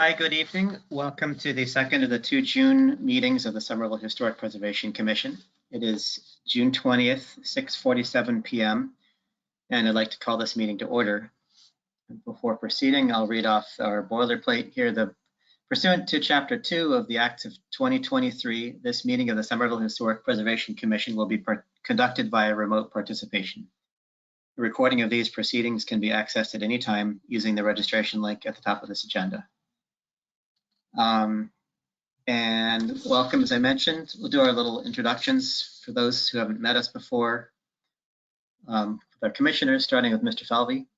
Hi, good evening. Welcome to the second of the 2 June meetings of the Somerville Historic Preservation Commission. It is June 20th, 6:47 p.m., and I'd like to call this meeting to order. Before proceeding, I'll read off our boilerplate here. Pursuant to Chapter 2 of the Acts of 2023, this meeting of the Somerville Historic Preservation Commission will be conducted via remote participation. A recording of these proceedings can be accessed at any time using the registration link at the top of this agenda. And welcome, as I mentioned. We'll do our little introductions for those who haven't met us before. With our commissioners, starting with Mr. Falvey.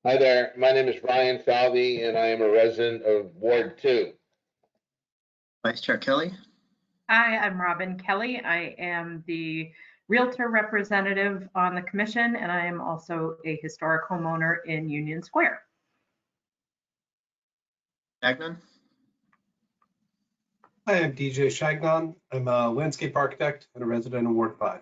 Hi there, my name is Ryan Falvey and I am a resident of Ward 2. Vice Chair Kelly. Hi, I'm Robin Kelly. I am the Realtor representative on the commission, and I am also a historic homeowner in Union Square. Shagnon. Hi, I'm DJ Shagnon. I'm a landscape architect and a resident of Ward 5.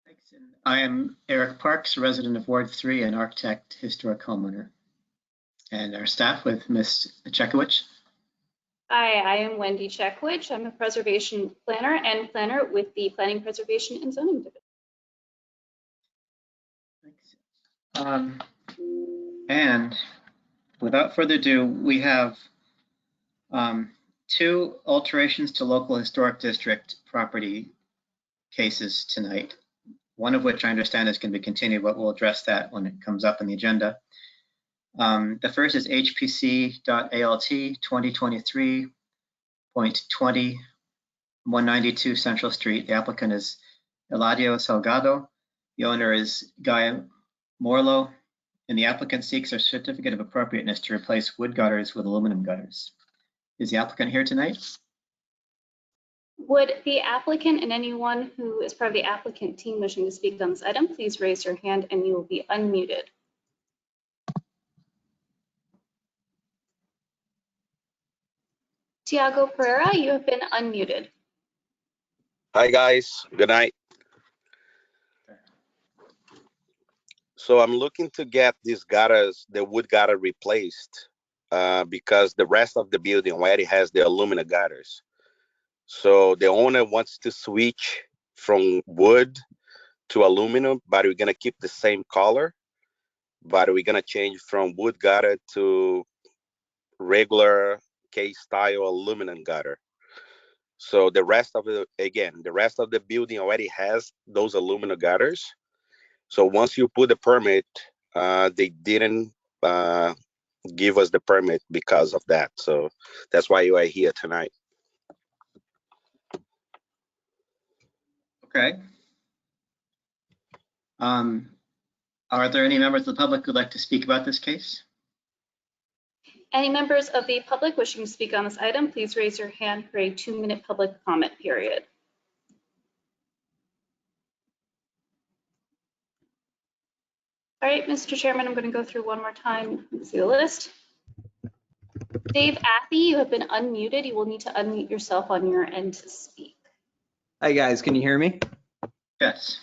Thanks. And I am Eric Parks, resident of Ward 3 and architect, historic homeowner. And our staff with Ms. Chekowicz. Hi, I am Wendy Chekowicz. I'm a preservation planner and planner with the Planning, Preservation, and Zoning Division. Thanks. And without further ado, we have 2 alterations to local historic district property cases tonight, one of which I understand is going to be continued, but we'll address that when it comes up in the agenda. The first is HPC.ALT 2023.20 192 Central Street. The applicant is Eladio Salgado. The owner is Guy Morlo, and the applicant seeks a certificate of appropriateness to replace wood gutters with aluminum gutters. Is the applicant here tonight? Would the applicant and anyone who is part of the applicant team wishing to speak on this item, please raise your hand and you will be unmuted. Tiago Pereira, you have been unmuted. Hi guys, good night. So I'm looking to get these gutters, the wood gutter replaced because the rest of the building already has the aluminum gutters. So the owner wants to switch from wood to aluminum, but we're gonna keep the same color, but we're gonna change from wood gutter to regular K-style aluminum gutter. So the rest of the building already has those aluminum gutters. So once you put the permit, they didn't give us the permit because of that. So that's why you are here tonight. Okay. Are there any members of the public who'd like to speak about this case? Any members of the public wishing to speak on this item, please raise your hand for a 2-minute public comment period. All right, Mr. Chairman, I'm going to go through one more time and see the list. Dave Athey, you have been unmuted. You will need to unmute yourself on your end to speak. Hi guys, can you hear me? Yes.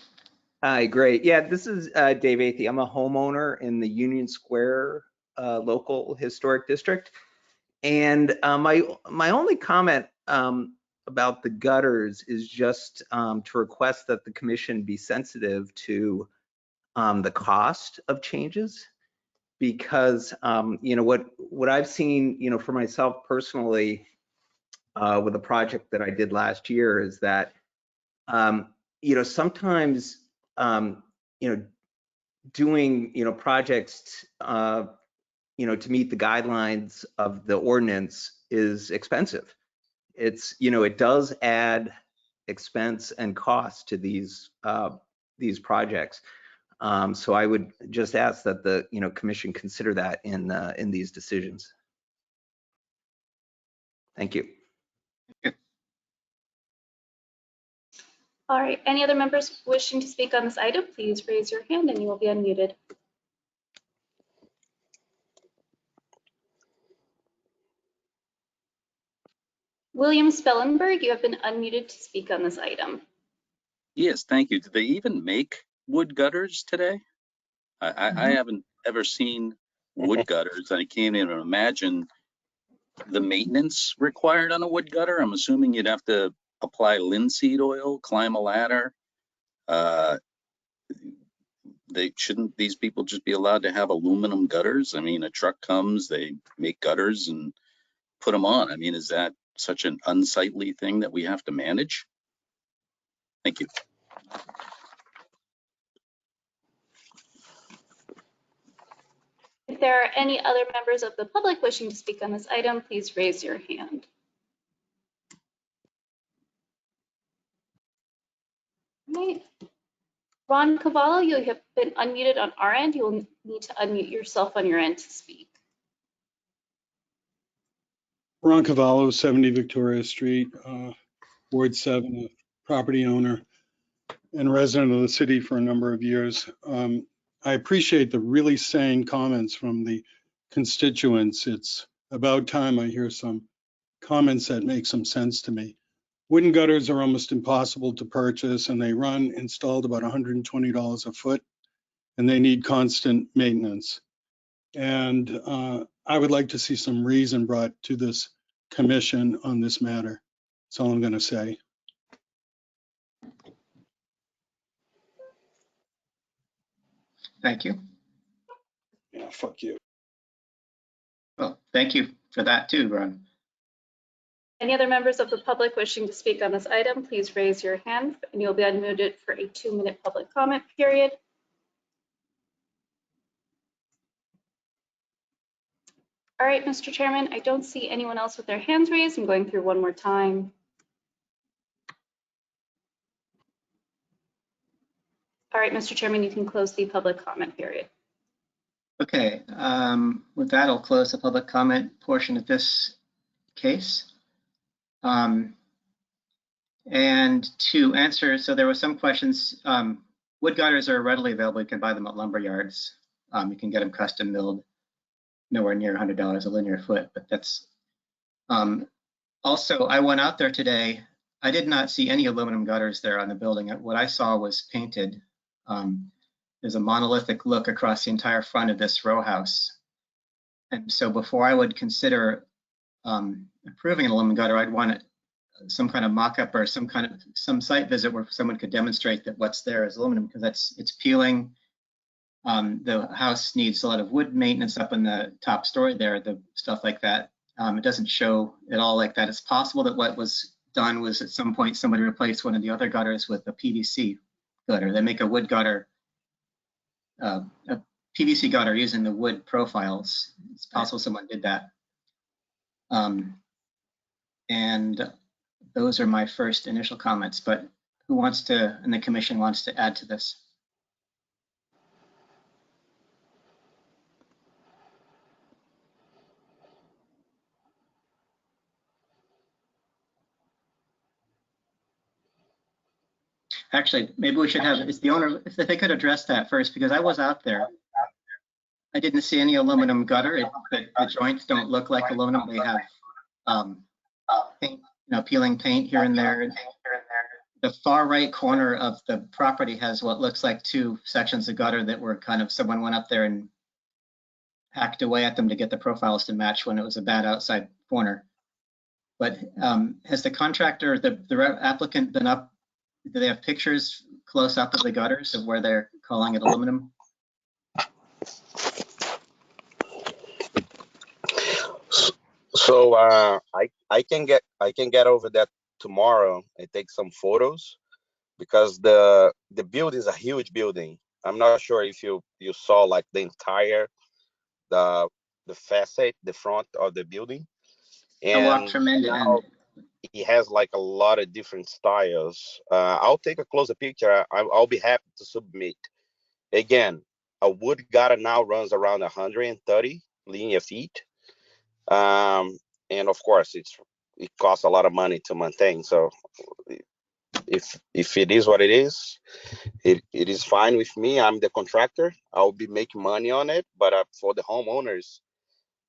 Hi, great. Yeah, this is Dave Athey. I'm a homeowner in the Union Square local historic district. And my only comment about the gutters is just to request that the commission be sensitive to the cost of changes, because you know what I've seen, you know, for myself personally with a project that I did last year is that you know, sometimes you know, doing, you know, projects you know, to meet the guidelines of the ordinance is expensive. It's, you know, it does add expense and cost to these projects. So I would just ask that the, you know, commission consider that in these decisions. Thank you. All right, any other members wishing to speak on this item, please raise your hand and you will be unmuted. William Spellenberg, you have been unmuted to speak on this item. Yes, thank you. Do they even make wood gutters today? I haven't ever seen wood gutters. I can't even imagine the maintenance required on a wood gutter. I'm assuming you'd have to apply linseed oil, climb a ladder. Shouldn't these people just be allowed to have aluminum gutters? I mean, a truck comes, they make gutters and put them on. I mean, is that such an unsightly thing that we have to manage? Thank you. If there are any other members of the public wishing to speak on this item, please raise your hand. Right. Ron Cavallo, you have been unmuted on our end. You will need to unmute yourself on your end to speak. Ron Cavallo, 70 Victoria Street, Ward 7, a property owner and resident of the city for a number of years. I appreciate the really sane comments from the constituents. It's about time I hear some comments that make some sense to me. Wooden gutters are almost impossible to purchase, and they run installed about $120 a foot, and they need constant maintenance. And I would like to see some reason brought to this commission on this matter. That's all I'm going to say. Thank you. Yeah, fuck you. Well, thank you for that too, Ron. Any other members of the public wishing to speak on this item, please raise your hand and you'll be unmuted for a 2-minute public comment period. All right, Mr. Chairman, I don't see anyone else with their hands raised. I'm going through one more time. All right, Mr. Chairman, you can close the public comment period. Okay, with that, I'll close the public comment portion of this case. And to answer, so there were some questions. Wood gutters are readily available. You can buy them at lumber yards. You can get them custom milled, nowhere near $100 a linear foot, but that's, also, I went out there today. I did not see any aluminum gutters there on the building. What I saw was painted. There's a monolithic look across the entire front of this row house. And so before I would consider approving an aluminum gutter, I'd want some kind of mock-up or some site visit where someone could demonstrate that what's there is aluminum, because it's peeling. The house needs a lot of wood maintenance up in the top story there, the stuff like that. It doesn't show at all like that. It's possible that what was done was at some point somebody replaced one of the other gutters with a PVC gutter. They make a wood gutter, a PVC gutter using the wood profiles. It's possible someone did that. And those are my first initial comments, but who wants to, and the commission wants to add to this? Actually, maybe we should have, is the owner, if they could address that first, because I was out there. I didn't see any aluminum gutter. The joints don't look like aluminum. They have paint, peeling paint here and there. The far right corner of the property has what looks like 2 sections of gutter that were kind of, someone went up there and hacked away at them to get the profiles to match when it was a bad outside corner. But has the contractor, the applicant been up? Do they have pictures close up of the gutters of where they're calling it aluminum? So I can get over that tomorrow and take some photos, because the building is a huge building. I'm not sure if you saw like the entire the facade, the front of the building, and now it has like a lot of different styles. I'll take a closer picture. I'll be happy to submit. Again, a wood gutter now runs around 130 linear feet. And of course it costs a lot of money to maintain. So if it is what it is, it is fine with me. I'm the contractor. I'll be making money on it. But for the homeowners,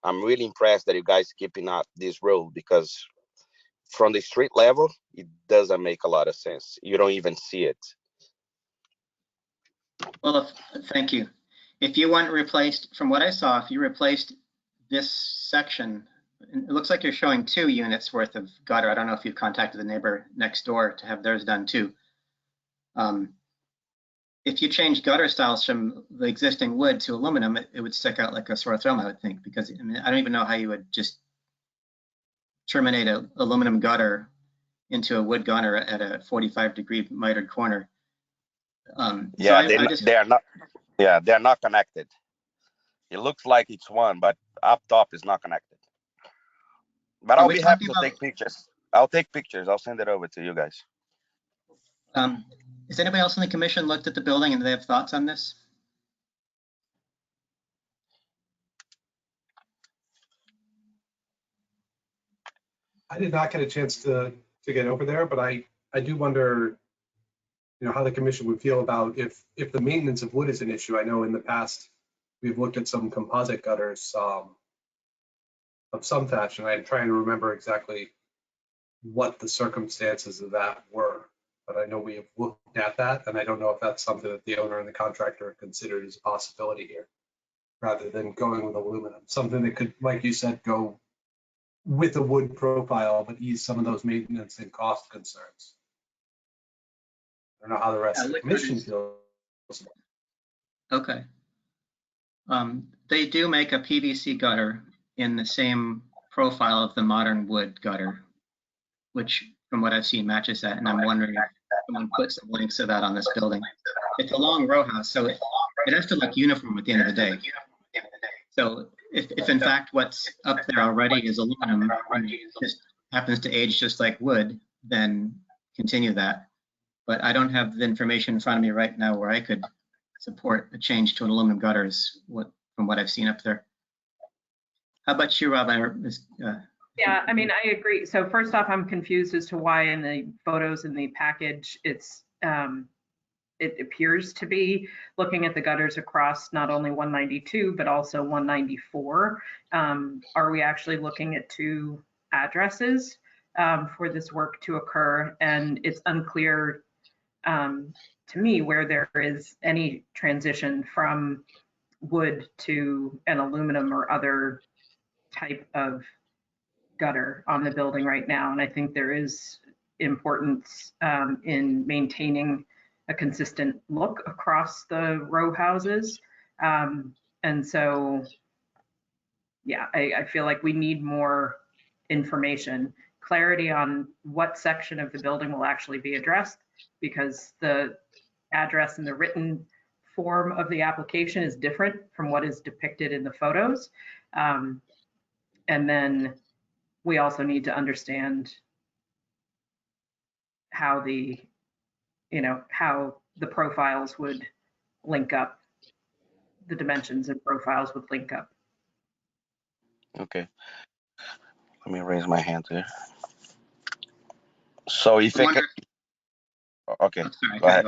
I'm really impressed that you guys keeping up this road, because from the street level, it doesn't make a lot of sense. You don't even see it. Well, thank you. If you want replaced, from what I saw, if you replaced this section, it looks like you're showing 2 units worth of gutter. I don't know if you've contacted the neighbor next door to have theirs done too. If you change gutter styles from the existing wood to aluminum, it would stick out like a sore thumb, I would think, because I mean, I don't even know how you would just terminate an aluminum gutter into a wood gutter at a 45-degree mitered corner. Yeah, so I just, they are not. Yeah, they're not connected. It looks like it's one, but up top is not connected. But Are I'll we be happy talking to about- take pictures. I'll take pictures. I'll send it over to you guys. has anybody else in the commission looked at the building and do they have thoughts on this? I did not get a chance to get over there, but I do wonder, how the commission would feel about if the maintenance of wood is an issue. I know in the past, we've looked at some composite gutters of some fashion. I'm trying to remember exactly what the circumstances of that were, but I know we have looked at that, and I don't know if that's something that the owner and the contractor have considered as a possibility here, rather than going with aluminum, something that could, like you said, go with a wood profile, but ease some of those maintenance and cost concerns. I don't know how the rest of the wood commission gutters. feels. Okay. They do make a PVC gutter in the same profile of the modern wood gutter, which from what I've seen matches that. And I'm wondering if someone put some links to that on this building. It's a long row house, so it has to look uniform at the end of the day. So if in fact what's up there already is aluminum and it just happens to age just like wood, then continue that. But I don't have the information in front of me right now where I could support a change to an aluminum gutters from what I've seen up there. How about you, Rob? Yeah, I mean, I agree. So first off, I'm confused as to why in the photos in the package, it appears to be looking at the gutters across not only 192, but also 194. Are we actually looking at 2 addresses for this work to occur? And it's unclear to me where there is any transition from wood to an aluminum or other type of gutter on the building right now. And I think there is importance in maintaining a consistent look across the row houses. And so, yeah, I feel like we need more information, clarity on what section of the building will actually be addressed, because the address in the written form of the application is different from what is depicted in the photos. And then we also need to understand how the profiles would link up, the dimensions and profiles would link up. Okay. Let me raise my hand here. So if I can, okay, sorry, go ahead.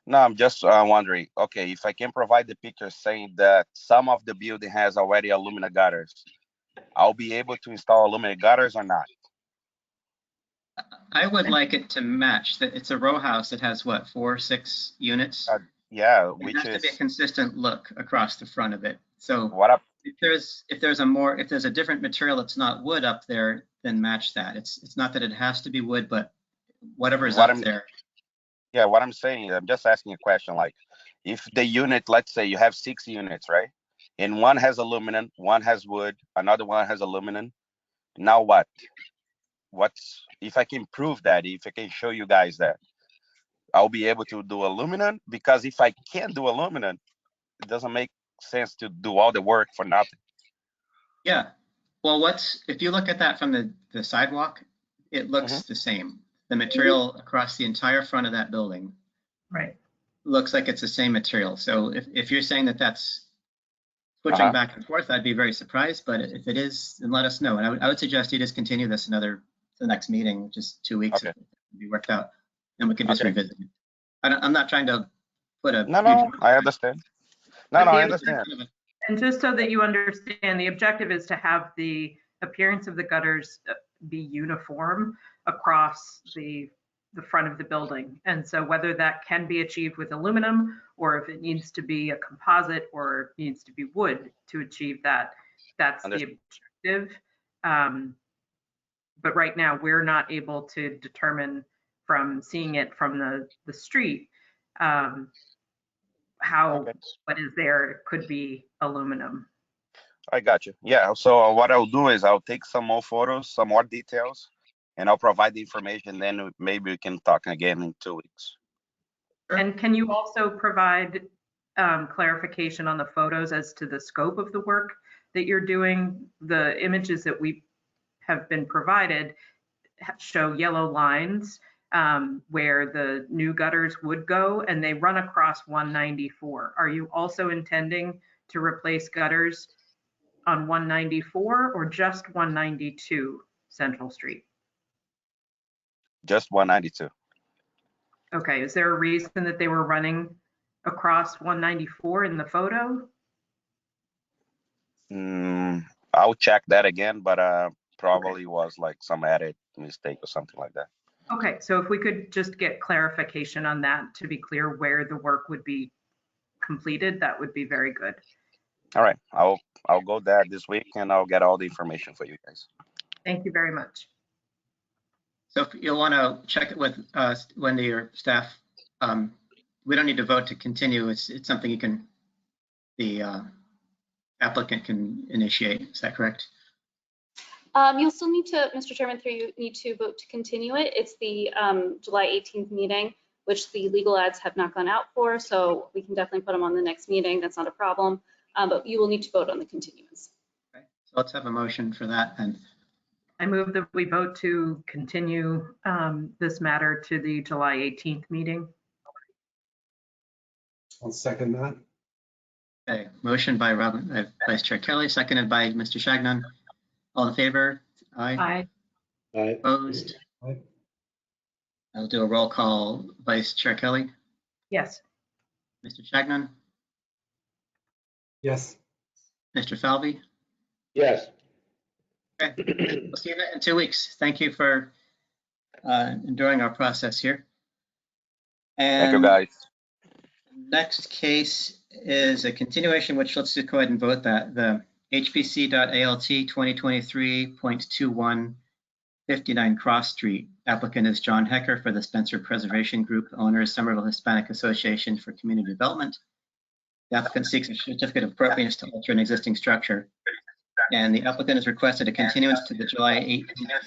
No, I'm just wondering, okay, if I can provide the picture saying that some of the building has already aluminum gutters, I'll be able to install aluminum gutters or not? I would like it to match. That it's a row house that has what, 4 or 6 units? Yeah, It which has to is be a consistent look across the front of it. So what up. if there's a different material that's not wood up there, then match that. It's not that it has to be wood, but whatever's up there. Yeah, what I'm saying, I'm just asking a question, like if the unit, let's say you have 6 units, right? And one has aluminum, one has wood, another one has aluminum. Now what? If I can prove that, if I can show you guys that, I'll be able to do aluminum? Because if I can't do aluminum, it doesn't make sense to do all the work for nothing. Yeah. Well, if you look at that from the sidewalk, it looks the same. The material across the entire front of that building, right, looks like it's the same material. So if you're saying that that's switching back and forth, I'd be very surprised. But if it is, then let us know. And I would suggest you just continue this to the next meeting, just 2 weeks, if it can be worked out, and we can just revisit it. I'm not trying to put a No, I understand. No, I understand. And just so that you understand, the objective is to have the appearance of the gutters be uniform across the the front of the building. And so whether that can be achieved with aluminum, or if it needs to be a composite or needs to be wood to achieve that, that's the objective. But right now, we're not able to determine from seeing it from the street how Okay. what is there could be aluminum. I got you. Yeah. So what I'll do is I'll take some more photos, some more details, and I'll provide the information. Then maybe we can talk again in 2 weeks. And can you also provide clarification on the photos as to the scope of the work that you're doing? The images that we have been provided show yellow lines where the new gutters would go, and they run across 194. Are you also intending to replace gutters on 194 or just 192 Central Street? Just 192. Okay, is there a reason that they were running across 194 in the photo? I'll check that again, but probably was like some added mistake or something like that. Okay, so if we could just get clarification on that to be clear where the work would be completed, that would be very good. All right, I'll go there this week and I'll get all the information for you guys. Thank you very much. So if you'll want to check it with Wendy or staff, we don't need to vote to continue. It's something you can, the applicant can initiate. Is that correct? You'll still need to, Mr. Chairman, through you need to vote to continue it. It's the July 18th meeting, which the legal ads have not gone out for, so we can definitely put them on the next meeting. That's not a problem, but you will need to vote on the continuance. Okay. So let's have a motion for that. And I move that we vote to continue this matter to the July 18th meeting. I'll second that. okay, motion by Vice Chair Kelly, seconded by Mr. Shagnon. All in favor? Aye. Aye. Aye. Opposed? Aye. I'll do a roll call. Vice Chair Kelly, Yes. Mr. Shagnon, Yes. Mr. Falvey. Yes. Okay, we'll see you in 2 weeks. Thank you for enduring our process here. Thank you, And guys. next case is a continuation, which let's just go ahead and vote that. The HPC.ALT 2023.21 59 Cross Street. Applicant is John Hecker for the Spencer Preservation Group. Owner is Somerville Hispanic Association for Community Development. The applicant seeks a certificate of appropriateness to alter an existing structure. And the applicant has requested a continuance to the July 18th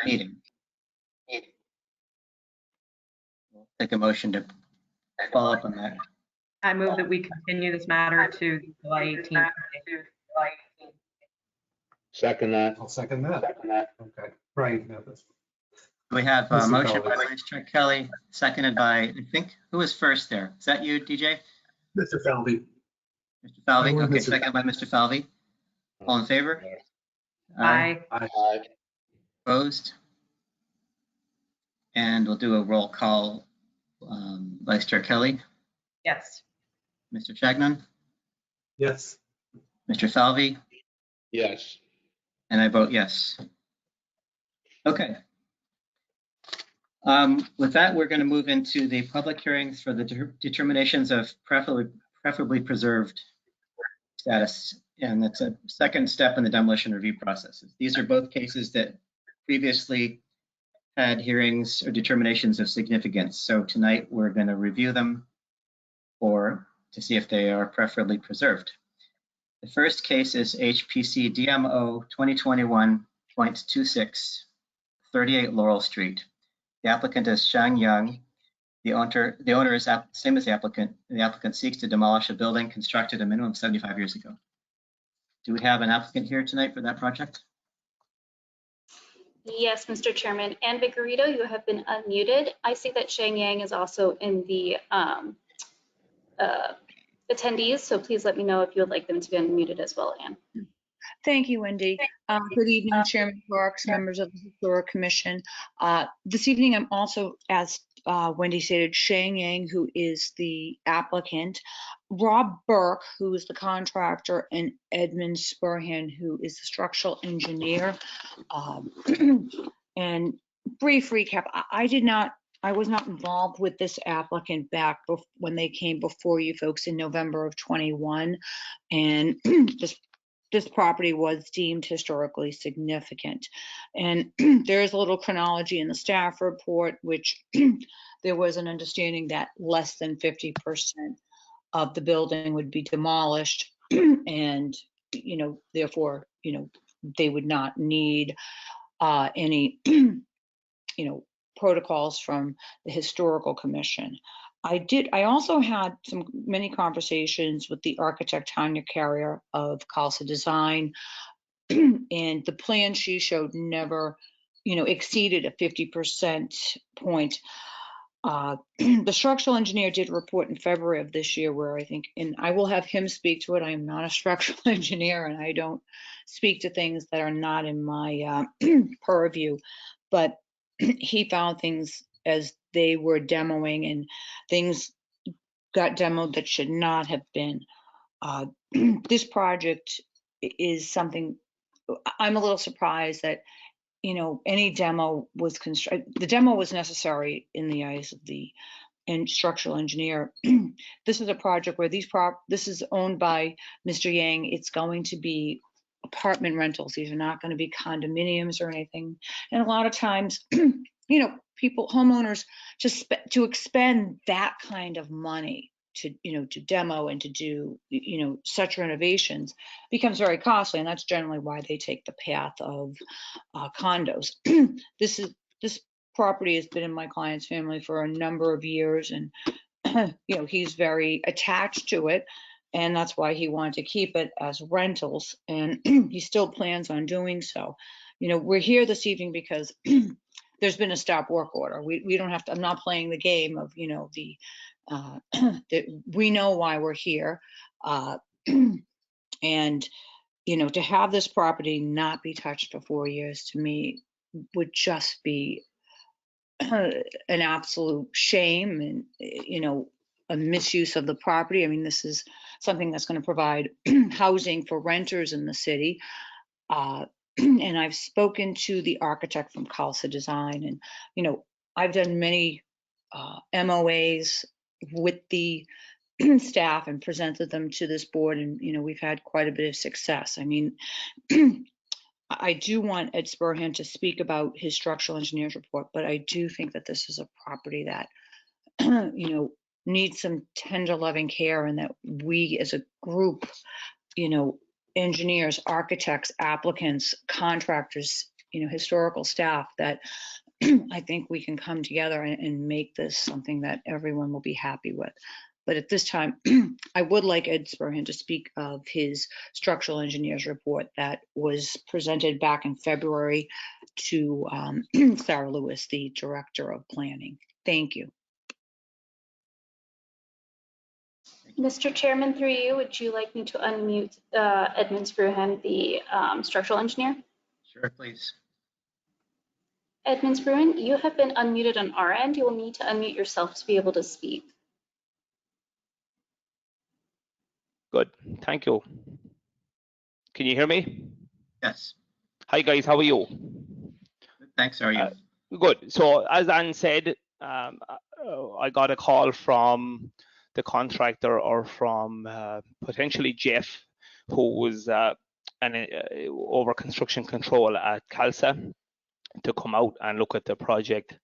meeting. We'll take a motion to follow up on that. I move that we continue this matter to July 18th. Second that. I'll second that. Okay. Brian, now this. We have a Mr. motion by Falvey. Vice Chair Kelly, seconded by, I think, who was first there? Is that you, DJ? Mr. Falvey. Mr. Falvey? I would, Okay, Mr. seconded by Mr. Falvey. All in favor? Aye. Aye. Opposed? And we'll do a roll call. Vice Chair Kelly, Yes. Mr. Chagnon, Yes. Mr. Falvey, Yes. and I vote yes. Okay. With that, we're going to move into the public hearings for the determinations of preferably preserved status. And that's a second step in the demolition review processes. These are both cases that previously had hearings or determinations of significance. So tonight we're going to review them to see if they are preferably preserved. The first case is HPC DMO 2021.26, 38 Laurel Street. The applicant is Shang Yang. The owner is same as the applicant. The applicant seeks to demolish a building constructed a minimum of 75 years ago. Do we have an applicant here tonight for that project? Yes, Mr. Chairman. Ann Vigorito, you have been unmuted. I see that Shang Yang is also in the attendees, so please let me know if you would like them to be unmuted as well, Ann. Thank you, Wendy. Good evening, Chairman Parks, members of the Historic Commission. This evening, I'm also, as Wendy stated, Shang Yang, who is the applicant, Rob Burke, who is the contractor, and Edmund Spurhan, who is the structural engineer. And brief recap, I I was not involved with this applicant back when they came before you folks in November of 21. And this property was deemed historically significant. And there is a little chronology in the staff report, which there was an understanding that less than 50% of the building would be demolished. And, therefore, they would not need any, protocols from the historical commission. I also had many conversations with the architect Tanya Carrier of Khalsa Design, and the plan she showed never, exceeded a 50% point. The structural engineer did a report in February of this year where I think, and I will have him speak to it. I am not a structural engineer and I don't speak to things that are not in my purview, but he found things as they were demoing and things got demoed that should not have been. This project is something, I'm a little surprised that, any demo was the demo was necessary in the eyes of the structural engineer. This is a project where this is owned by Mr. Yang. It's going to be apartment rentals. These are not going to be condominiums or anything. And a lot of times, homeowners to expend that kind of money to demo and to do, such renovations becomes very costly. And that's generally why they take the path of condos. This property has been in my client's family for a number of years, and he's very attached to it, and that's why he wanted to keep it as rentals, and he still plans on doing so. We're here this evening because there's been a stop work order. We don't have to, I'm not playing the game of, we know why we're here. And, to have this property not be touched for 4 years, to me, would just be an absolute shame and, a misuse of the property. I mean, this is something that's going to provide housing for renters in the city. And I've spoken to the architect from Khalsa Design, and, I've done many MOAs with the staff and presented them to this board, and, we've had quite a bit of success. I mean, I do want Ed Spurhan to speak about his structural engineer's report, but I do think that this is a property that, needs some tender loving care, and that we as a group, engineers, architects, applicants, contractors, historical staff, that I think we can come together and make this something that everyone will be happy with. But at this time, I would like Ed Spurhan to speak of his structural engineer's report that was presented back in February to Sarah Lewis, the director of planning. Thank you. Mr. Chairman, through you, would you like me to unmute Edmund Spruhan, the structural engineer? Sure, please. Edmund Spruhan, you have been unmuted on our end. You will need to unmute yourself to be able to speak. Good, thank you. Can you hear me? Yes. Hi guys, how are you? Thanks, how are you? Good, so as Anne said, I got a call from the contractor, or from potentially Jeff, who was over construction control at Khalsa, to come out and look at the project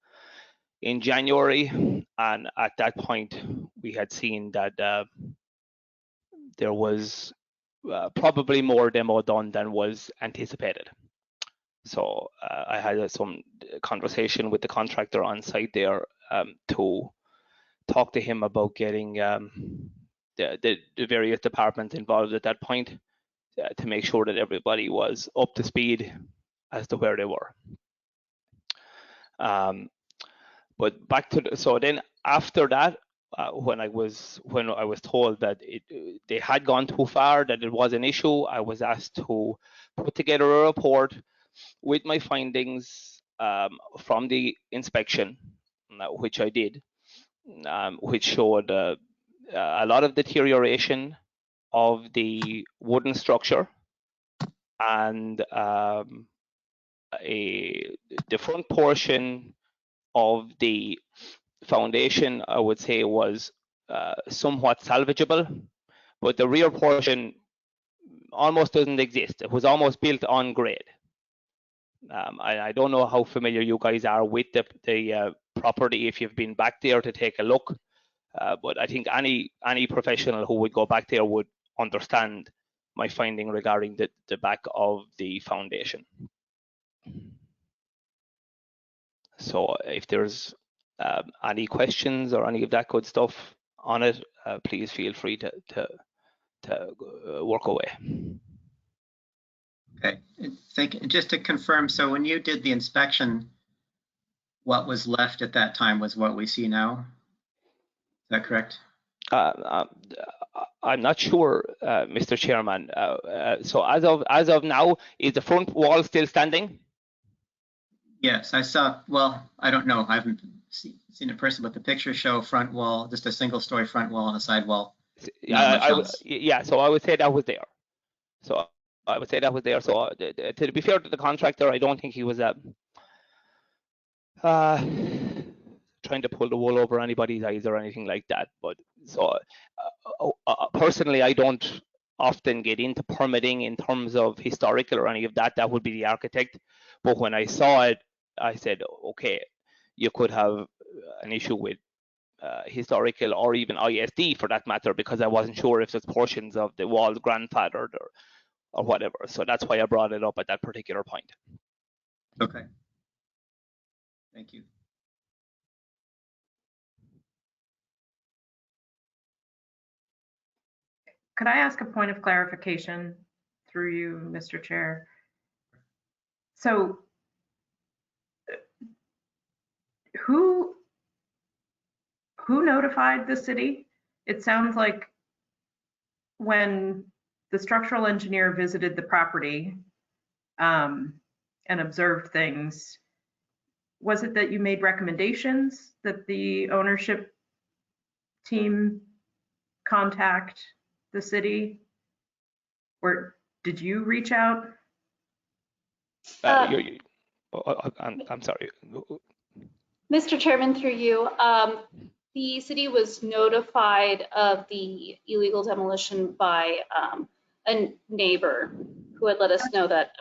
in January. And at that point, we had seen that there was probably more demo done than was anticipated. So I had some conversation with the contractor on site there to talk to him about getting the various departments involved at that point to make sure that everybody was up to speed as to where they were. But back to so then after that, when I was told that they had gone too far, that it was an issue, I was asked to put together a report with my findings from the inspection, which I did, which showed a lot of deterioration of the wooden structure, and the front portion of the foundation, I would say, was somewhat salvageable, but the rear portion almost doesn't exist. It was almost built on grade. I don't know how familiar you guys are with the property if you've been back there to take a look, but I think any professional who would go back there would understand my finding regarding the back of the foundation. So if there's any questions or any of that good stuff on it, please feel free to work away. Okay, just to confirm, so when you did the inspection, what was left at that time was what we see now? Is that correct? I'm not sure, Mr. Chairman. So as of now, is the front wall still standing? Yes, I saw, well, I don't know. I haven't seen it in person, but the pictures show front wall, just a single story front wall and a side wall. Yeah, so I would say that was there. So I would say that was there. So to be fair to the contractor, I don't think he was trying to pull the wool over anybody's eyes or anything like that. But so personally, I don't often get into permitting in terms of historical or any of that. That would be the architect. But when I saw it, I said, okay, you could have an issue with historical or even ISD for that matter, because I wasn't sure if there's portions of the wall grandfathered or whatever. So that's why I brought it up at that particular point. Okay. Thank you. Could I ask a point of clarification through you, Mr. Chair? So who notified the city? It sounds like when the structural engineer visited the property and observed things, was it that you made recommendations that the ownership team contact the city? Or did you reach out? I'm sorry. Mr. Chairman, through you, the city was notified of the illegal demolition by a neighbor who had let us know that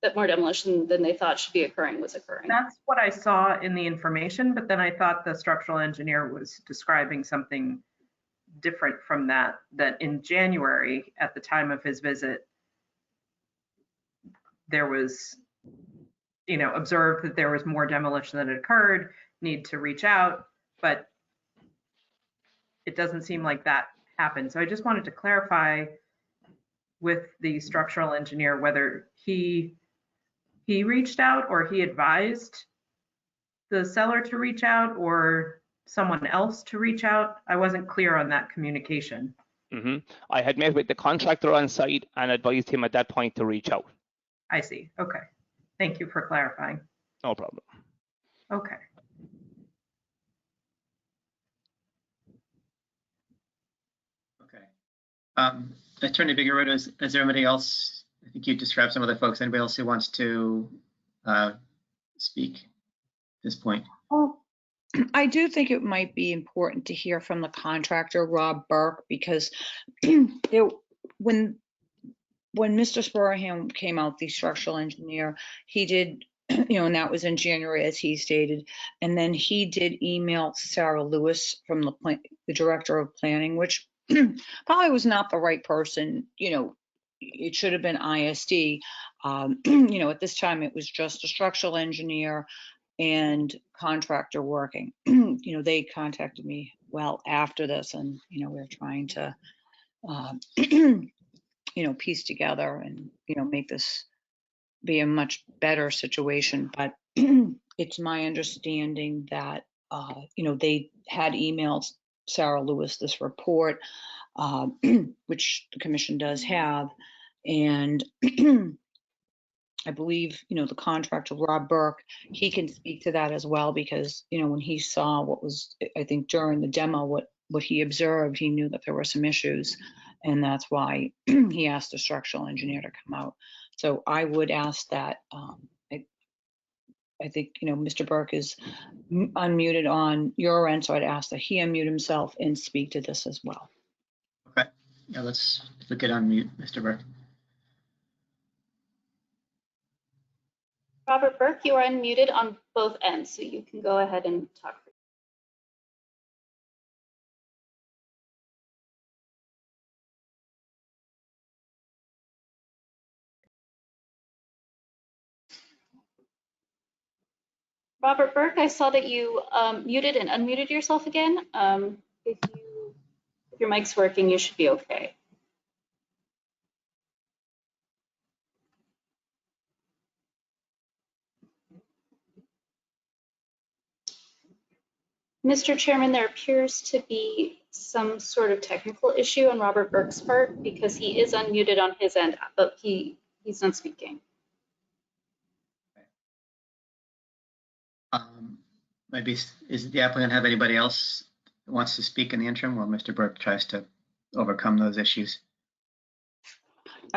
that more demolition than they thought should be occurring was occurring. That's what I saw in the information, but then I thought the structural engineer was describing something different from that, that in January, at the time of his visit, there was, observed that there was more demolition that had occurred, need to reach out, but it doesn't seem like that happened. So I just wanted to clarify with the structural engineer whether he reached out or he advised the seller to reach out or someone else to reach out. I wasn't clear on that communication. I had met with the contractor on site and advised him at that point to reach out. I see. Okay. Thank you for clarifying. No problem. Okay. Okay. Attorney Figueroa, is there anybody else? I think you described some other folks. Anybody else who wants to speak at this point? Oh, I do think it might be important to hear from the contractor, Rob Burke, because when Mr. Spurham came out, the structural engineer, he did, and that was in January, as he stated, and then he did email Sarah Lewis from the director of planning, which probably was not the right person. It should have been ISD. At this time, it was just a structural engineer and contractor working. They contacted me well after this, and we're trying to piece together and make this be a much better situation. But it's my understanding that they had emailed Sarah Lewis this report, which the commission does have, and I believe, the contractor, Rob Burke, he can speak to that as well, because, when he saw what was, I think during the demo, what he observed, he knew that there were some issues, and that's why he asked the structural engineer to come out. So I would ask that I think, Mr. Burke is unmuted on your end, so I'd ask that he unmute himself and speak to this as well. Okay. Yeah, let's get on mute, Mr. Burke. Robert Burke, you are unmuted on both ends, so you can go ahead and talk. Robert Burke, I saw that you muted and unmuted yourself again. If your mic's working, you should be okay. Mr. Chairman, there appears to be some sort of technical issue on Robert Burke's part because he is unmuted on his end, but he's not speaking. Maybe is the applicant have anybody else that wants to speak in the interim while Mr. Burke tries to overcome those issues?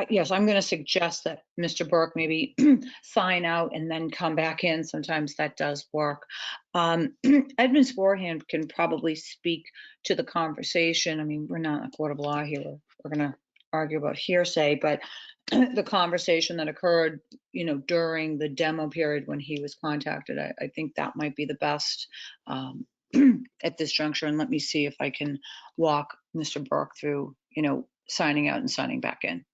Yes, I'm going to suggest that Mr. Burke maybe sign out and then come back in. Sometimes that does work. Edmund Sporehand can probably speak to the conversation. I mean, we're not in a court of law here. We're going to argue about hearsay, but the conversation that occurred, during the demo period when he was contacted, I think that might be the best at this juncture. And let me see if I can walk Mr. Burke through, signing out and signing back in.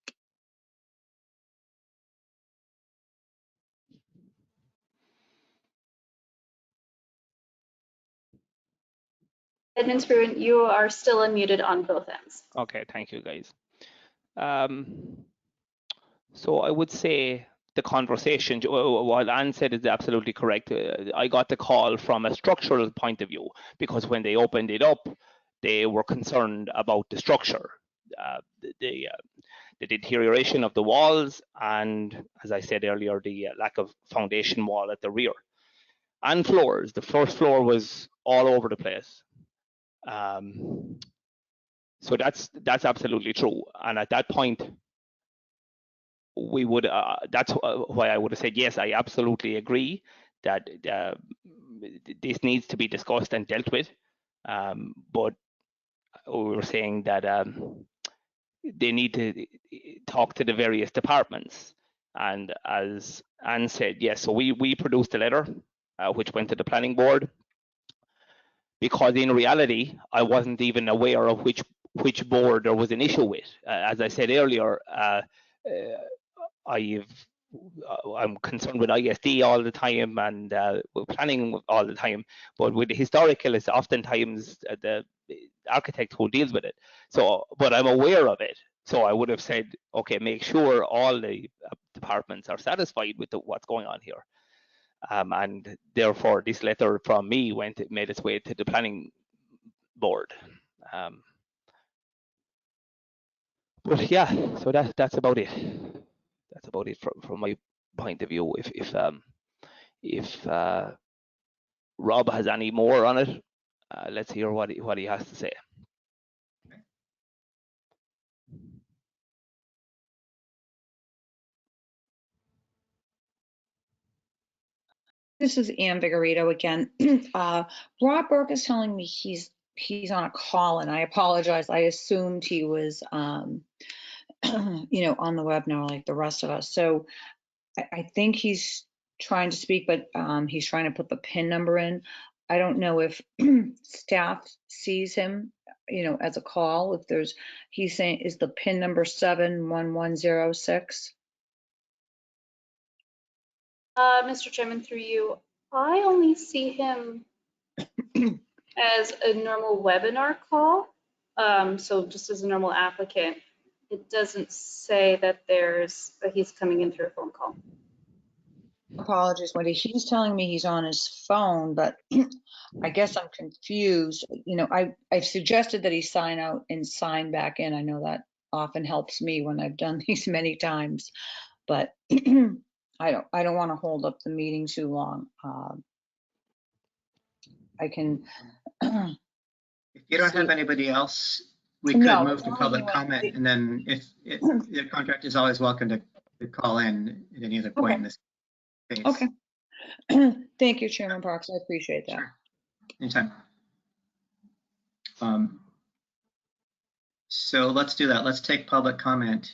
Edmund Spruan, you are still unmuted on both ends. Okay, thank you, guys. So I would say the conversation, what Anne said is absolutely correct. I got the call from a structural point of view because when they opened it up, they were concerned about the structure, the deterioration of the walls, and as I said earlier, the lack of foundation wall at the rear. And floors, the first floor was all over the place. So that's absolutely true. And at that point, we would, that's why I would have said, yes, I absolutely agree that this needs to be discussed and dealt with. But we were saying that they need to talk to the various departments. And as Anne said, yes, so we produced a letter which went to the planning board, because in reality, I wasn't even aware of which board there was an issue with. As I said earlier, I'm concerned with ISD all the time and planning all the time, but with the historical, it's oftentimes the architect who deals with it. So, but I'm aware of it. So I would have said, okay, make sure all the departments are satisfied with what's going on here. And therefore, this letter from me made its way to the planning board. But yeah, so that's about it. That's about it from my point of view. If Rob has any more on it, let's hear what he has to say. This is Ann Vigorito again. Rob Burke is telling me he's on a call, and I apologize. I assumed he was, on the webinar like the rest of us. So I think he's trying to speak, but he's trying to put the PIN number in. I don't know if staff sees him, as a call. If he's saying, is the PIN number 71106? Mr. Chairman, through you, I only see him as a normal webinar call. So just as a normal applicant, it doesn't say that he's coming in through a phone call. Apologies, Wendy. He's telling me he's on his phone, but I guess I'm confused. I've suggested that he sign out and sign back in. I know that often helps me when I've done these many times, but I don't want to hold up the meeting too long. I can. If you don't have anybody else, we could move to public comment, and then if the contractor is always welcome to call in at any other point in this case. Okay. Thank you, Chairman Parks. I appreciate that. Sure. Anytime. So let's do that. Let's take public comment.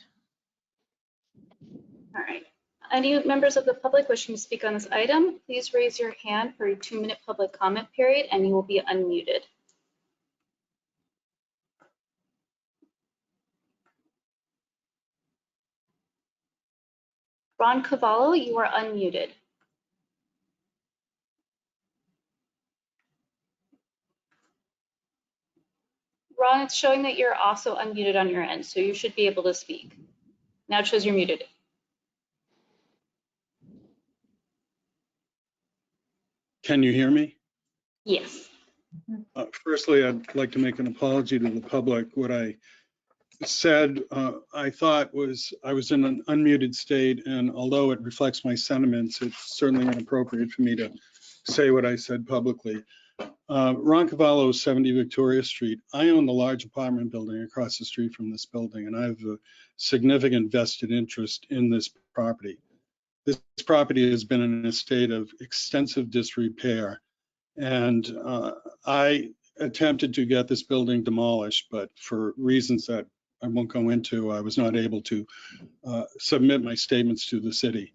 All right. Any members of the public wishing to speak on this item, please raise your hand for a 2-minute public comment period and you will be unmuted. Ron Cavallo, you are unmuted. Ron, it's showing that you're also unmuted on your end, so you should be able to speak. Now it shows you're muted. Can you hear me? Yes. Firstly, I'd like to make an apology to the public. What I said, I thought was I was in an unmuted state, and although it reflects my sentiments, it's certainly inappropriate for me to say what I said publicly. Ron Cavallo, 70 Victoria Street. I own the large apartment building across the street from this building, and I have a significant vested interest in this property. This property has been in a state of extensive disrepair, and I attempted to get this building demolished, but for reasons that I won't go into, I was not able to submit my statements to the city.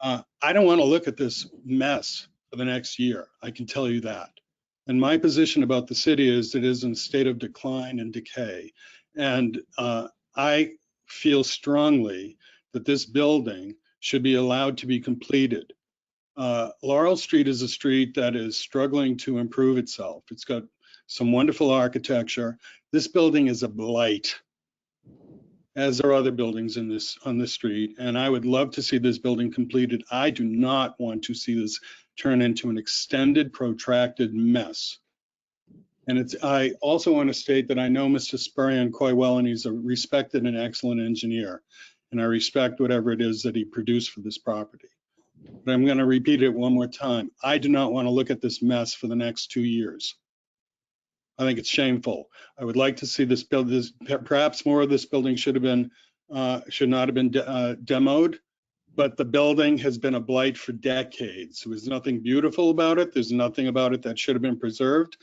I don't want to look at this mess for the next year. I can tell you that. And my position about the city is it is in a state of decline and decay. And I feel strongly that this building should be allowed to be completed. Laurel Street is a street that is struggling to improve itself. It's got some wonderful architecture. This building is a blight, as are other buildings on this street. And I would love to see this building completed. I do not want to see this turn into an extended, protracted mess. And I also want to state that I know Mr. Spurian quite well, and he's a respected and excellent engineer. And I respect whatever it is that he produced for this property. But I'm going to repeat it one more time. I do not want to look at this mess for the next 2 years. I think it's shameful. I would like to see this build. Perhaps more of this building should not have been demoed, but the building has been a blight for decades. There's nothing beautiful about it. There's nothing about it that should have been preserved.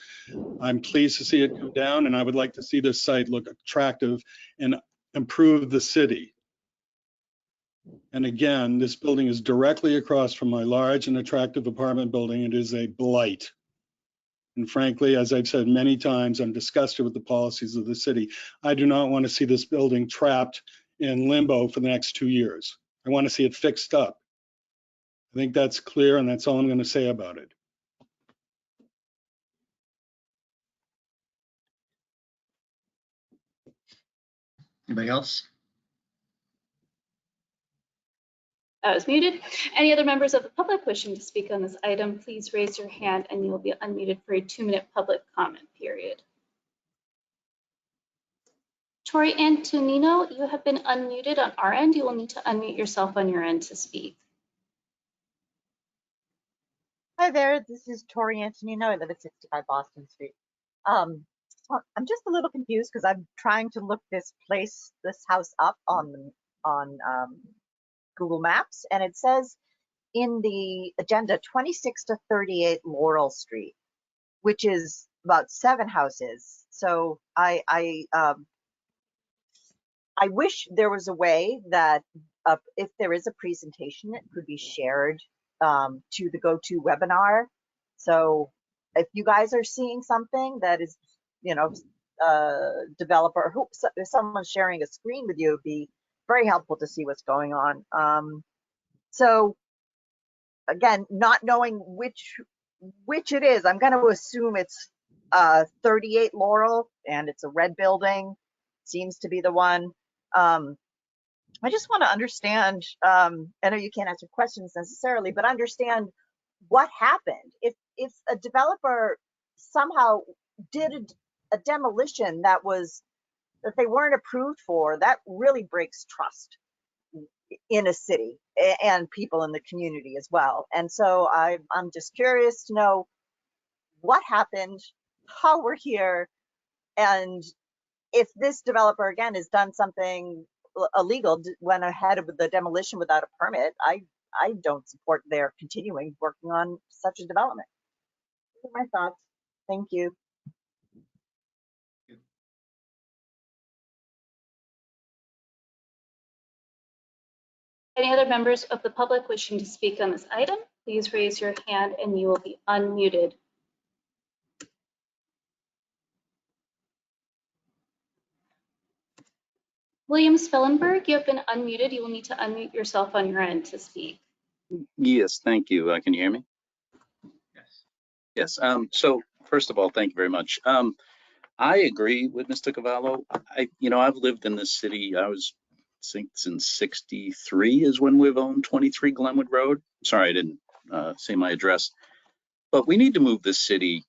I'm pleased to see it come down, and I would like to see this site look attractive and improve the city. And again, this building is directly across from my large and attractive apartment building. It is a blight. And frankly, as I've said many times, I'm disgusted with the policies of the city. I do not want to see this building trapped in limbo for the next 2 years. I want to see it fixed up. I think that's clear, and that's all I'm going to say about it. Anybody else? I was muted. Any other members of the public wishing to speak on this item, please raise your hand and you will be unmuted for a 2-minute public comment period. Tori Antonino, you have been unmuted on our end. You will need to unmute yourself on your end to speak. Hi there, this is Tori Antonino. I live at 65 Boston Street. I'm just a little confused because I'm trying to look this house up on Google Maps, and it says in the agenda 26 to 38 Laurel Street, which is about 7 houses. So I wish there was a way that if there is a presentation, it could be shared to the GoToWebinar. So if you guys are seeing something that is, developer, if someone's sharing a screen with you, it'd be very helpful to see what's going on. So again, not knowing which it is, I'm going to assume it's 38 Laurel, and it's a red building, seems to be the one. I just want to understand, I know you can't answer questions necessarily, but understand what happened. If a developer somehow did a demolition that they weren't approved for, that really breaks trust in a city and people in the community as well. And so I'm just curious to know what happened, how we're here, and if this developer again has done something illegal, went ahead of the demolition without a permit. I don't support their continuing working on such a development. Those are my thoughts. Thank you. Any other members of the public wishing to speak on this item, please raise your hand and you will be unmuted. William Spellenberg, you have been unmuted. You will need to unmute yourself on your end to speak. Yes, thank you. Can you hear me? Yes. Yes. So first of all, thank you very much. I agree with Mr. Cavallo. I've lived in this city. I think since '63 is when we've owned 23 Glenwood Road. Sorry, I didn't say my address, but we need to move this city,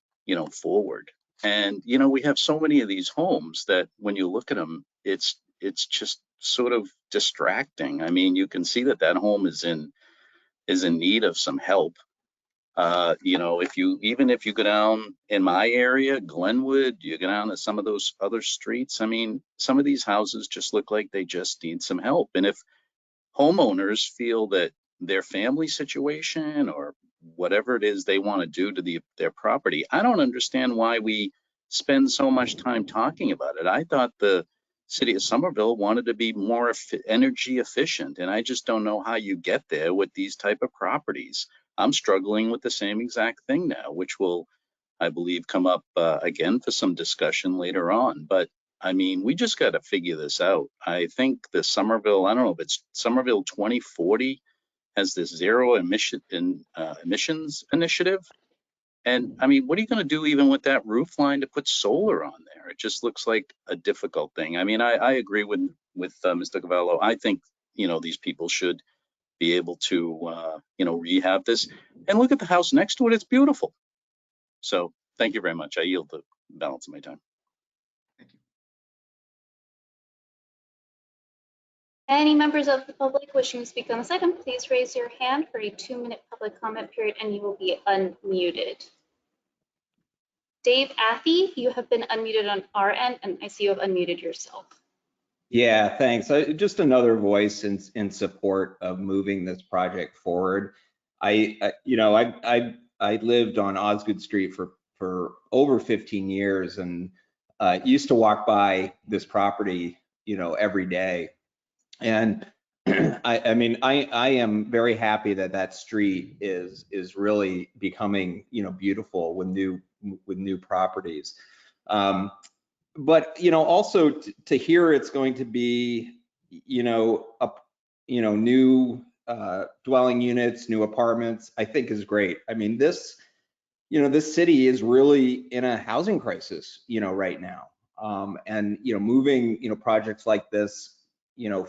forward. And, we have so many of these homes that when you look at them, it's just sort of distracting. I mean, you can see that home is in need of some help. If you go down in my area, Glenwood, you go down to some of those other streets. I mean, some of these houses just look like they just need some help. And if homeowners feel that their family situation or whatever it is they want to do to their property, I don't understand why we spend so much time talking about it. I thought the city of Somerville wanted to be more energy efficient, and I just don't know how you get there with these type of properties. I'm struggling with the same exact thing now, which will, I believe, come up again for some discussion later on. But I mean, we just got to figure this out. I think the Somerville, I don't know if it's Somerville 2040 has this zero emissions initiative. And I mean, what are you going to do even with that roof line to put solar on there? It just looks like a difficult thing. I mean, I agree with Mr. Cavallo. I think, these people should be able to, rehab this. And look at the house next to it. It's beautiful. So thank you very much. I yield the balance of my time. Thank you. Any members of the public wishing to speak on this item, please raise your hand for a 2-minute public comment period and you will be unmuted. Dave Athy, you have been unmuted on our end and I see you have unmuted yourself. Yeah, thanks. Just another voice in support of moving this project forward. I lived on Osgood Street for over 15 years and used to walk by this property, every day. And I am very happy that street is really becoming, beautiful with new properties. But also to hear it's going to be new dwelling units, new apartments, I think is great. I mean, this city is really in a housing crisis right now, and moving projects like this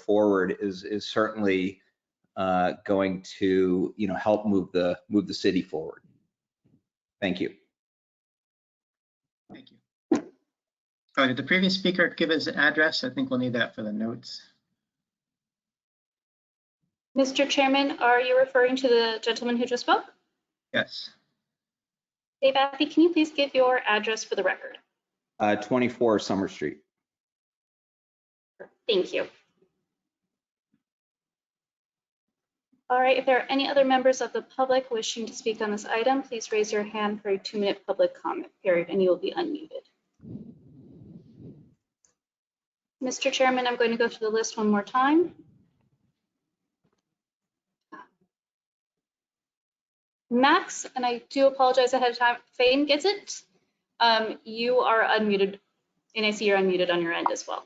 forward is certainly going to help move the city forward. Thank you. Thank you. Did the previous speaker give his address? I think we'll need that for the notes. Mr. Chairman, are you referring to the gentleman who just spoke? Yes. Dave Athy, can you please give your address for the record? 24 Summer Street. Thank you. All right, if there are any other members of the public wishing to speak on this item, please raise your hand for a 2-minute public comment period and you will be unmuted. Mr. Chairman, I'm going to go through the list one more time. Max, and I do apologize ahead of time, Fane gets it. You are unmuted, and I see you're unmuted on your end as well.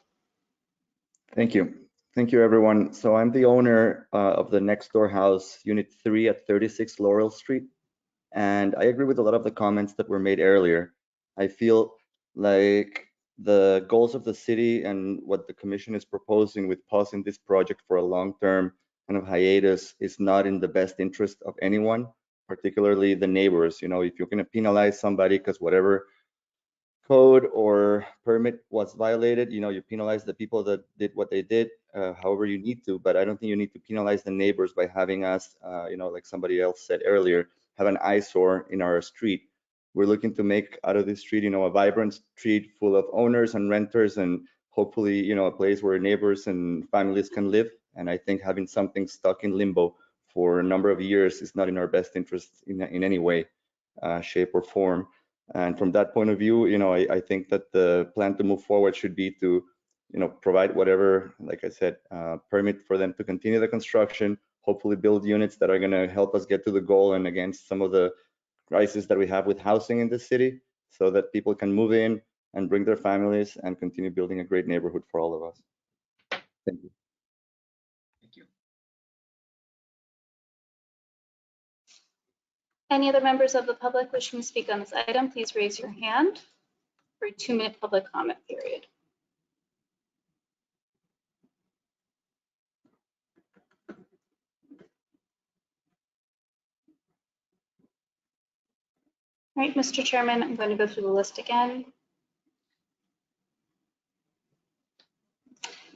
Thank you. Thank you, everyone. So I'm the owner of the next door house, Unit 3 at 36 Laurel Street. And I agree with a lot of the comments that were made earlier. I feel like the goals of the city and what the commission is proposing with pausing this project for a long-term kind of hiatus is not in the best interest of anyone, particularly the neighbors. If you're going to penalize somebody because whatever code or permit was violated, you penalize the people that did what they did, however you need to, but I don't think you need to penalize the neighbors by having us, like somebody else said earlier, have an eyesore in our street. We're looking to make out of this street, a vibrant street full of owners and renters, and hopefully, a place where neighbors and families can live. And I think having something stuck in limbo for a number of years is not in our best interest in any way, shape or form. And from that point of view, I think that the plan to move forward should be to, provide whatever, like I said, permit for them to continue the construction, hopefully build units that are going to help us get to the goal and against some of the crises that we have with housing in the city, so that people can move in and bring their families and continue building a great neighborhood for all of us. Thank you. Thank you. Any other members of the public wishing to speak on this item, please raise your hand for a 2-minute public comment period. All right, Mr. Chairman, I'm going to go through the list again.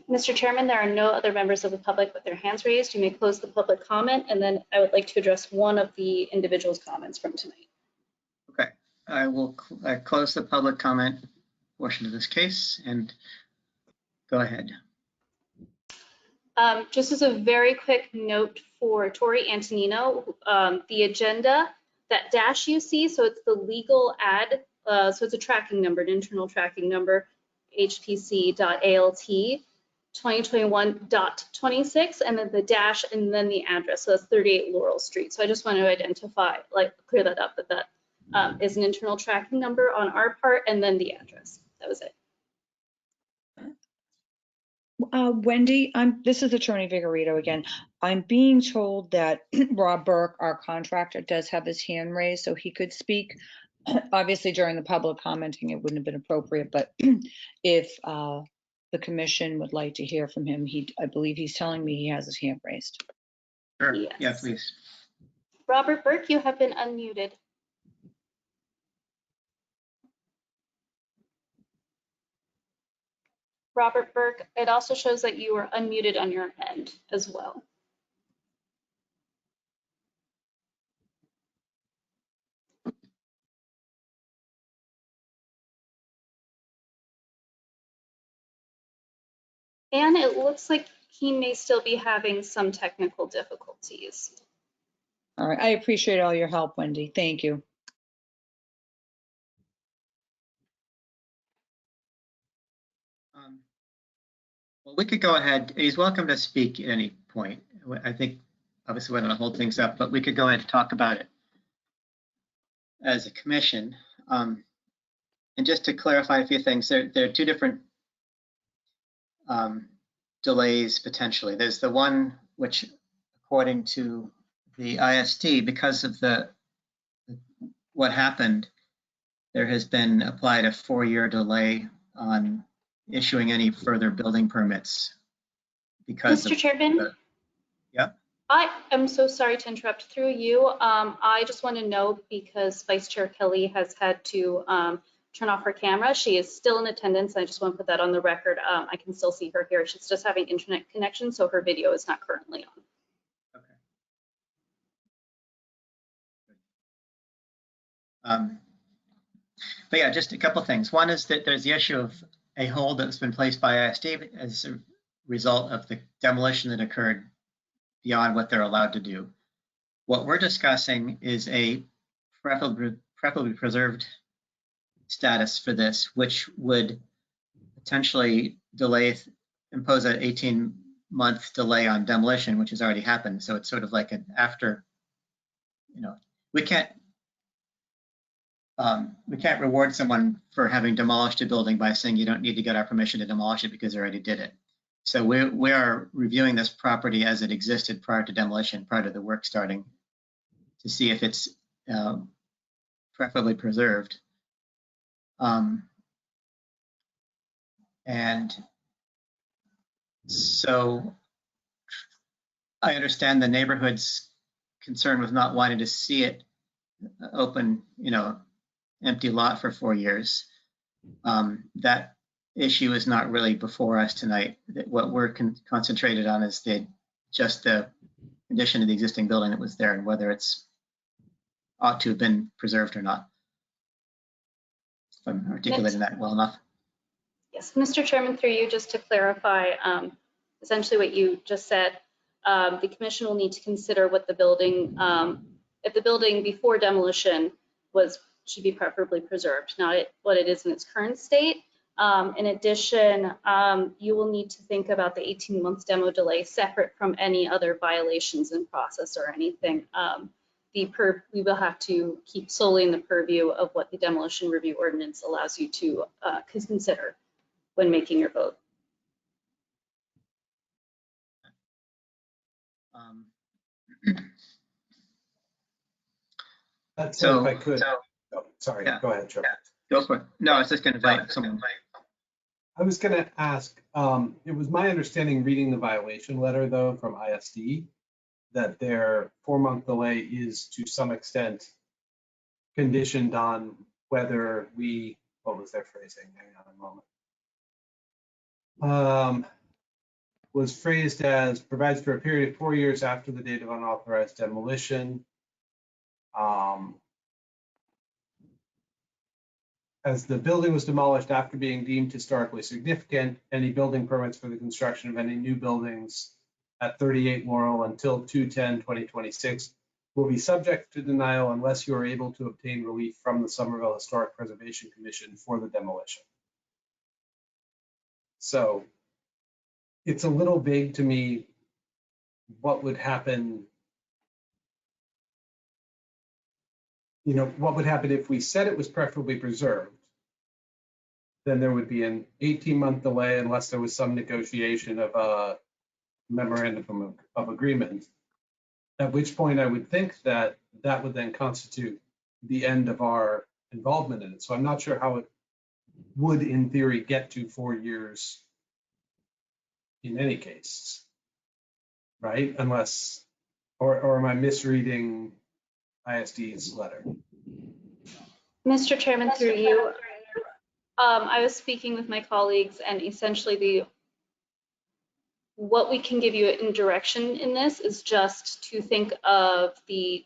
Mr. Chairman, there are no other members of the public with their hands raised. You may close the public comment, and then I would like to address one of the individual's comments from tonight. Okay, I will close the public comment portion of this case and go ahead. Just as a very quick note for Tori Antonino, the agenda, that dash you see, so it's the legal ad, so it's a tracking number, an internal tracking number, hpc.alt 2021.26, and then the dash and then the address, so that's 38 Laurel Street. So I just want to identify, clear that up, that is an internal tracking number on our part, and then the address. That was it. Wendy, this is Attorney Vigorito again. I'm being told that Rob Burke, our contractor, does have his hand raised, so he could speak. Obviously, during the public commenting, it wouldn't have been appropriate, but if the commission would like to hear from him, I believe he's telling me he has his hand raised. Sure. Yes. Yeah, please. Robert Burke, you have been unmuted. Robert Burke, it also shows that you are unmuted on your end as well. And it looks like he may still be having some technical difficulties. All right, I appreciate all your help, Wendy. Thank you. Well, we could go ahead. He's welcome to speak at any point. I think, obviously, we don't want to hold things up, but we could go ahead and talk about it as a commission. And just to clarify a few things, there are two different delays potentially. There's the one which, according to the ISD, because of what happened, there has been applied a 4-year delay on issuing any further building permits because Mr. Chairman? Yeah. I am so sorry to interrupt through you. I just want to know, because Vice Chair Kelly has had to turn off her camera. She is still in attendance. I just want to put that on the record. I can still see her here. She's just having internet connection, so her video is not currently on. Okay. But yeah, just a couple things. One is that there's the issue of a hold that's been placed by ISD as a result of the demolition that occurred beyond what they're allowed to do. What we're discussing is a preferably preserved status for this, which would potentially impose an 18-month delay on demolition, which has already happened. So it's sort of like an after, we can't reward someone for having demolished a building by saying you don't need to get our permission to demolish it because they already did it. So we are reviewing this property as it existed prior to demolition, prior to the work starting, to see if it's preferably preserved. And so I understand the neighborhood's concern with not wanting to see it open, empty lot for 4 years. That issue is not really before us tonight. What we're concentrated on is just the condition of the existing building that was there and whether it's ought to have been preserved or not. If I'm articulating that well enough. Yes, Mr. Chairman, through you, just to clarify, essentially what you just said, the commission will need to consider what the building, if the building before demolition should be preferably preserved, not what it is in its current state. In addition, you will need to think about the 18-month demo delay separate from any other violations in process or anything. We will have to keep solely in the purview of what the demolition review ordinance allows you to consider when making your vote. That's So, if I could. Oh, sorry, yeah. go ahead, Trevor. Go for it. No, I was just going to invite someone. I was going to ask, it was my understanding reading the violation letter though from ISD that their 4-month delay is to some extent conditioned on whether what was their phrasing? Hang on a moment. Was phrased as provides for a period of 4 years after the date of unauthorized demolition. As the building was demolished after being deemed historically significant, any building permits for the construction of any new buildings at 38 Laurel until 2/10/2026 will be subject to denial unless you are able to obtain relief from the Somerville Historic Preservation Commission for the demolition. So it's a little vague to me what would happen. What would happen if we said it was preferably preserved? Then there would be an 18-month delay unless there was some negotiation of a memorandum of agreement, at which point I would think that would then constitute the end of our involvement in it. So I'm not sure how it would, in theory, get to 4 years in any case, right? Unless, or am I misreading ISD's letter? Mr. Chairman, through you, I was speaking with my colleagues, and essentially what we can give you in direction in this is just to think of the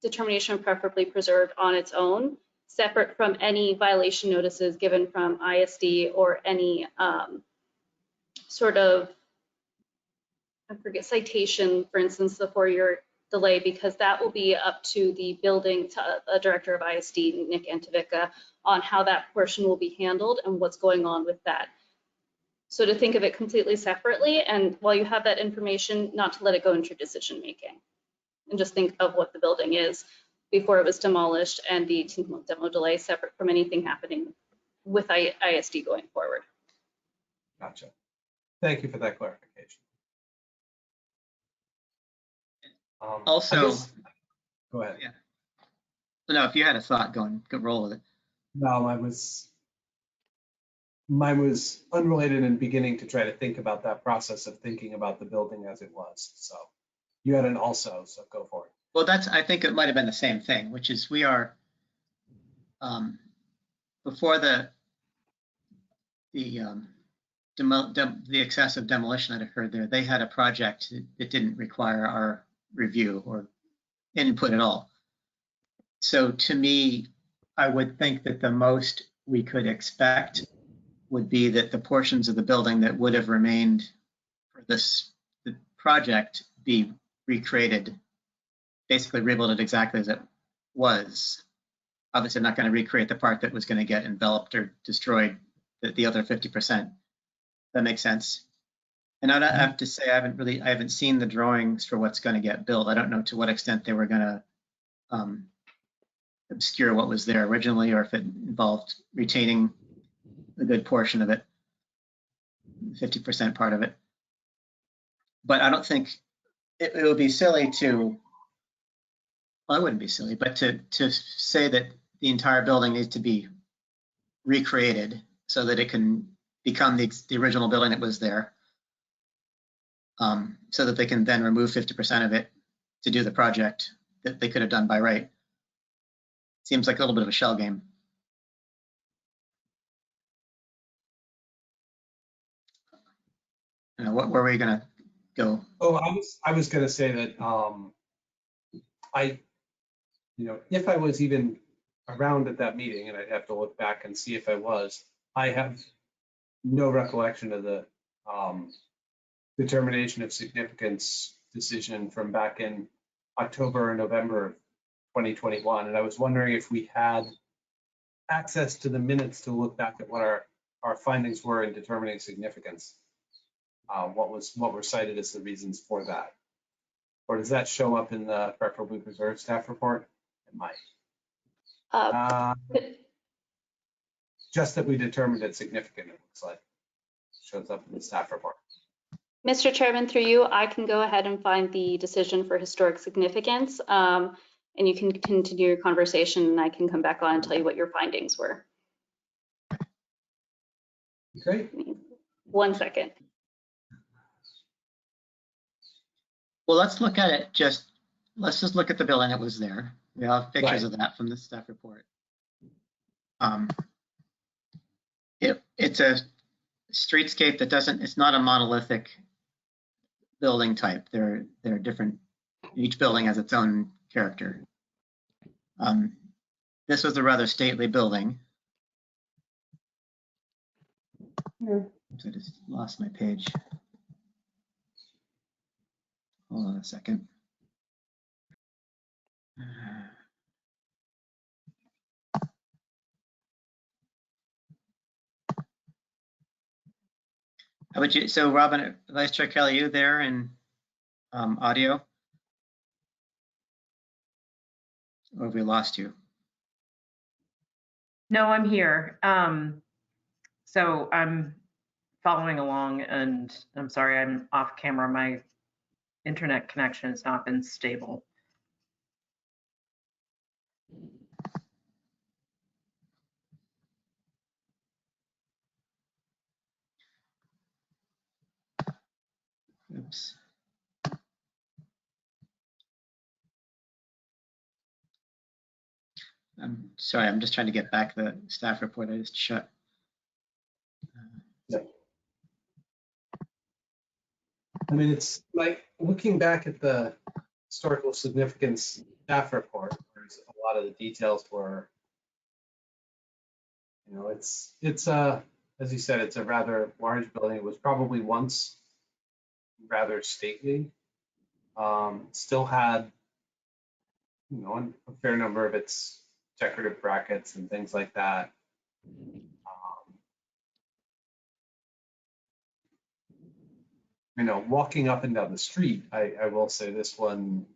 determination of preferably preserved on its own, separate from any violation notices given from ISD or any sort of, I forget, citation, for instance, the 4-year delay, because that will be up to the building director of ISD, Nick Antovica, on how that portion will be handled and what's going on with that. So to think of it completely separately, and while you have that information, not to let it go into your decision making, and just think of what the building is before it was demolished and the 18-month demo delay separate from anything happening with ISD going forward. Gotcha. Thank you for that clarification. Also, go ahead. Yeah. No, if you had a thought, go roll with it. No, mine was unrelated and beginning to try to think about that process of thinking about the building as it was. So you had an also, so go for it. Well, I think it might have been the same thing, which is we are, before the excessive demolition that occurred there, they had a project that didn't require our review or input at all. So to me, I would think that the most we could expect would be that the portions of the building that would have remained for the project be recreated, basically rebuilt it exactly as it was. Obviously, I'm not going to recreate the part that was going to get enveloped or destroyed, the other 50%. That makes sense. And I have to say, I haven't seen the drawings for what's going to get built. I don't know to what extent they were going to obscure what was there originally, or if it involved retaining a good portion of it, 50% part of it. But I don't think it would be silly to, well, I wouldn't be silly, but to say that the entire building needs to be recreated so that it can become the original building that was there, so that they can then remove 50% of it to do the project that they could have done by right. Seems like a little bit of a shell game. Where were you gonna go? Oh, I was gonna say that if I was even around at that meeting, and I'd have to look back and see if I was, I have no recollection of the determination of significance decision from back in October or November of 2021. And I was wondering if we had access to the minutes to look back at what our findings were in determining significance. What were cited as the reasons for that? Or does that show up in the preferably preserved staff report? It might. Just that we determined it significant, it looks like. Shows up in the staff report. Mr. Chairman, through you, I can go ahead and find the decision for historic significance, and you can continue your conversation, and I can come back on and tell you what your findings were. Great. 1 second. Well, let's look at it. Let's just look at the building that was there. We have pictures of that from the staff report. It's a streetscape that it's not a monolithic building type. They're different. Each building has its own character. This was a rather stately building. Oops, I just lost my page. Hold on a second. How would you, so Robin, Vice Chair Kelly, you there in audio? Or have we lost you? No, I'm here. So I'm following along, and I'm sorry, I'm off camera. My internet connection has not been stable. Oops. I'm sorry, I'm just trying to get back the staff report I just shut. I mean, it's like looking back at the historical significance staff report, there's a lot of the details were, you know, it's as you said, it's a rather large building. It was probably once rather stately. Still had, you know, a fair number of its decorative brackets and things like that. You know, walking up and down the street, I will say this one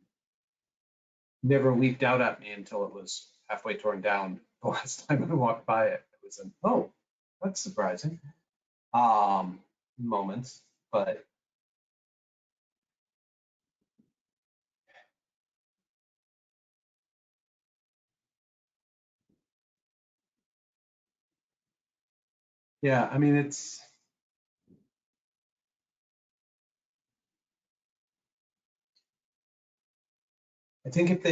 never leaped out at me until it was halfway torn down the last time I walked by it. It was an, oh, that's surprising moments, but yeah, I mean, I think if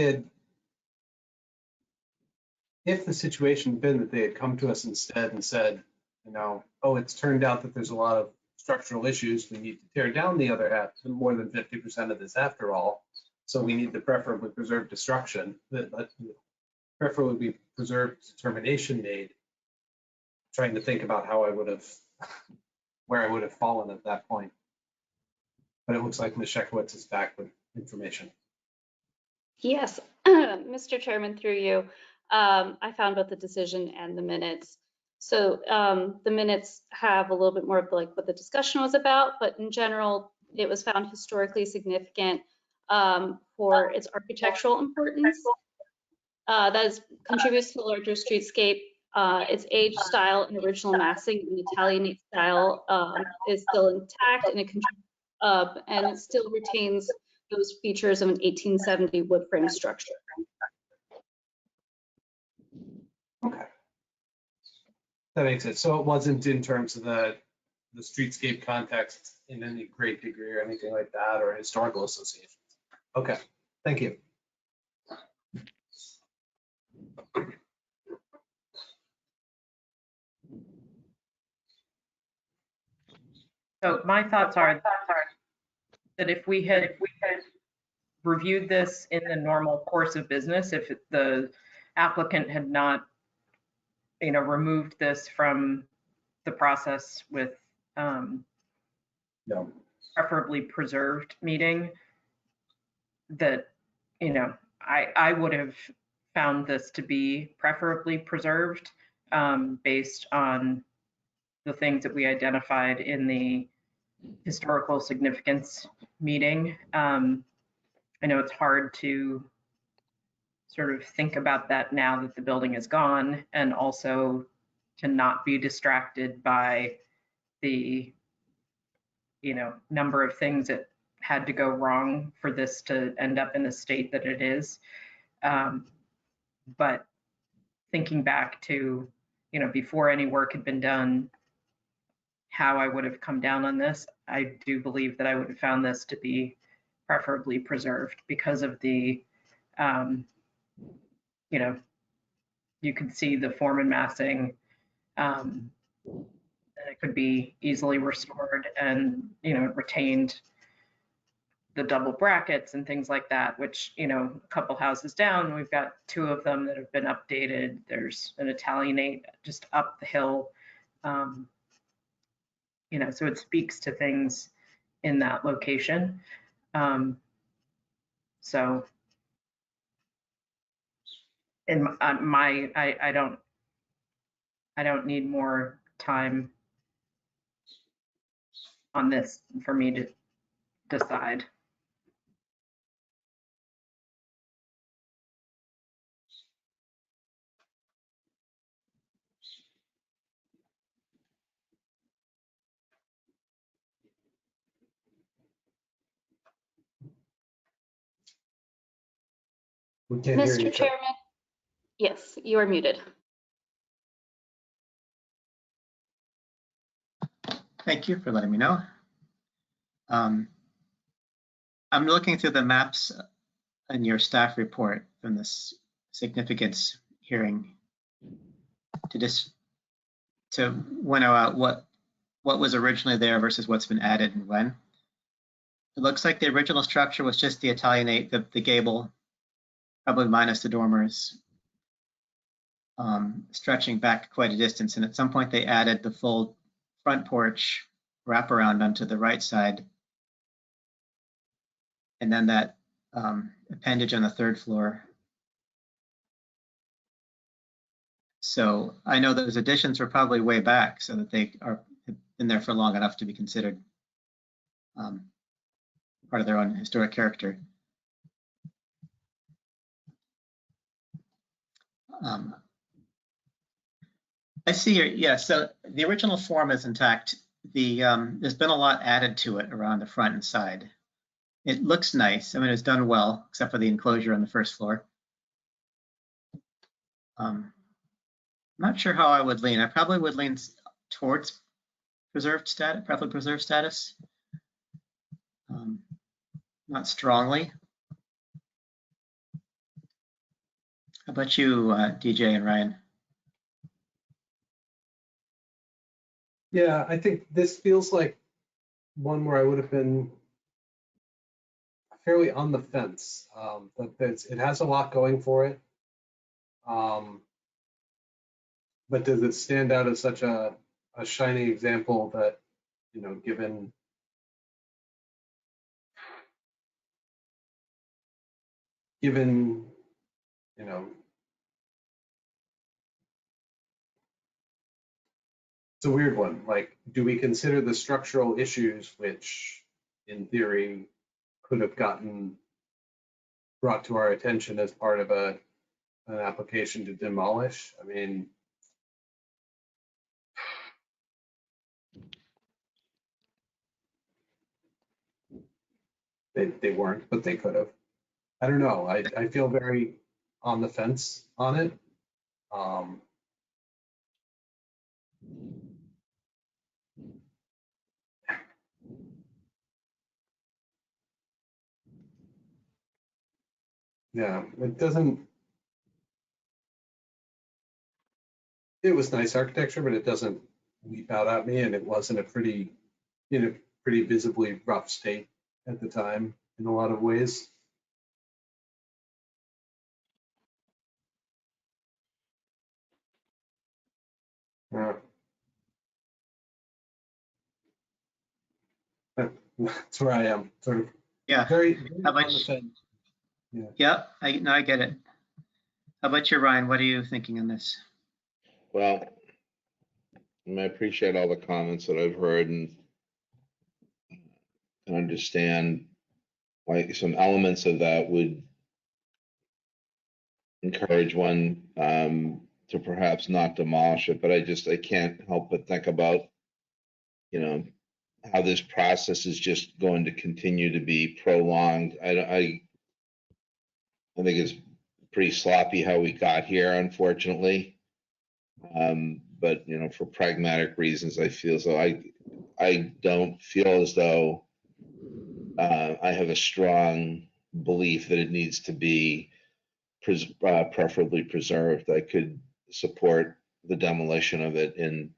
the situation had been that they had come to us instead and said, you know, oh, it's turned out that there's a lot of structural issues, we need to tear down the other half, more than 50% of this after all, so we need the preferably preserved destruction, that preferably preserved determination made. Trying to think about how I would have, where I would have fallen at that point. But it looks like Ms. Shekowitz is back with information. Yes, Mr. Chairman, through you, I found both the decision and the minutes. So the minutes have a little bit more of like what the discussion was about, but in general, it was found historically significant for its architectural importance. That contributes to the larger streetscape. Its age, style, and original massing in Italianate style is still intact, and it still retains those features of an 1870 wood frame structure. Okay. That makes it. So it wasn't in terms of the streetscape context in any great degree or anything like that, or historical associations. Okay, thank you. So my thoughts are that if we had reviewed this in the normal course of business, if the applicant had not, you know, removed this from the process with No. preferably preserved meeting, that, you know, I would have found this to be preferably preserved based on the things that we identified in the historical significance meeting. I know it's hard to sort of think about that now that the building is gone, and also to not be distracted by the, you know, number of things that had to go wrong for this to end up in the state that it is. But thinking back to, you know, before any work had been done, how I would have come down on this, I do believe that I would have found this to be preferably preserved because of the, you know, you could see the form and massing, and it could be easily restored and, you know, retained the double brackets and things like that, which, you know, a couple houses down, we've got 2 of them that have been updated. There's an Italianate just up the hill. You know, so it speaks to things in that location. So in my, I don't need more time on this for me to decide. We can't hear you. Mr. Chairman, yes, you are muted. Thank you for letting me know. I'm looking through the maps in your staff report from this significance hearing to winnow out what was originally there versus what's been added and when. It looks like the original structure was just the Italianate, the gable, probably minus the dormers, stretching back quite a distance. And at some point they added the full front porch wraparound onto the right side. And then that appendage on the 3rd floor. So I know those additions were probably way back, so that they have been there for long enough to be considered part of their own historic character. I see your, yeah, so the original form is intact. There's been a lot added to it around the front and side. It looks nice. I mean, it's done well, except for the enclosure on the 1st floor. I'm not sure how I would lean. I probably would lean towards preserved status, probably preserved status. Not strongly. How about you, DJ and Ryan? Yeah, I think this feels like one where I would have been fairly on the fence. But it has a lot going for it. But does it stand out as such a shining example that, you know, given you know, it's a weird one. Like, do we consider the structural issues, which in theory could have gotten brought to our attention as part of an application to demolish? I mean, they weren't, but they could have. I don't know. I feel very on the fence on it. Yeah, it doesn't. It was nice architecture, but it doesn't leap out at me, and it was in a pretty visibly rough state at the time in a lot of ways. Yeah. That's where I am, sort of. Yeah. Very How on about the fence. Yep, I get it. How about you, Ryan? What are you thinking on this? Well, I appreciate all the comments that I've heard and can understand why some elements of that would encourage one to perhaps not demolish it, but I can't help but think about, how this process is just going to continue to be prolonged. I think it's pretty sloppy how we got here, unfortunately. But for pragmatic reasons, I feel so. I don't feel as though I have a strong belief that it needs to be preferably preserved. I could support the demolition of it and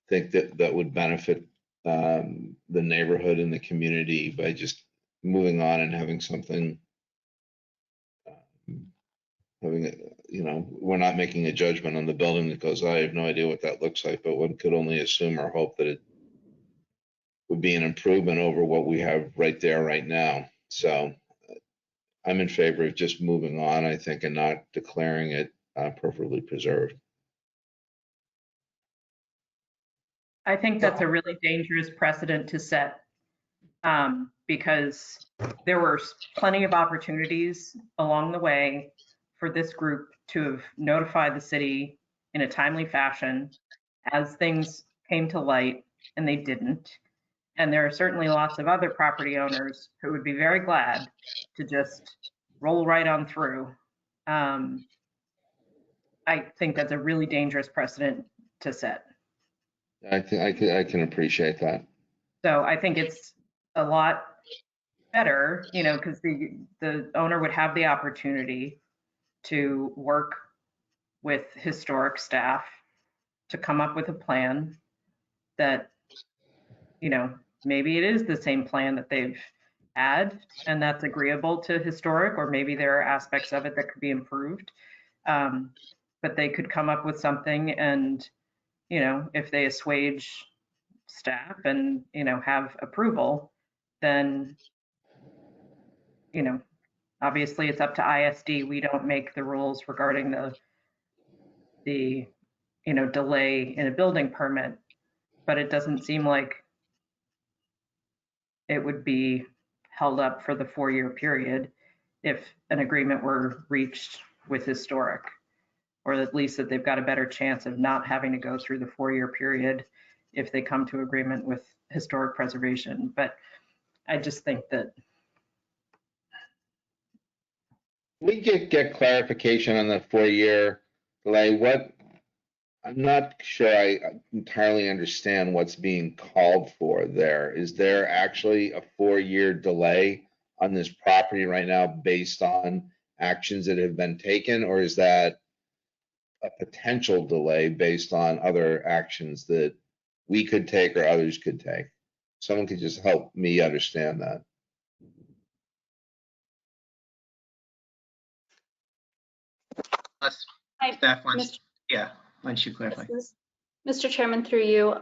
think that would benefit the neighborhood and the community by just moving on and having something, we're not making a judgment on the building that goes, I have no idea what that looks like, but one could only assume or hope that it would be an improvement over what we have right there right now. So I'm in favor of just moving on, I think, and not declaring it preferably preserved. I think that's a really dangerous precedent to set, because there were plenty of opportunities along the way for this group to have notified the city in a timely fashion as things came to light, and they didn't. And there are certainly lots of other property owners who would be very glad to just roll right on through. I think that's a really dangerous precedent to set. I can appreciate that. So I think it's a lot better, because the owner would have the opportunity to work with historic staff to come up with a plan that, maybe it is the same plan that they've had and that's agreeable to historic, or maybe there are aspects of it that could be improved. But they could come up with something, and, if they assuage staff and, have approval, then, obviously it's up to ISD. We don't make the rules regarding the delay in a building permit, but it doesn't seem like it would be held up for the 4-year period if an agreement were reached with historic, or at least that they've got a better chance of not having to go through the 4-year period if they come to agreement with historic preservation. But I just think that We get clarification on the 4-year delay. I'm not sure I entirely understand what's being called for there. Is there actually a 4-year delay on this property right now based on actions that have been taken, or is that a potential delay based on other actions that we could take or others could take? Someone could just help me understand that. Staff wants, yeah, why don't you clarify? Mr. Chairman, through you,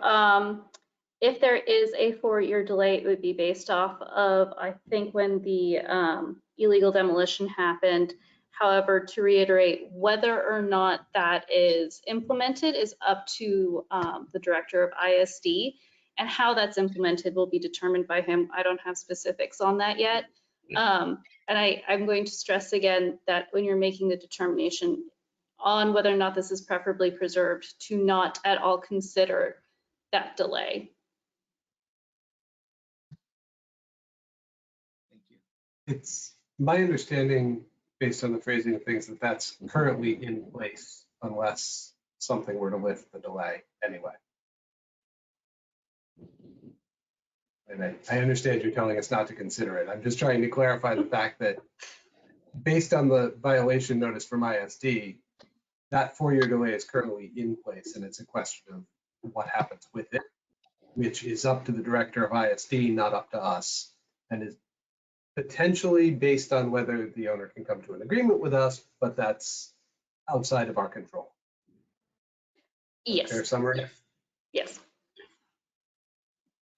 if there is a 4-year delay, it would be based off of, I think, when the illegal demolition happened. However, to reiterate, whether or not that is implemented is up to the director of ISD, and how that's implemented will be determined by him. I don't have specifics on that yet. And I'm going to stress again that when you're making the determination on whether or not this is preferably preserved, to not at all consider that delay. Thank you. It's my understanding, based on the phrasing of things, that that's currently in place unless something were to lift the delay anyway. And I understand you're telling us not to consider it. I'm just trying to clarify the fact that based on the violation notice from ISD, that 4-year delay is currently in place, and it's a question of what happens with it, which is up to the director of ISD, not up to us, and is potentially based on whether the owner can come to an agreement with us, but that's outside of our control. Yes. Fair summary? Yes.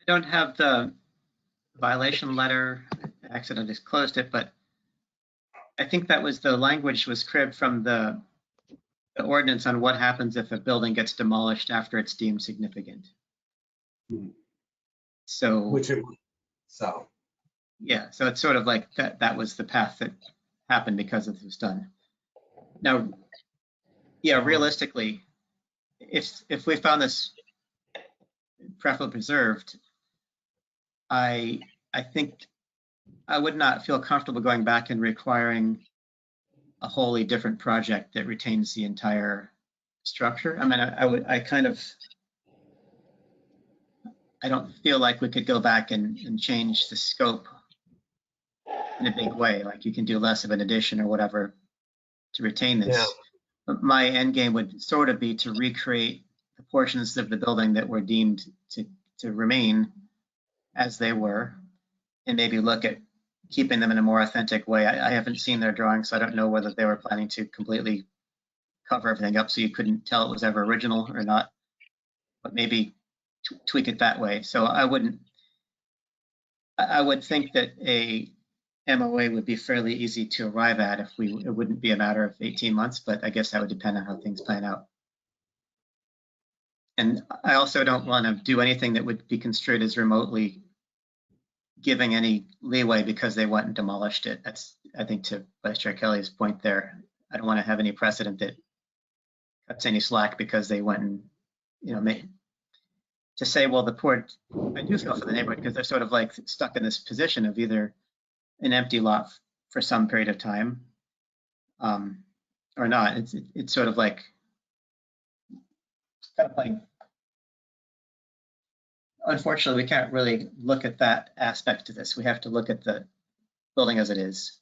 I don't have the violation letter, accident disclosed it, but I think that was the language was cribbed from the ordinance on what happens if a building gets demolished after it's deemed significant. Hmm. So, Which it, so, yeah, so it's sort of like that was the path that happened because it was done. Now, yeah, realistically, if we found this preferably preserved, I think I would not feel comfortable going back and requiring a wholly different project that retains the entire structure. I mean, I don't feel like we could go back and change the scope in a big way. Like you can do less of an addition or whatever to retain this. yeah, But my end game would sort of be to recreate the portions of the building that were deemed to remain as they were, and maybe look at keeping them in a more authentic way. I haven't seen their drawings, so I don't know whether they were planning to completely cover everything up so you couldn't tell it was ever original or not, but maybe tweak it that way. So I would think that a MOA would be fairly easy to arrive at if it wouldn't be a matter of 18 months, but I guess that would depend on how things plan out. And I also don't want to do anything that would be construed as remotely giving any leeway because they went and demolished it. That's, I think, to Vice Chair Kelly's point there. I don't want to have any precedent that cuts any slack because they went and, to say, well, the poor, I do feel for the neighborhood because they're sort of like stuck in this position of either an empty lot for some period of time or not. It's sort of like kind of like, unfortunately, we can't really look at that aspect of this. We have to look at the building as it is,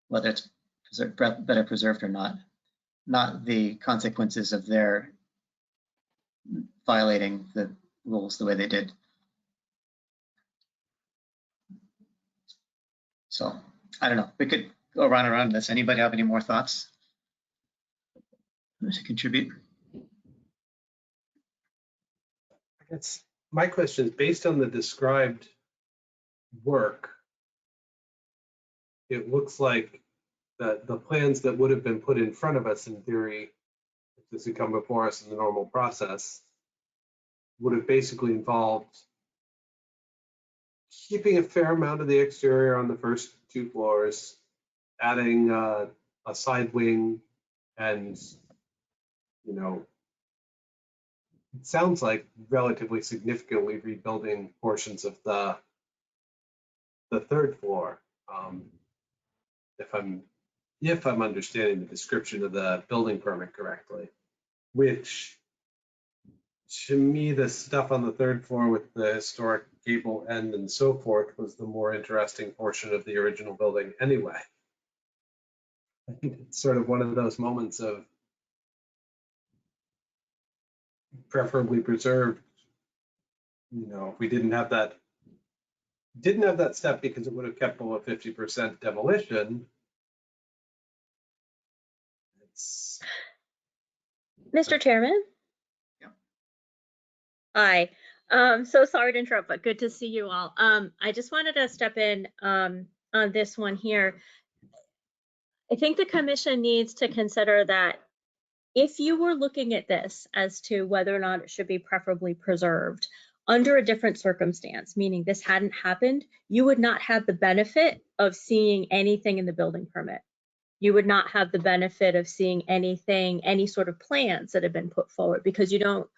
whether it's better preserved or not the consequences of their violating the rules the way they did. So I don't know. We could go around this. Anybody have any more thoughts to contribute? I guess my question is based on the described work, it looks like the plans that would have been put in front of us in theory, if this had come before us in the normal process, would have basically involved keeping a fair amount of the exterior on the first 2 floors, adding a side wing, and, it sounds like relatively significantly rebuilding portions of the 3rd floor. If I'm understanding the description of the building permit correctly, which to me, the stuff on the 3rd floor with the historic gable end and so forth was the more interesting portion of the original building anyway. I think it's sort of one of those moments of preferably preserved. If we didn't have that step because it would have kept below 50% demolition. Mr. Chairman? Yeah. Hi. So sorry to interrupt, but good to see you all. I just wanted to step in on this one here. I think the commission needs to consider that if you were looking at this as to whether or not it should be preferably preserved under a different circumstance, meaning this hadn't happened, you would not have the benefit of seeing anything in the building permit. You would not have the benefit of seeing anything, any sort of plans that have been put forward because you don't,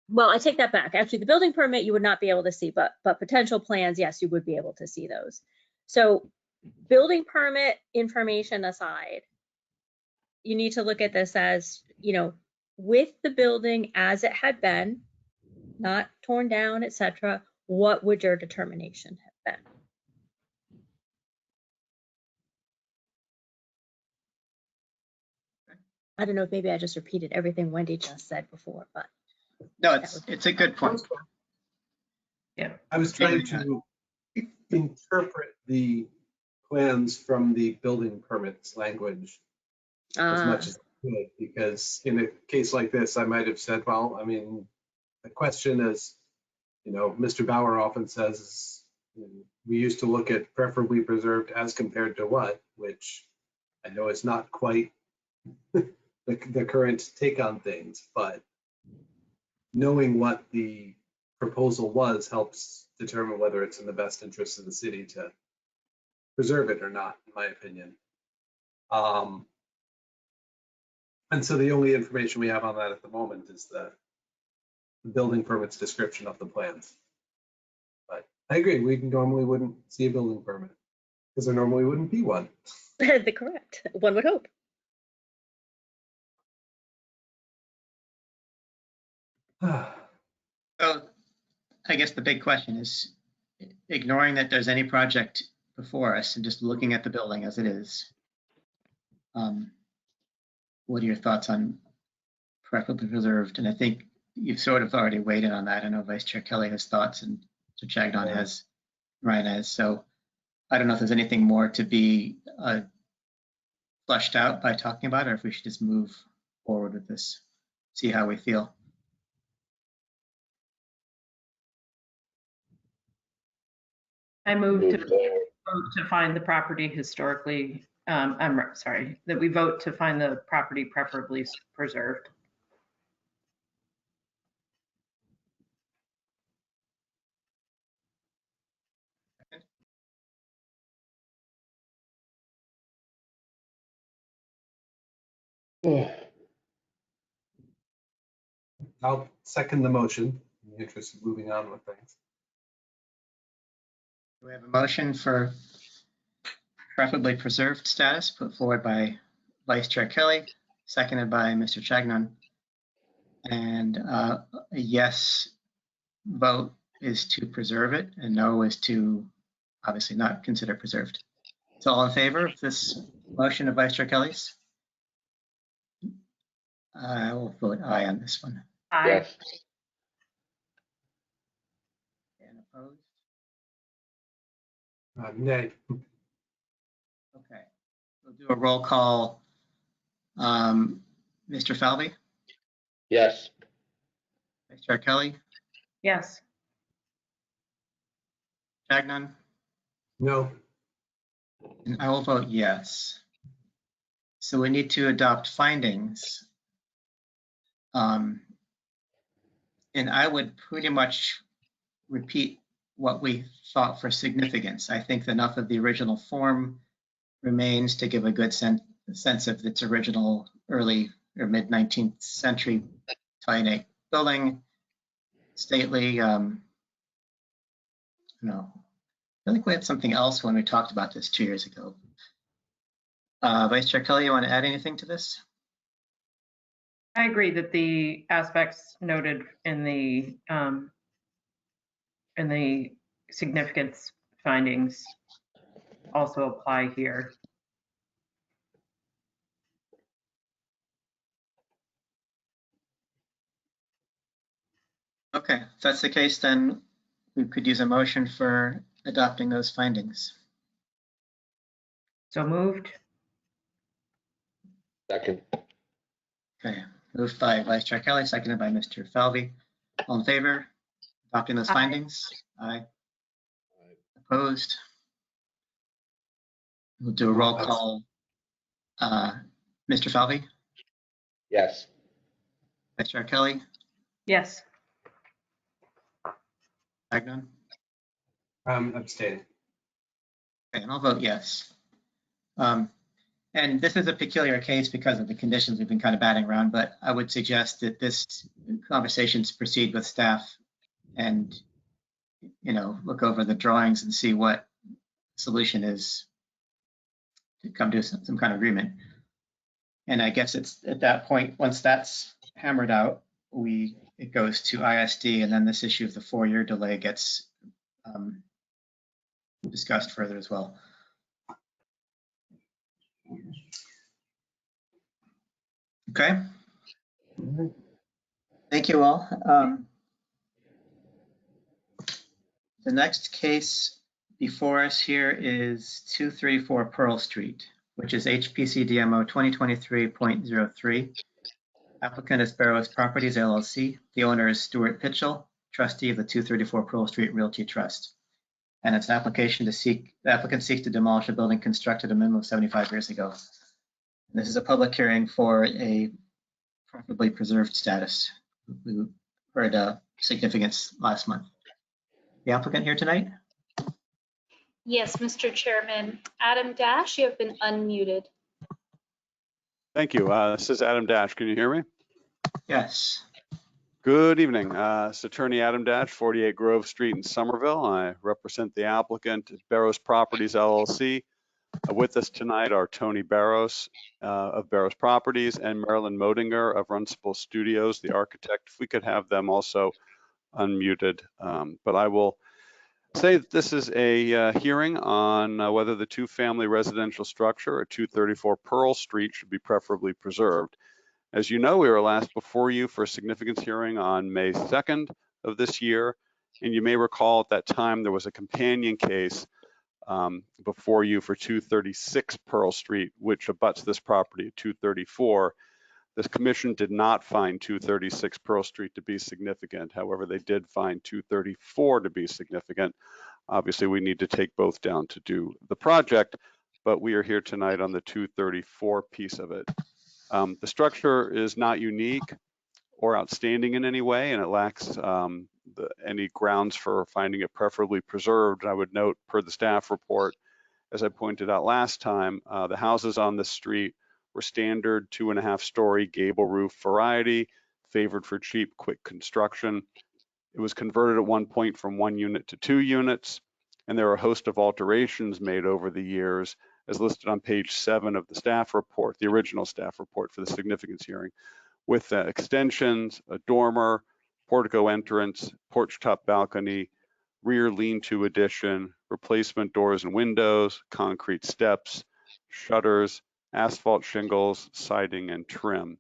well, I take that back. Actually, the building permit you would not be able to see, but potential plans, yes, you would be able to see those. So building permit information aside, you need to look at this as, with the building as it had been, not torn down, etc., what would your determination have been? I don't know if maybe I just repeated everything Wendy just said before, but. No, it's a good point. Yeah. I was trying to interpret the plans from the building permits language as much as I could, because in a case like this, I might have said, well, I mean, the question is, Mr. Bauer often says, And we used to look at preferably preserved as compared to what, which I know is not quite the current take on things, but knowing what the proposal was helps determine whether it's in the best interest of the city to preserve it or not, in my opinion. And so the only information we have on that at the moment is the building permit's description of the plans. But I agree, we normally wouldn't see a building permit because there normally wouldn't be one. The correct, one would hope. So I guess the big question is, ignoring that there's any project before us and just looking at the building as it is, what are your thoughts on preferably preserved? And I think you've sort of already weighed in on that. I know Vice Chair Kelly has thoughts and Mr. Chagnon has, Ryan has. So I don't know if there's anything more to be fleshed out by talking about, or if we should just move forward with this, see how we feel. I move to vote to find the property historically, I'm sorry, that we vote to find the property preferably preserved. I'll second the motion in the interest of moving on with things. We have a motion for preferably preserved status put forward by Vice Chair Kelly, seconded by Mr. Chagnon. And a yes vote is to preserve it, and no is to obviously not consider preserved. So all in favor of this motion of Vice Chair Kelly's? I will vote aye on this one. Aye. Yes. And opposed? Nay. Okay. We'll do a roll call. Mr. Falvey, Yes. Vice Chair Kelly, Yes. Chagnon, No. and I will vote yes. So we need to adopt findings. And I would pretty much repeat what we thought for significance. I think enough of the original form remains to give a good sense of its original early or mid 19th century Italianate building, stately. No, I think we had something else when we talked about this 2 years ago. Vice Chair Kelly, you want to add anything to this? I agree that the aspects noted in the significance findings also apply here. Okay, if that's the case, then we could use a motion for adopting those findings. So moved. Second. Okay, moved by Vice Chair Kelly, seconded by Mr. Falvey. All in favor, adopting those findings? Aye. Opposed? We'll do a roll call. Mr. Falvey, Yes. Vice Chair Kelly, Yes. Chagnon? Abstain. Okay, and I'll vote yes. And this is a peculiar case because of the conditions we've been kind of batting around, but I would suggest that this conversations proceed with staff and, look over the drawings and see what solution is to come to some kind of agreement. And I guess it's at that point, once that's hammered out, it goes to ISD, and then this issue of the 4-year delay gets discussed further as well. Okay. Thank you all. The next case before us here is 234 Pearl Street, which is HPC DMO 2023.03. Applicant is Barrows Properties LLC. The owner is Stuart Pitchell, trustee of the 234 Pearl Street Realty Trust. And it's an application the applicant seeks to demolish a building constructed a minimum of 75 years ago. This is a public hearing for a preferably preserved status. We heard significance last month. The applicant here tonight? Yes, Mr. Chairman. Adam Dash, you have been unmuted. Thank you. This is Adam Dash. Can you hear me? Yes. Good evening. It's Attorney Adam Dash, 48 Grove Street in Somerville. I represent the applicant, Barrows Properties LLC. With us tonight are Tony Barrows of Barrows Properties and Marilyn Modinger of Runcible Studios, the architect. If we could have them also unmuted. But I will say that this is a hearing on whether the two-family residential structure at 234 Pearl Street should be preferably preserved. As you know, we were last before you for a significance hearing on May 2nd of this year. And you may recall at that time there was a companion case before you for 236 Pearl Street, which abuts this property at 234. This commission did not find 236 Pearl Street to be significant. However, they did find 234 to be significant. Obviously, we need to take both down to do the project, but we are here tonight on the 234 piece of it. The structure is not unique or outstanding in any way, and it lacks any grounds for finding it preferably preserved. I would note, per the staff report, as I pointed out last time, the houses on this street were standard 2.5-story gable roof variety, favored for cheap, quick construction. It was converted at one point from 1 unit to 2 units, and there are a host of alterations made over the years, as listed on page 7 of the staff report, the original staff report for the significance hearing, with extensions, a dormer, portico entrance, porch top balcony, rear lean-to addition, replacement doors and windows, concrete steps, shutters, asphalt shingles, siding, and trim.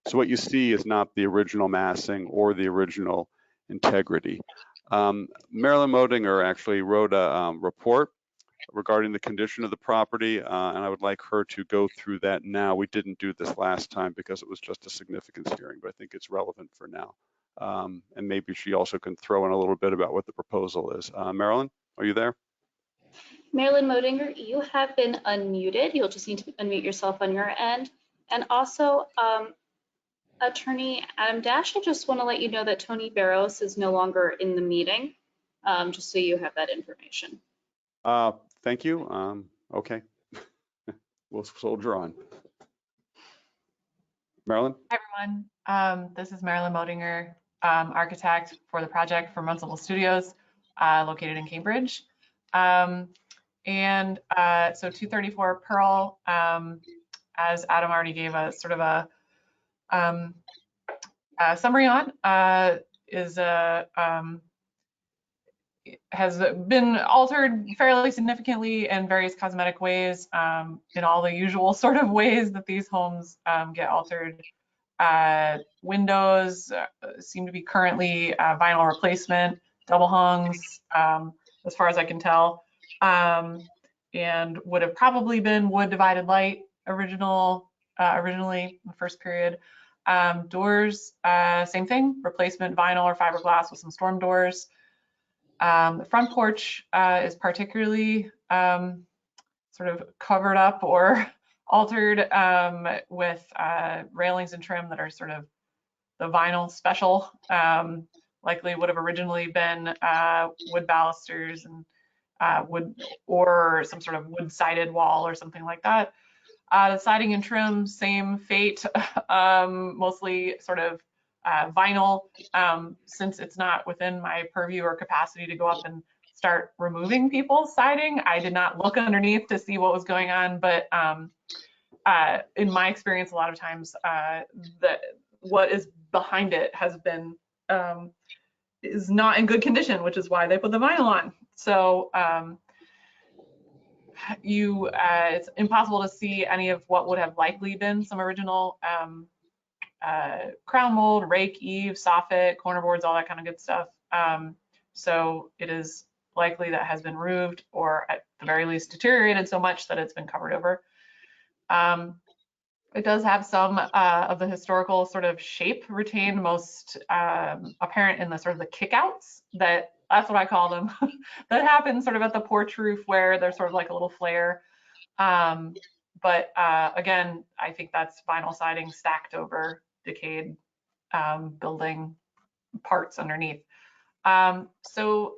So what you see is not the original massing or the original integrity. Marilyn Modinger actually wrote a report regarding the condition of the property, and I would like her to go through that now. We didn't do this last time because it was just a significance hearing, but I think it's relevant for now. And maybe she also can throw in a little bit about what the proposal is. Marilyn, are you there? Marilyn Modinger, you have been unmuted. You'll just need to unmute yourself on your end. And also, Attorney Adam Dash, I just want to let you know that Tony Barrows is no longer in the meeting, just so you have that information. Thank you. Okay, we'll soldier on. Marilyn? Hi, everyone. This is Marilyn Modinger, architect for the project for Runcible Studios, located in Cambridge. So 234 Pearl, as Adam already gave a sort of a summary on, has been altered fairly significantly in various cosmetic ways, in all the usual sort of ways that these homes get altered. Windows seem to be currently vinyl replacement, double hungs, as far as I can tell, and would have probably been wood divided light originally in the first period. Doors, same thing, replacement vinyl or fiberglass with some storm doors. The front porch is particularly sort of covered up or altered with railings and trim that are sort of the vinyl special. Likely would have originally been wood balusters and wood or some sort of wood sided wall or something like that. The siding and trim, same fate, mostly sort of vinyl. Since it's not within my purview or capacity to go up and start removing people's siding, I did not look underneath to see what was going on. But in my experience, a lot of times what is behind it has been is not in good condition, which is why they put the vinyl on. So it's impossible to see any of what would have likely been some original crown mold, rake, eave, soffit, corner boards, all that kind of good stuff. So it is likely that has been removed or at the very least deteriorated so much that it's been covered over. It does have some of the historical sort of shape retained, most apparent in the sort of the kickouts that That's what I call them. That happens sort of at the porch roof where there's sort of like a little flare. But again, I think that's vinyl siding stacked over decayed building parts underneath. So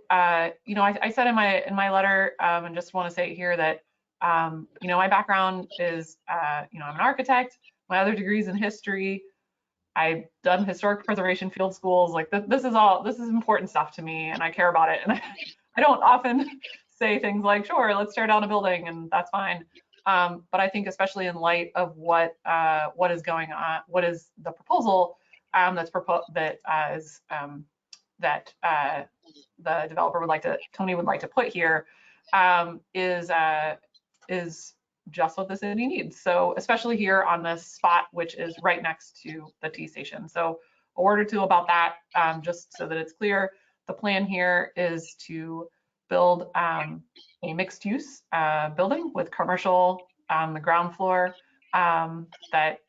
you know, I said in my letter, and just want to say here that you know, my background is you know, I'm an architect. My other degrees in history. I've done historic preservation field schools. Like this is important stuff to me, and I care about it. And I don't often say things like, sure, let's tear down a building, and that's fine. But I think especially in light of what is going on, what is the proposal that's proposed that that the developer would like to, Tony would like to put here, is just what the city needs. So especially here on this spot, which is right next to the T station. So a word or two about that, just so that it's clear. The plan here is to build a mixed use building with commercial on the ground floor that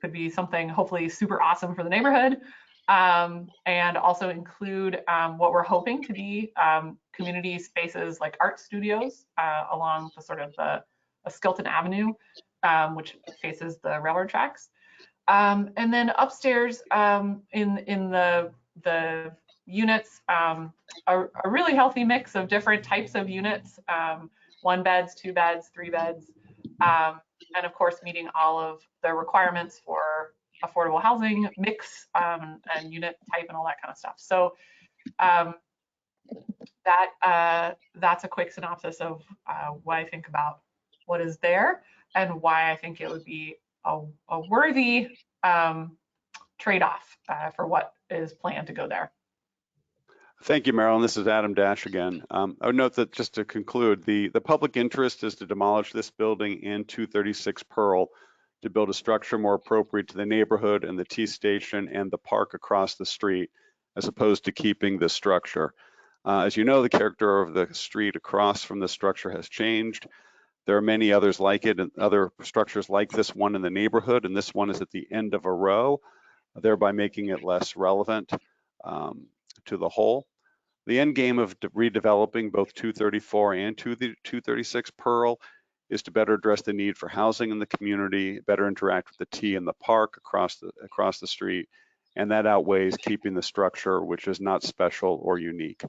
could be something hopefully super awesome for the neighborhood. And also include what we're hoping to be community spaces like art studios along the sort of the Skilton Avenue, which faces the railroad tracks. And then upstairs in the units, a really healthy mix of different types of units, 1 beds, 2 beds, 3 beds, and of course meeting all of the requirements for affordable housing mix and unit type and all that kind of stuff. So that's a quick synopsis of what I think about what is there and why I think it would be a worthy trade-off for what is planned to go there. Thank you, Marilyn. This is Adam Dash again. I would note that just to conclude, the public interest is to demolish this building and 236 Pearl to build a structure more appropriate to the neighborhood and the T station and the park across the street, as opposed to keeping the structure. As you know, the character of the street across from the structure has changed. There are many others like it and other structures like this one in the neighborhood, and this one is at the end of a row, thereby making it less relevant to the whole. The end game of redeveloping both 234 and 236 Pearl is to better address the need for housing in the community, better interact with the T and the park across the street, and that outweighs keeping the structure, which is not special or unique.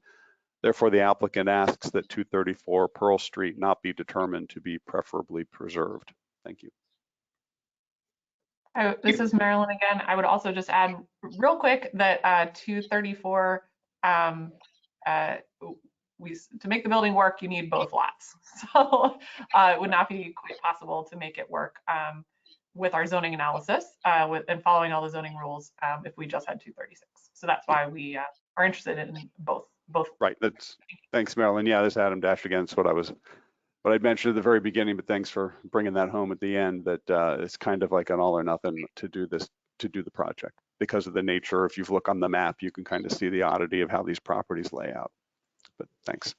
Therefore, the applicant asks that 234 Pearl Street not be determined to be preferably preserved. Thank you. This is Marilyn again. I would also just add real quick that 234, to make the building work, you need both lots. So it would not be quite possible to make it work with our zoning analysis and following all the zoning rules if we just had 236. So that's why we are interested in both. Right. Thanks, Marilyn. Yeah, this is Adam Dash again. It's what I mentioned at the very beginning, but thanks for bringing that home at the end. That it's kind of like an all or nothing to do the project because of the nature. If you look on the map, you can kind of see the oddity of how these properties lay out. But thanks.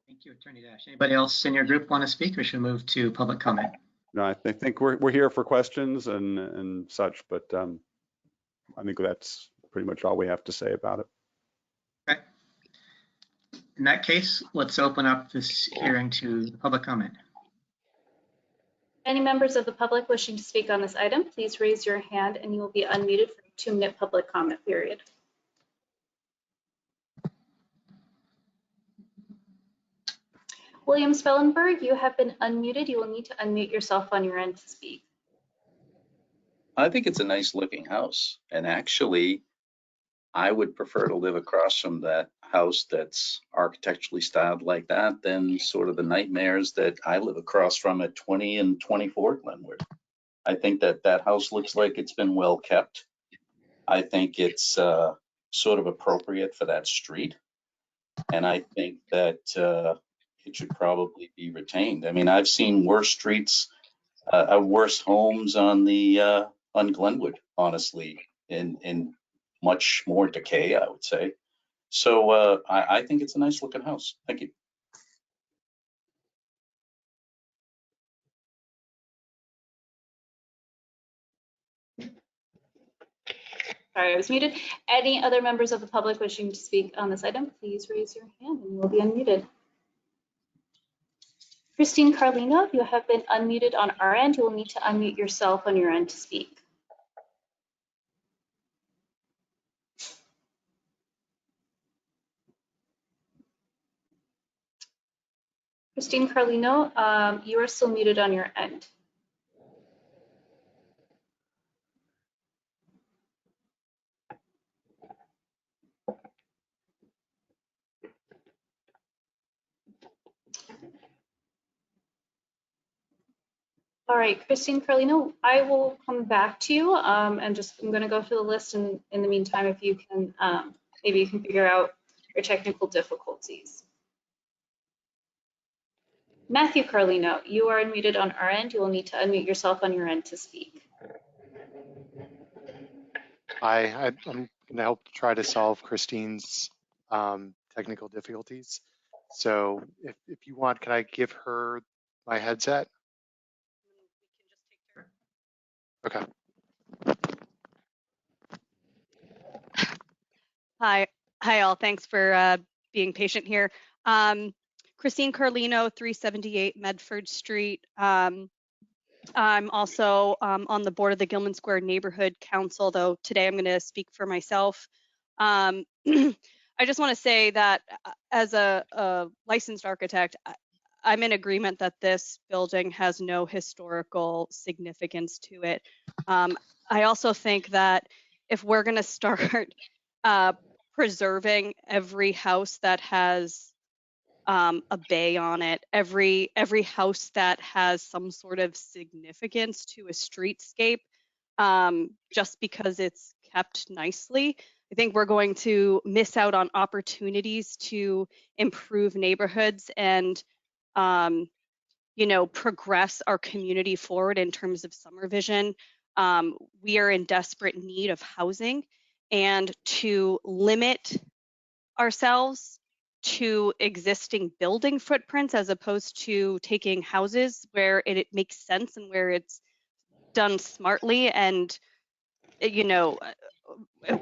Thank you, Attorney Dash. Anybody else in your group want to speak, or should we move to public comment? No, I think we're here for questions and such, but I think that's pretty much all we have to say about it. Okay. In that case, let's open up this hearing to public comment. Any members of the public wishing to speak on this item, please raise your hand and you will be unmuted for a 2-minute public comment period. William Spellenberg, you have been unmuted. You will need to unmute yourself on your end to speak. I think it's a nice looking house. And actually, I would prefer to live across from that house that's architecturally styled like that than sort of the nightmares that I live across from at 20 and 24 Glenwood. I think that house looks like it's been well kept. I think it's sort of appropriate for that street. And I think that it should probably be retained. I mean, I've seen worse streets, worse homes on Glenwood, honestly, in much more decay, I would say. So I think it's a nice looking house. Thank you. Sorry, I was muted. Any other members of the public wishing to speak on this item, please raise your hand and you will be unmuted. Christine Carlino, you have been unmuted on our end. You will need to unmute yourself on your end to speak. Christine Carlino, you are still muted on your end. All right, Christine Carlino, I will come back to you and I'm going to go through the list, and in the meantime, if you can, maybe you can figure out your technical difficulties. Matthew Carlino, you are unmuted on our end. You will need to unmute yourself on your end to speak. Hi, I'm going to help try to solve Christine's technical difficulties. So if you want, can I give her my headset? Okay. Hi all. Thanks for being patient here. Christine Carlino, 378 Medford Street. I'm also on the board of the Gilman Square Neighborhood Council, though today I'm going to speak for myself. I just want to say that as a licensed architect, I'm in agreement that this building has no historical significance to it. I also think that if we're going to start preserving every house that has a bay on it, every house that has some sort of significance to a streetscape, just because it's kept nicely, I think we're going to miss out on opportunities to improve neighborhoods and progress our community forward in terms of summer vision. We are in desperate need of housing, and to limit ourselves to existing building footprints as opposed to taking houses where it makes sense and where it's done smartly, and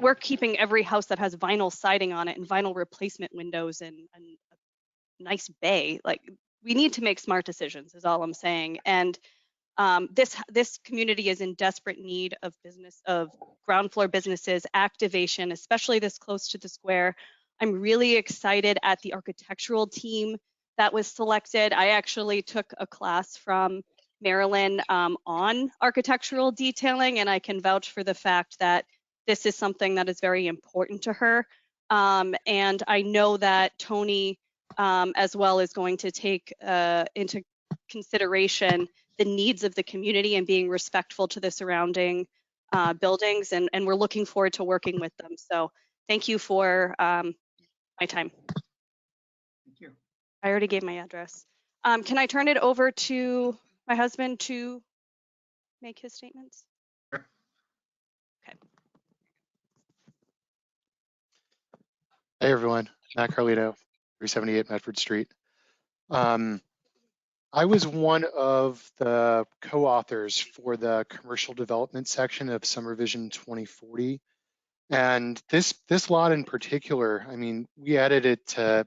we're keeping every house that has vinyl siding on it and vinyl replacement windows and a nice bay. Like, we need to make smart decisions is all I'm saying. And this community is in desperate need of ground floor businesses, activation, especially this close to the square. I'm really excited at the architectural team that was selected. I actually took a class from Marilyn on architectural detailing, and I can vouch for the fact that this is something that is very important to her. And I know that Tony as well is going to take into consideration the needs of the community and being respectful to the surrounding buildings, and we're looking forward to working with them. So thank you for my time. Thank you. I already gave my address. Can I turn it over to my husband to make his statements? Sure. Okay. Hey everyone, Matt Carlino, 378 Medford Street. I was one of the co-authors for the commercial development section of Summer Vision 2040. And this lot in particular, I mean, we added it to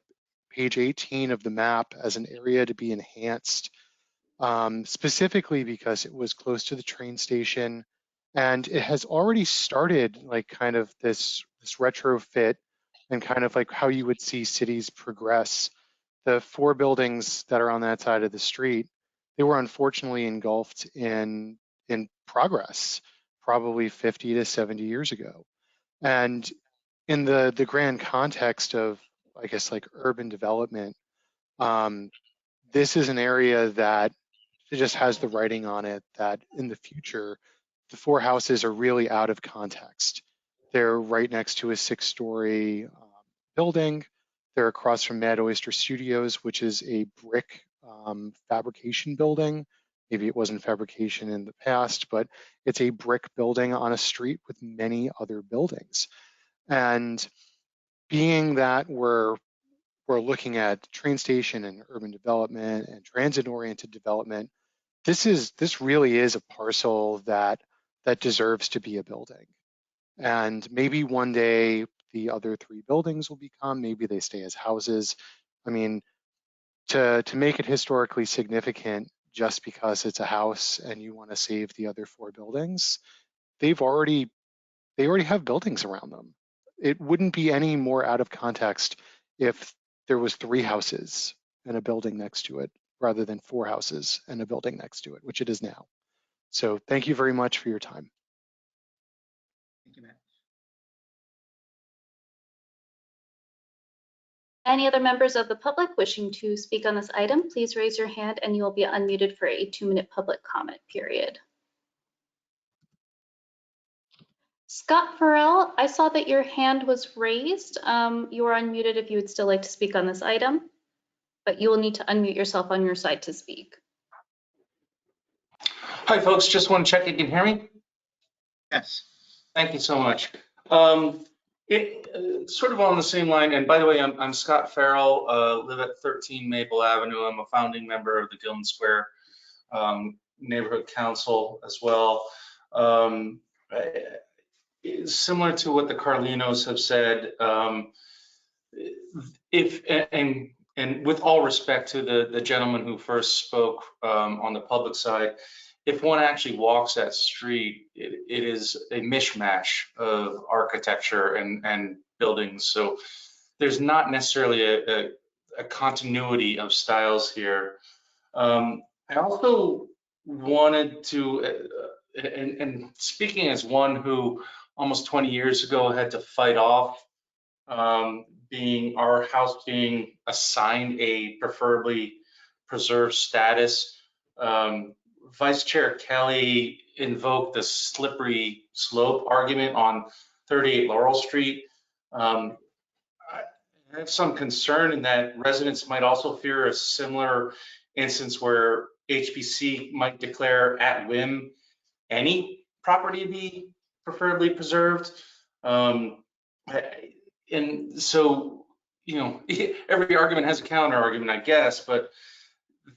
page 18 of the map as an area to be enhanced, specifically because it was close to the train station, and it has already started like kind of this retrofit and kind of like how you would see cities progress. The 4 buildings that are on that side of the street, they were unfortunately engulfed in progress, probably 50 to 70 years ago. And in the grand context of, I guess, like urban development, this is an area that it just has the writing on it that in the future, the 4 houses are really out of context. They're right next to a 6-story building. They're across from Mad Oyster Studios, which is a brick fabrication building. Maybe it wasn't fabrication in the past, but it's a brick building on a street with many other buildings. And being that we're looking at train station and urban development and transit-oriented development, this really is a parcel that deserves to be a building. And maybe one day the other 3 buildings will become, maybe they stay as houses. I mean, to make it historically significant just because it's a house and you want to save the other 4 buildings, they already have buildings around them. It wouldn't be any more out of context if there was 3 houses and a building next to it rather than 4 houses and a building next to it, which it is now. So thank you very much for your time. Thank you, Matt. Any other members of the public wishing to speak on this item, please raise your hand and you will be unmuted for a 2-minute public comment period. Scott Farrell, I saw that your hand was raised. You are unmuted if you would still like to speak on this item, but you will need to unmute yourself on your side to speak. Hi, folks. Just want to check you can hear me. Yes. Thank you so much. Sort of on the same line, and by the way, I'm Scott Farrell, live at 13 Maple Avenue. I'm a founding member of the Gilman Square Neighborhood Council as well. Similar to what the Carlinos have said, and with all respect to the gentleman who first spoke on the public side, if one actually walks that street, it is a mishmash of architecture and buildings. So there's not necessarily a continuity of styles here. I also wanted to, and speaking as one who almost 20 years ago had to fight off our house being assigned a preferably preserved status. Vice Chair Kelly invoked the slippery slope argument on 38 Laurel Street. I have some concern in that residents might also fear a similar instance where HPC might declare at whim any property be preferably preserved. And so, you know, every argument has a counter argument, I guess, but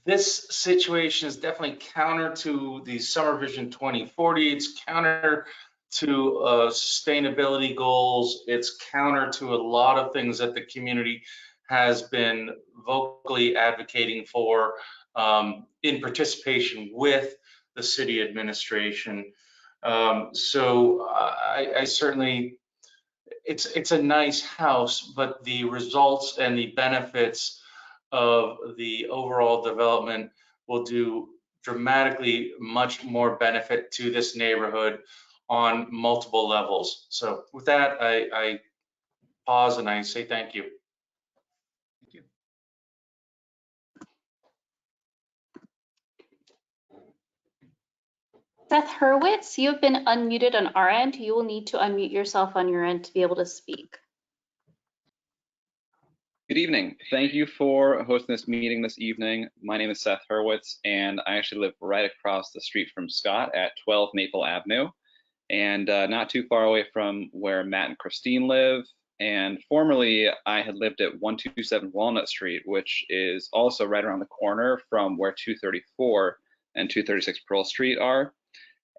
this situation is definitely counter to the Summer Vision 2040. It's counter to sustainability goals. It's counter to a lot of things that the community has been vocally advocating for in participation with the city administration. So I certainly, it's a nice house, but the results and the benefits of the overall development will do dramatically much more benefit to this neighborhood on multiple levels. So with that, I pause and I say thank you. Thank you. Seth Hurwitz, you have been unmuted on our end. You will need to unmute yourself on your end to be able to speak. Good evening. Thank you for hosting this meeting this evening. My name is Seth Hurwitz, and I actually live right across the street from Scott at 12 Maple Avenue, and not too far away from where Matt and Christine live. And formerly, I had lived at 127 Walnut Street, which is also right around the corner from where 234 and 236 Pearl Street are.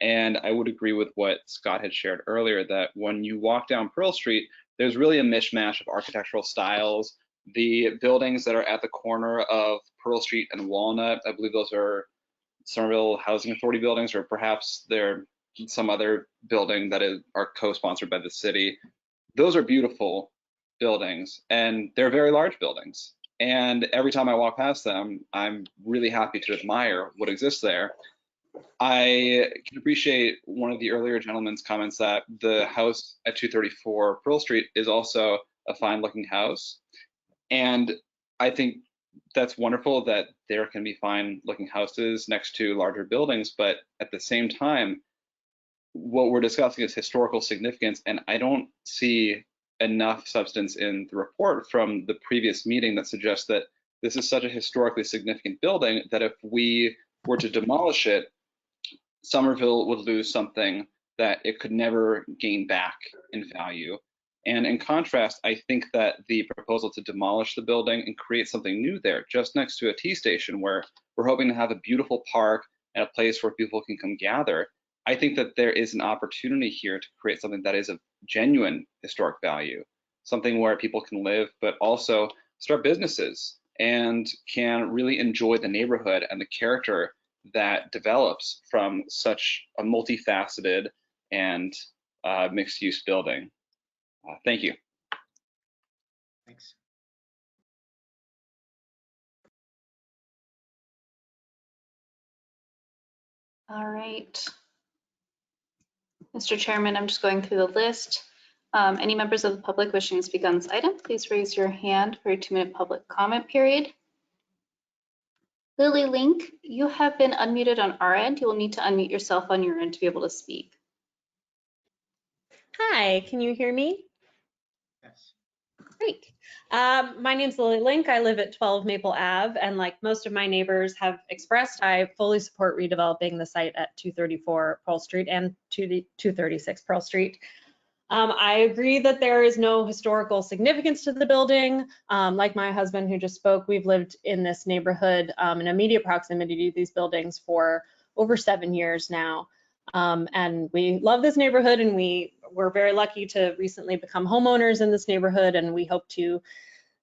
And I would agree with what Scott had shared earlier, that when you walk down Pearl Street, there's really a mishmash of architectural styles. The buildings that are at the corner of Pearl Street and Walnut, I believe those are Somerville Housing Authority buildings, or perhaps they're some other building that are co-sponsored by the city. Those are beautiful buildings, and they're very large buildings. And every time I walk past them, I'm really happy to admire what exists there. I can appreciate one of the earlier gentleman's comments that the house at 234 Pearl Street is also a fine looking house. And I think that's wonderful that there can be fine looking houses next to larger buildings, but at the same time, what we're discussing is historical significance, and I don't see enough substance in the report from the previous meeting that suggests that this is such a historically significant building that if we were to demolish it, Somerville would lose something that it could never gain back in value. And in contrast, I think that the proposal to demolish the building and create something new there, just next to a T station, where we're hoping to have a beautiful park and a place where people can come gather, I think that there is an opportunity here to create something that is of genuine historic value, something where people can live, but also start businesses and can really enjoy the neighborhood and the character that develops from such a multifaceted and mixed-use building. Thank you. Thanks. All right. Mr. Chairman, I'm just going through the list. Any members of the public wishing to speak on this item, please raise your hand for a 2-minute public comment period. Lily Link, you have been unmuted on our end. You will need to unmute yourself on your end to be able to speak. Hi, can you hear me? Yes. Great. My name's Lily Link. I live at 12 Maple Ave, and like most of my neighbors have expressed, I fully support redeveloping the site at 234 Pearl Street and 236 Pearl Street. I agree that there is no historical significance to the building. Like my husband who just spoke, we've lived in this neighborhood in immediate proximity to these buildings for over 7 years now. And we love this neighborhood, and we're very lucky to recently become homeowners in this neighborhood, and we hope to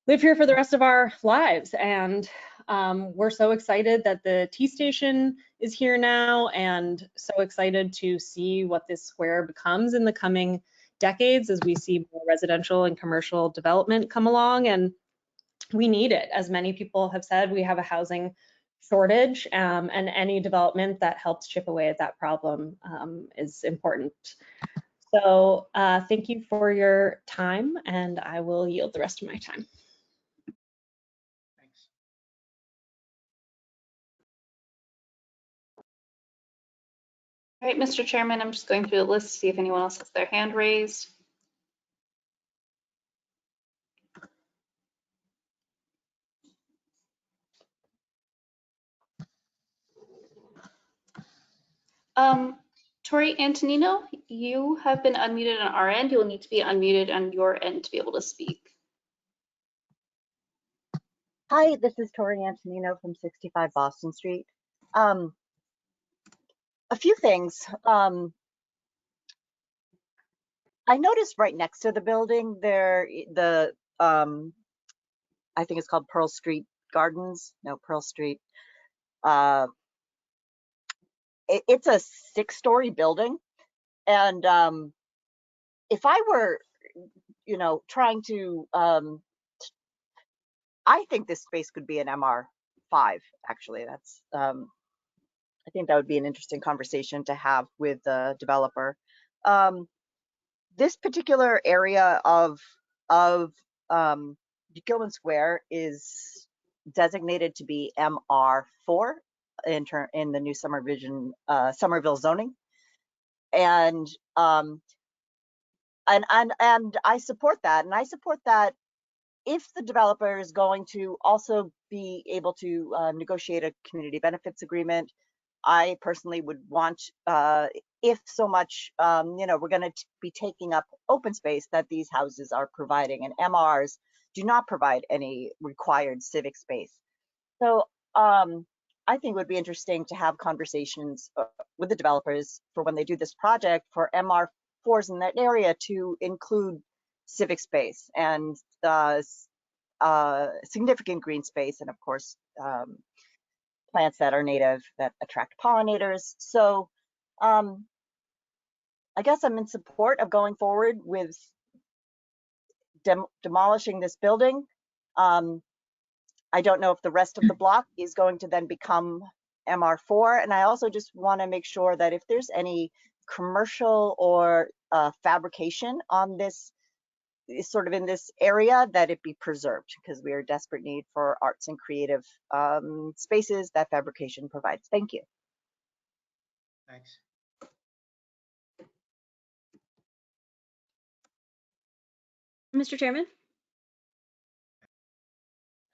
live here for the rest of our lives. And we're so excited that the T station is here now, and so excited to see what this square becomes in the coming decades as we see more residential and commercial development come along. And we need it. As many people have said, we have a housing shortage, and any development that helps chip away at that problem is important. So thank you for your time, and I will yield the rest of my time. Thanks. All right, Mr. Chairman, I'm just going through the list to see if anyone else has their hand raised. Tori Antonino, you have been unmuted on our end. You will need to be unmuted on your end to be able to speak. Hi, this is Tori Antonino from 65 Boston Street. A few things. I noticed right next to the building there, I think it's called Pearl Street Gardens. No, Pearl Street. It's a 6-story building, and if I were, trying to, I think this space could be an MR5. Actually, that's. I think that would be an interesting conversation to have with the developer. This particular area of Gilman Square is designated to be MR4 in the new Somerville zoning, and I support that, and I support that if the developer is going to also be able to negotiate a community benefits agreement. I personally would want, if so much, we're going to be taking up open space that these houses are providing, and MRs do not provide any required civic space. So I think it would be interesting to have conversations with the developers for when they do this project for MR4s in that area to include civic space and significant green space, and of course, plants that are native that attract pollinators. So I guess I'm in support of going forward with demolishing this building. I don't know if the rest of the block is going to then become MR4. And I also just want to make sure that if there's any commercial or fabrication on this, sort of in this area, that it be preserved, because we are in desperate need for arts and creative spaces that fabrication provides. Thank you. Thanks. Mr. Chairman?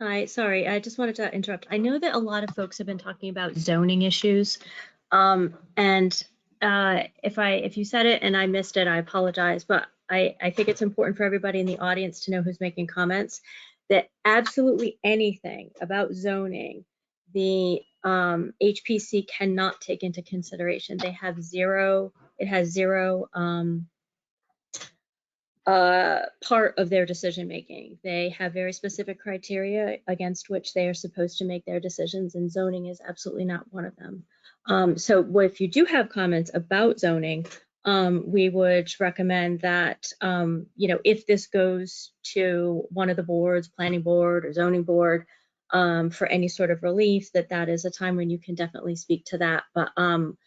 Hi, sorry, I just wanted to interrupt. I know that a lot of folks have been talking about zoning issues. If you said it and I missed it, I apologize, but I think it's important for everybody in the audience to know who's making comments, that absolutely anything about zoning, the HPC cannot take into consideration. It has zero part of their decision making. They have very specific criteria against which they are supposed to make their decisions, and zoning is absolutely not one of them. So if you do have comments about zoning, we would recommend that, if this goes to one of the boards, planning board or zoning board, for any sort of relief, that is a time when you can definitely speak to that. But I'm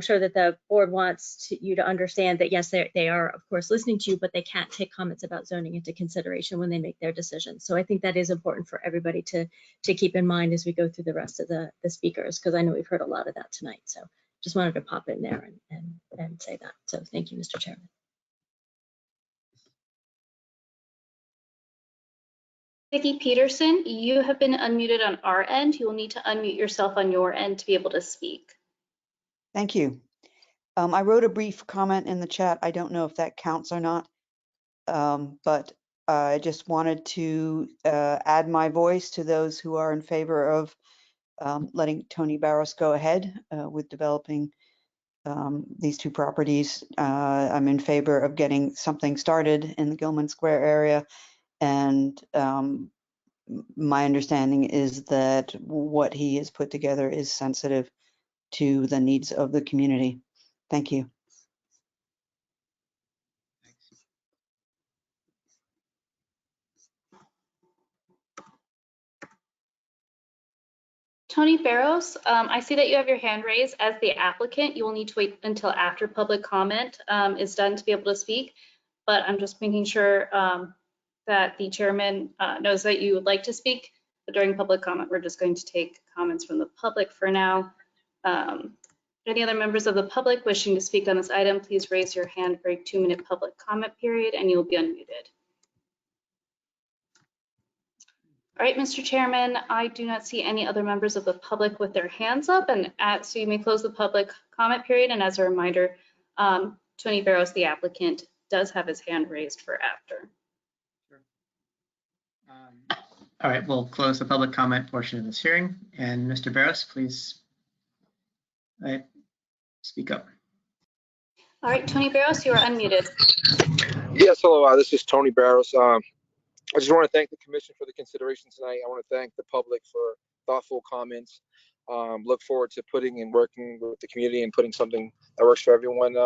sure that the board wants you to understand that, yes, they are, of course, listening to you, but they can't take comments about zoning into consideration when they make their decisions. So I think that is important for everybody to keep in mind as we go through the rest of the speakers, because I know we've heard a lot of that tonight. So just wanted to pop in there and say that. So thank you, Mr. Chairman. Vicki Peterson, you have been unmuted on our end. You will need to unmute yourself on your end to be able to speak. Thank you. I wrote a brief comment in the chat. I don't know if that counts or not, but I just wanted to add my voice to those who are in favor of letting Tony Barros go ahead with developing these two properties. I'm in favor of getting something started in the Gilman Square area, and my understanding is that what he has put together is sensitive to the needs of the community. Thank you. Tony Barros, I see that you have your hand raised. As the applicant, you will need to wait until after public comment is done to be able to speak. But I'm just making sure that the chairman knows that you would like to speak. But during public comment, we're just going to take comments from the public for now. Any other members of the public wishing to speak on this item, please raise your hand for a 2-minute public comment period and you'll be unmuted. All right, Mr. Chairman, I do not see any other members of the public with their hands up, and so you may close the public comment period. And as a reminder, Tony Barros, the applicant, does have his hand raised for after. Sure. All right, we'll close the public comment portion of this hearing. And Mr. Barros, please speak up. All right, Tony Barros, you are unmuted. Yes, hello, this is Tony Barros. I just want to thank the commission for the consideration tonight. I want to thank the public for thoughtful comments. Look forward to putting and working with the community and putting something that works for everyone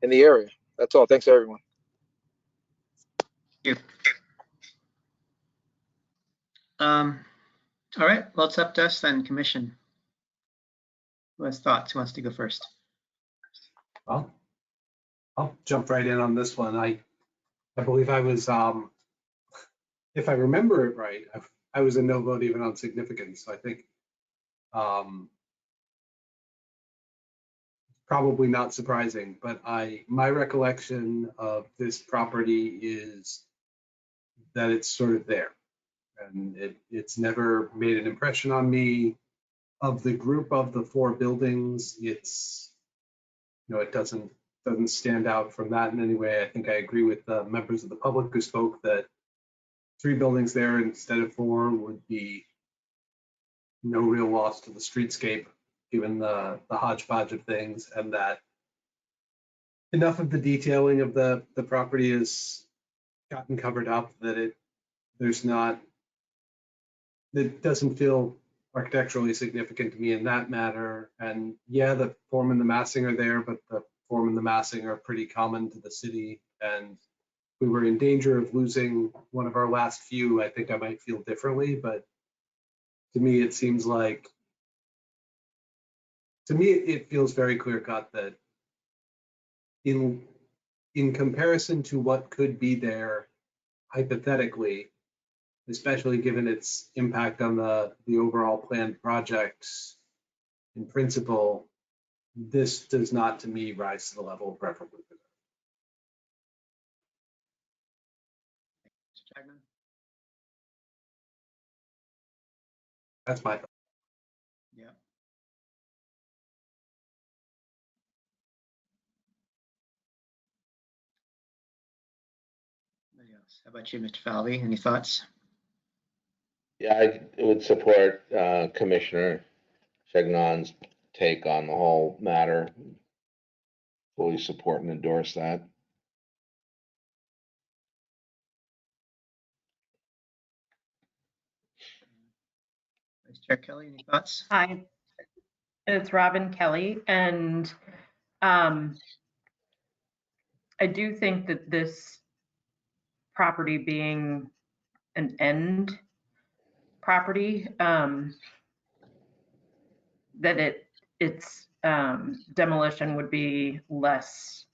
in the area. That's all. Thanks, everyone. Thank you. All right, well, it's up to us then, commission. Who has thoughts? Who wants to go first? Well, I'll jump right in on this one. I believe I was, if I remember it right, I was a no vote even on significance. So I think probably not surprising, but my recollection of this property is that it's sort of there, and it's never made an impression on me. Of the group of the 4 buildings, it's, it doesn't stand out from that in any way. I think I agree with the members of the public who spoke that 3 buildings there instead of 4 would be no real loss to the streetscape, given the hodgepodge of things, and that enough of the detailing of the property has gotten covered up that it doesn't feel architecturally significant to me in that matter. And yeah, the form and the massing are there, but the form and the massing are pretty common to the city, and we were in danger of losing one of our last few, I think I might feel differently. But to me, it seems like, it feels very clear cut that in comparison to what could be there hypothetically, especially given its impact on the overall planned projects in principle, this does not, to me, rise to the level of preferably preserved. That's my thought. Yeah. How about you, Mr. Falvey? Any thoughts? Yeah, I would support Commissioner Chagnon's take on the whole matter. Fully support and endorse that. Vice Chair Kelly, any thoughts? Hi, it's Robin Kelly, and I do think that this property being an end property, that its demolition would be less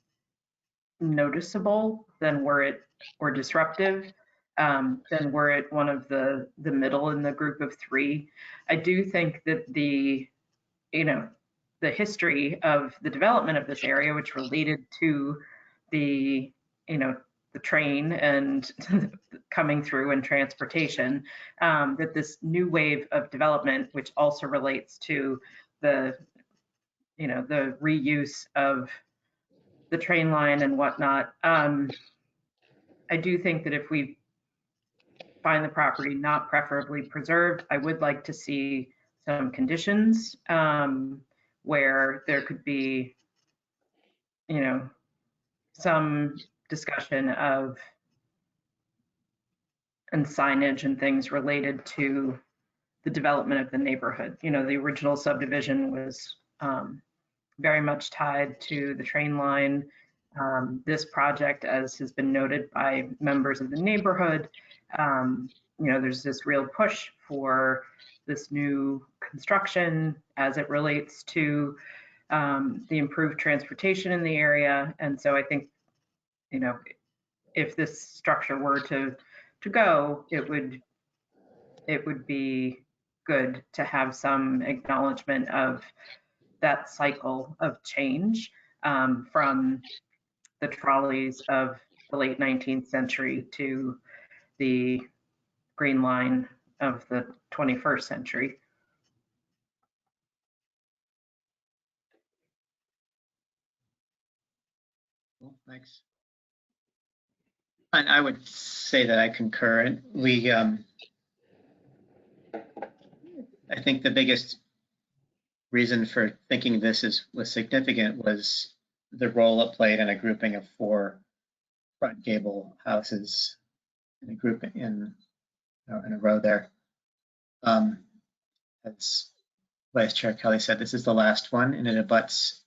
noticeable than were it, or disruptive, than were it one of the middle in the group of three. I do think that the history of the development of this area, which related to the train and coming through and transportation, that this new wave of development, which also relates to the reuse of the train line and whatnot. I do think that if we find the property not preferably preserved, I would like to see some conditions where there could be, some discussion of and signage and things related to the development of the neighborhood. The original subdivision was very much tied to the train line. This project, as has been noted by members of the neighborhood, there's this real push for this new construction as it relates to the improved transportation in the area. And so I think, if this structure were to go, it would be good to have some acknowledgement of that cycle of change from the trolleys of the late 19th century to the Green Line of the 21st century. Cool, thanks. And I would say that I concur. I think the biggest reason for thinking this was significant was the role it played in a grouping of 4 front gable houses in a group in a row there. As Vice Chair Kelly said, this is the last one, and it abuts,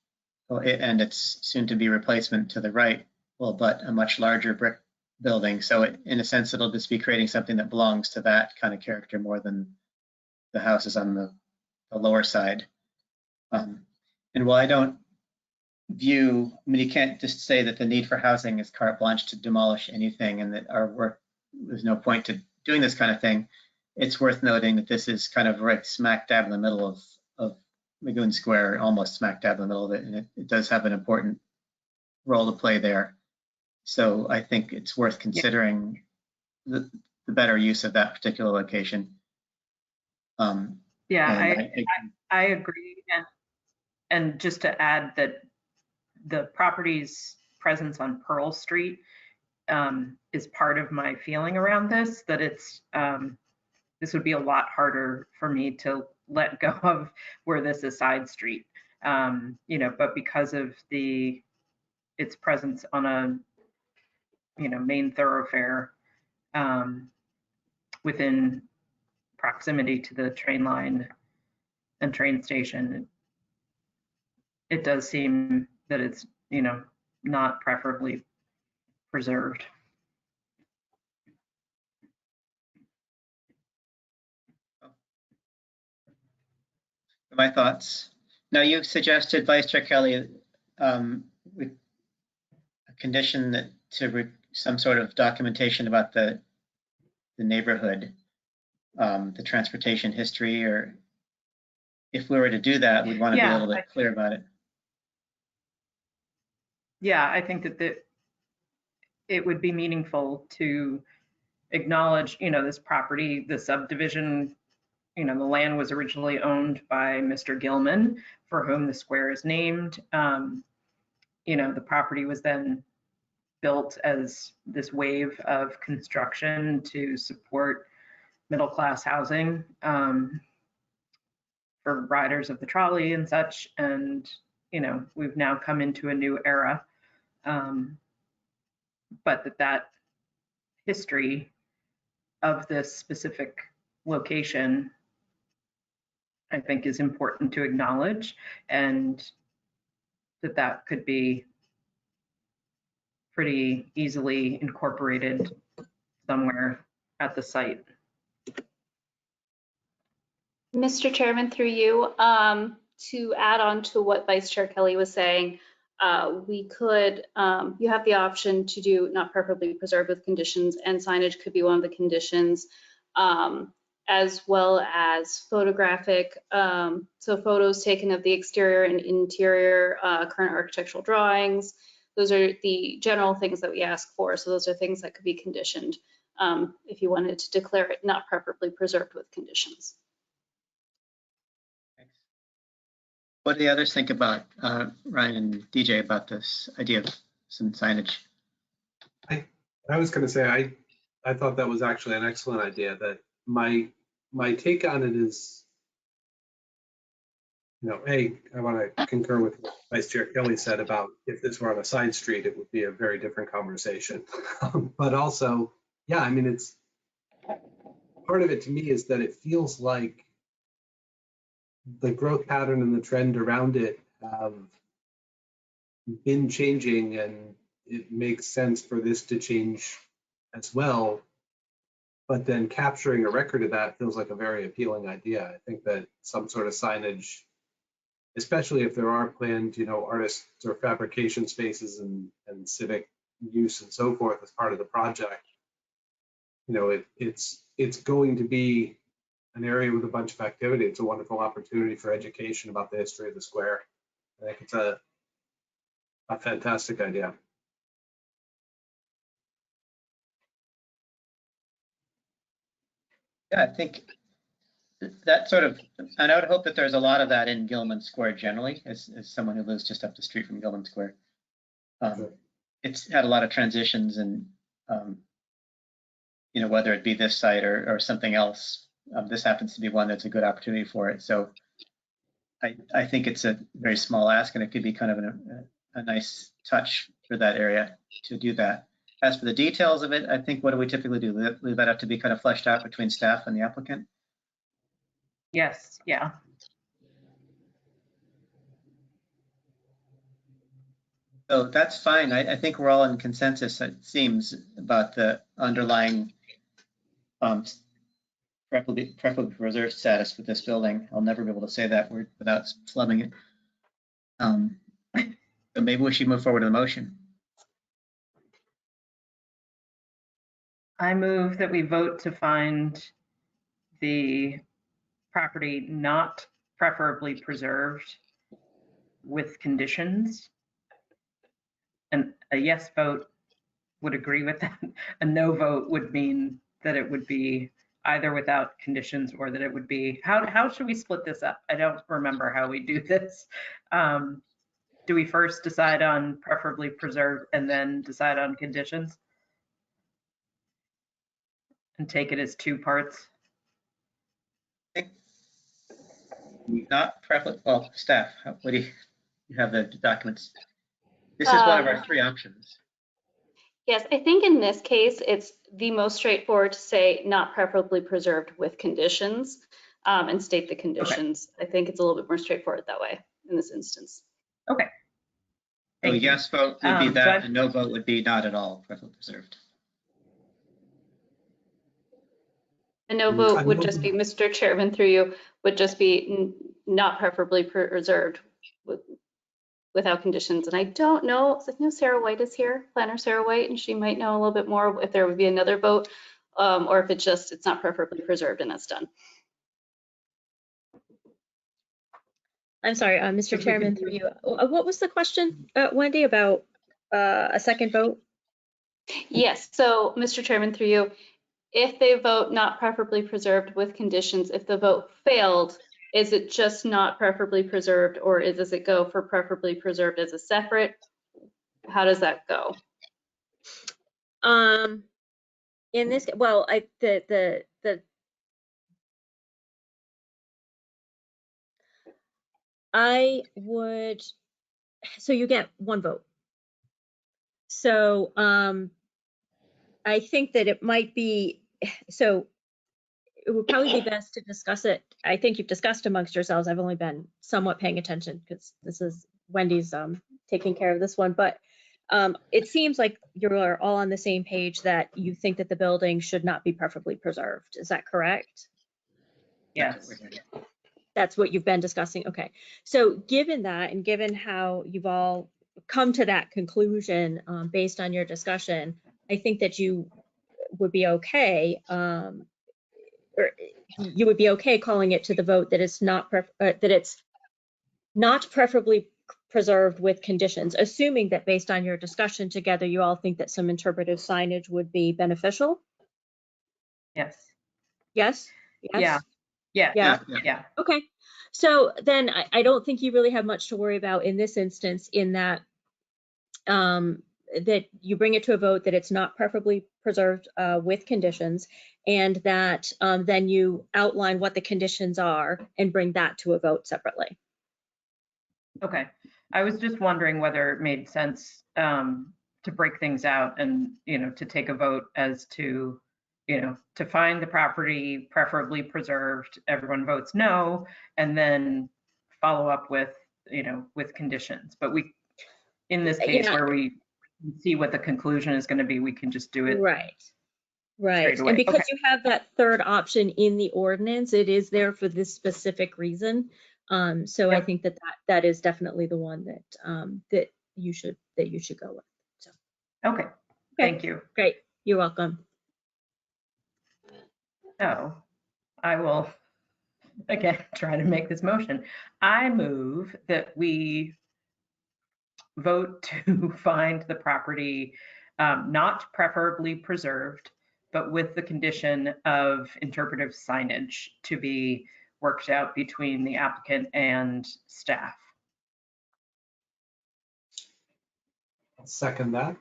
and its soon to be replacement to the right will abut a much larger brick building. So in a sense, it'll just be creating something that belongs to that kind of character more than the houses on the lower side. And while I don't view, you can't just say that the need for housing is carte blanche to demolish anything and that our work, there's no point to doing this kind of thing. It's worth noting that this is kind of right smack dab in the middle of Magoon Square, almost smack dab in the middle of it, and it does have an important role to play there. So I think it's worth considering the better use of that particular location. Yeah, I agree. And just to add that the property's presence on Pearl Street is part of my feeling around this, that it's this would be a lot harder for me to let go of where this is side street, but because of its presence on a main thoroughfare within proximity to the train line and train station, it does seem that it's not preferably preserved. My thoughts. Now, you suggested, Vice Chair Kelly, with a condition that some sort of documentation about the neighborhood, the transportation history, or if we were to do that, we'd want to be a little bit clear about it. Yeah, I think that it would be meaningful to acknowledge, this property, the subdivision, the land was originally owned by Mr. Gilman, for whom the square is named. The property was then built as this wave of construction to support middle-class housing for riders of the trolley and such. And, you know, we've now come into a new era. But that history of this specific location, I think, is important to acknowledge, and that could be pretty easily incorporated somewhere at the site. Mr. Chairman, through you, to add on to what Vice Chair Kelly was saying, we could, you have the option to do not preferably preserved with conditions, and signage could be one of the conditions, as well as photographic, so photos taken of the exterior and interior, current architectural drawings. Those are the general things that we ask for. So those are things that could be conditioned if you wanted to declare it not preferably preserved with conditions. What do the others think about, Ryan and DJ, about this idea of some signage? I was going to say, I thought that was actually an excellent idea. That my take on it is, you know, I want to concur with what Vice Chair Kelly said about if this were on a side street, it would be a very different conversation. But also, yeah, I mean, it's part of it to me is that it feels like the growth pattern and the trend around it have been changing, and it makes sense for this to change as well. But then capturing a record of that feels like a very appealing idea. I think that some sort of signage, especially if there are planned, you know, artists or fabrication spaces and civic use and so forth as part of the project, you know, it's going to be an area with a bunch of activity. It's a wonderful opportunity for education about the history of the square. I think it's a fantastic idea. Yeah, I think that sort of, and I would hope that there's a lot of that in Gilman Square generally, as someone who lives just up the street from Gilman Square. It's had a lot of transitions, and you know, whether it be this site or something else, this happens to be one that's a good opportunity for it. So I think it's a very small ask, and it could be kind of a nice touch for that area to do that. As for the details of it, I think, what do we typically do? Leave that up to be kind of fleshed out between staff and the applicant? Yes, yeah. So that's fine. I think we're all in consensus, it seems, about the underlying preferably preserved status for this building. I'll never be able to say that word without flubbing it. So maybe we should move forward to the motion. I move that we vote to find the property not preferably preserved with conditions. And a yes vote would agree with that. A no vote would mean that it would be either without conditions, or that it would be, how should we split this up? I don't remember how we do this. Do we first decide on preferably preserved and then decide on conditions? And take it as two parts? Not preferably, well, staff, what do you have the documents? This is one of our three options. Yes, I think in this case, it's the most straightforward to say not preferably preserved with conditions, and state the conditions. Okay. I think it's a little bit more straightforward that way in this instance. Okay. So yes vote would be that, and no vote would be not at all preferably preserved. A no vote would just be, Mr. Chairman, through you, would just be not preferably preserved without conditions. And I don't know, I know Sarah White is here, planner Sarah White, and she might know a little bit more if there would be another vote, or if it's not preferably preserved and it's done. I'm sorry, Mr. Chairman, through you. What was the question, Wendy, about a second vote? Yes, so Mr. Chairman, through you, if they vote not preferably preserved with conditions, if the vote failed, is it just not preferably preserved, or does it go for preferably preserved as a separate? How does that go? In this, well, the I would, so you get one vote. So I think that it might be, so it would probably be best to discuss it. I think you've discussed amongst yourselves. I've only been somewhat paying attention because this is Wendy's taking care of this one, but it seems like you're all on the same page that you think that the building should not be preferably preserved. Is that correct? Yes. That's what you've been discussing. Okay. So given that, and given how you've all come to that conclusion based on your discussion, I think that you would be okay, or you would be okay calling it to the vote that it's not preferably preserved with conditions, assuming that based on your discussion together, you all think that some interpretive signage would be beneficial. Yes. Yes. Yes. Yeah. Okay. So then I don't think you really have much to worry about in this instance, in that that you bring it to a vote that it's not preferably preserved with conditions, and that then you outline what the conditions are and bring that to a vote separately. Okay. I was just wondering whether it made sense to break things out and, to take a vote as to, to find the property preferably preserved, everyone votes no, and then follow up with, with conditions. But in this case where we see what the conclusion is going to be, we can just do it. Right. Straight away. And because Okay. you have that third option in the ordinance, it is there for this specific reason. So I think that is definitely the one that that you should go with. So. Okay. Thank you. Great. You're welcome. So I will, again, try to make this motion. I move that we vote to find the property not preferably preserved, but with the condition of interpretive signage to be worked out between the applicant and staff. I'll second that.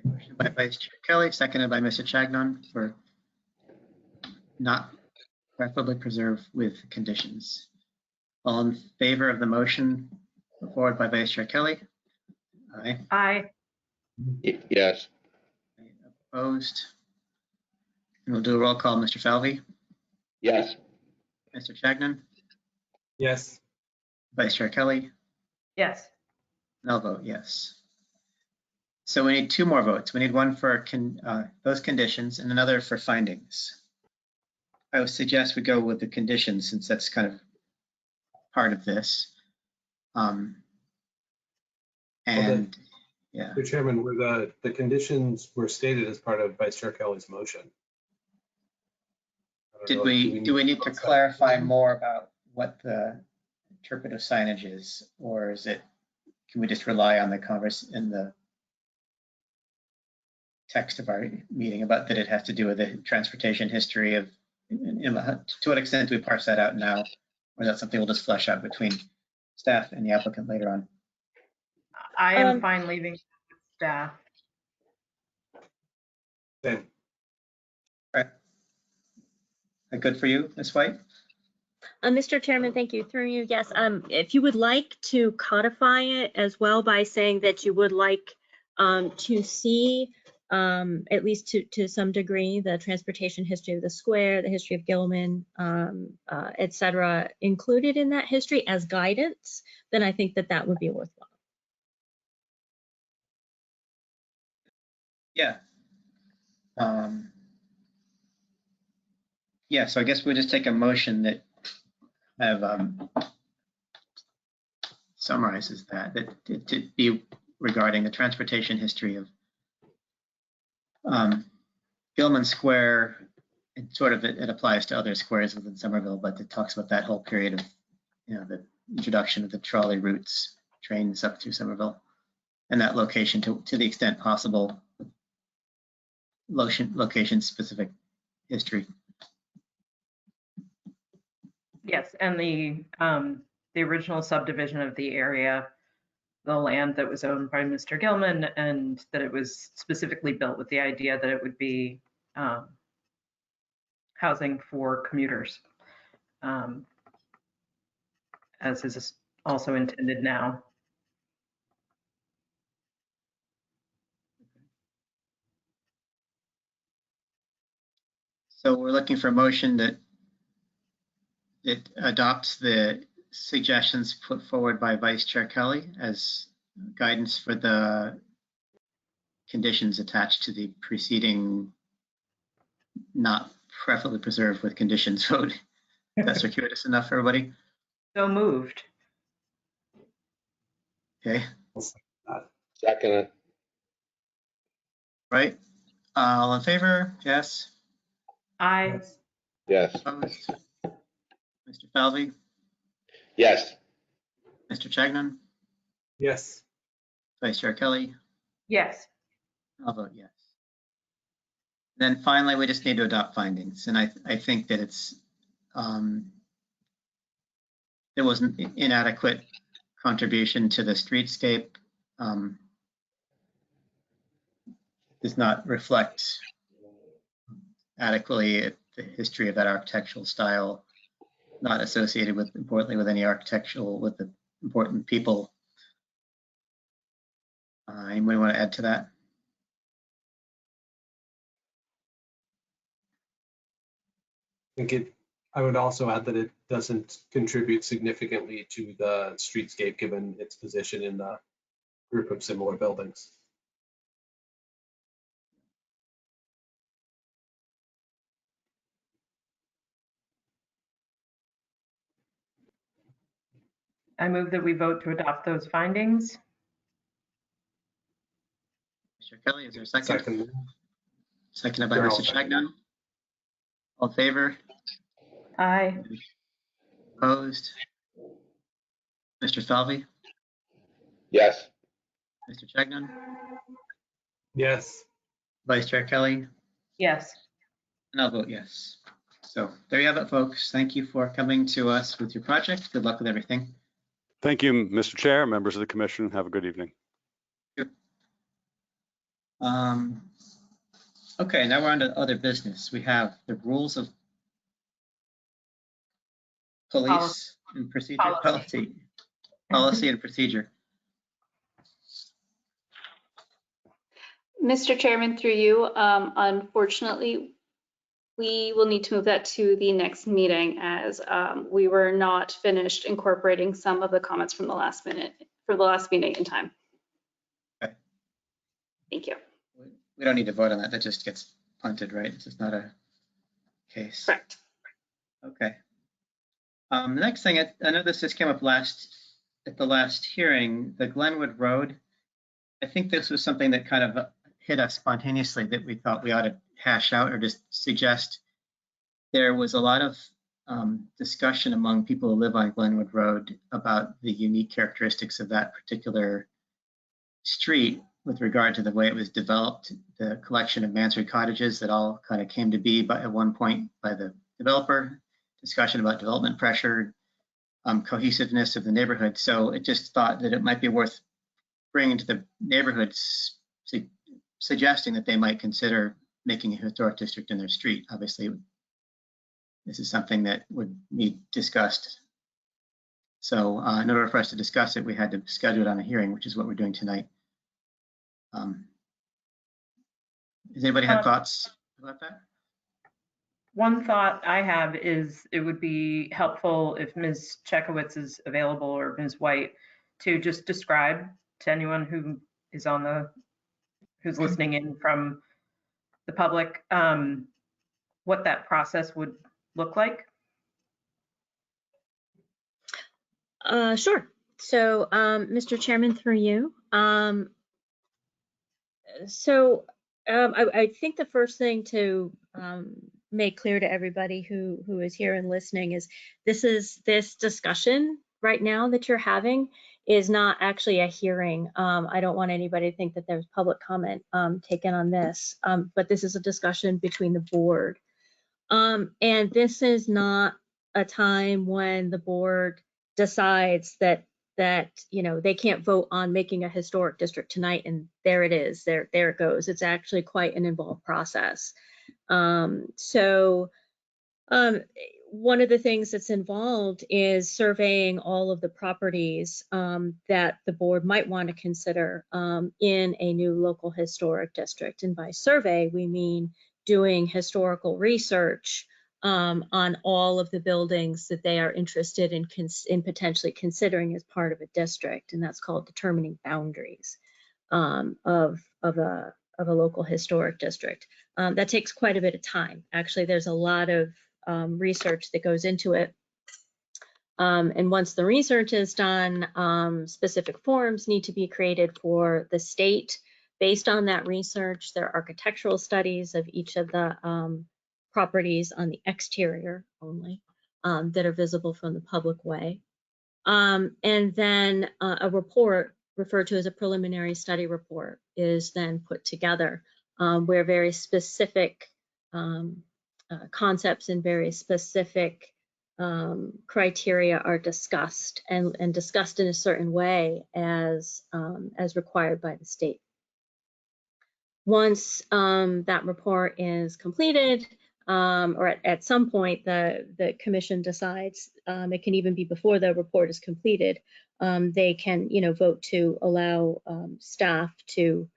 Motion by Vice Chair Kelly, seconded by Mr. Chagnon for not preferably preserved with conditions. All in favor of the motion put forward by Vice Chair Kelly? Aye. Aye. Yes. Opposed? And we'll do a roll call. Mr. Falvey? Yes. Mr. Chagnon? Yes. Vice Chair Kelly? Yes. And I'll vote yes. So we need two more votes. We need one for those conditions and another for findings. I would suggest we go with the conditions since that's kind of part of this. Yeah. Mr. Chairman, were the conditions were stated as part of Vice Chair Kelly's motion. Do we need to clarify more about what the interpretive signage is, or can we just rely on the text of our meeting about that it has to do with the transportation history of, to what extent do we parse that out now, or is that something we'll just flesh out between staff and the applicant later on? I am fine leaving staff. Then. Right. Good for you, Ms. White? Mr. Chairman, thank you. Through you, yes. If you would like to codify it as well by saying that you would like to see, at least to some degree, the transportation history of the square, the history of Gilman, et cetera, included in that history as guidance, then I think that would be worthwhile. Yeah. Yeah, so I guess we'll just take a motion that summarizes that to be regarding the transportation history of Gilman Square. It applies to other squares within Somerville, but it talks about that whole period of, the introduction of the trolley routes, trains up through Somerville, and that location to the extent possible, location specific history. Yes, and the original subdivision of the area, the land that was owned by Mr. Gilman, and that it was specifically built with the idea that it would be housing for commuters. as is also intended now. So we're looking for a motion that it adopts the suggestions put forward by Vice Chair Kelly as guidance for the conditions attached to the preceding not preferably preserved with conditions vote. That's circuitous enough for everybody? So moved. Okay, Second it. right? All in favor? Yes. Aye. Yes. Opposed? Mr. Falvey? Yes. Mr. Chagnon? Yes. Vice Chair Kelly? Yes. I'll vote yes. Then finally, we just need to adopt findings. And I think that it's, there was an inadequate contribution to the streetscape. Does not reflect adequately the history of that architectural style, not associated with, importantly, with any architectural, with the important people. Anybody want to add to that? I would also add that it doesn't contribute significantly to the streetscape given its position in the group of similar buildings. I move that we vote to adopt those findings. Mr. Kelly, is there a second? Second. Seconded by Sure, I'll Mr. second. Chagnon. All in favor? Aye. Opposed? Mr. Falvey? Yes. Mr. Chagnon? Yes. Vice Chair Kelly? Yes. And I'll vote yes. So there you have it, folks. Thank you for coming to us with your project. Good luck with everything. Thank you, Mr. Chair, members of the commission. Have a good evening. Okay, now we're on to other business. We have the rules of police and procedure, policy and procedure. Mr. Chairman, through you, unfortunately, we will need to move that to the next meeting as we were not finished incorporating some of the comments from the last meeting in time. Okay. Thank you. We don't need to vote on that. That just gets punted, right? It's just not a case. Correct. Okay. The next thing, I know this just came up at the last hearing, the Glenwood Road. I think this was something that kind of hit us spontaneously that we thought we ought to hash out or just suggest. There was a lot of discussion among people who live on Glenwood Road about the unique characteristics of that particular street with regard to the way it was developed, the collection of Mansard cottages that all kind of came to be at one point by the developer, discussion about development pressure, cohesiveness of the neighborhood. So it just thought that it might be worth bringing to the neighborhoods, suggesting that they might consider making a historic district in their street. Obviously, this is something that would be discussed. So in order for us to discuss it, we had to schedule it on a hearing, which is what we're doing tonight. Does anybody have thoughts about that? One thought I have is it would be helpful if Ms. Chekowitz is available or Ms. White to just describe to anyone who is who's listening in from the public, what that process would look like. Sure. So, Mr. Chairman, through you. I think the first thing to make clear to everybody who is here and listening is this discussion right now that you're having is not actually a hearing. I don't want anybody to think that there's public comment taken on this, but this is a discussion between the board. And this is not a time when the board decides that they can't vote on making a historic district tonight and there it is, there it goes. It's actually quite an involved process. one of the things that's involved is surveying all of the properties that the board might want to consider in a new local historic district. And by survey, we mean doing historical research on all of the buildings that they are interested in potentially considering as part of a district. And that's called determining boundaries of a local historic district. That takes quite a bit of time. Actually, there's a lot of research that goes into it. And once the research is done, specific forms need to be created for the state. Based on that research, there are architectural studies of each of the properties on the exterior only that are visible from the public way. And then a report referred to as a preliminary study report is then put together where very specific concepts and very specific criteria are discussed and discussed in a certain way as required by the state. Once that report is completed, or at some point the commission decides, it can even be before the report is completed, they can vote to allow staff to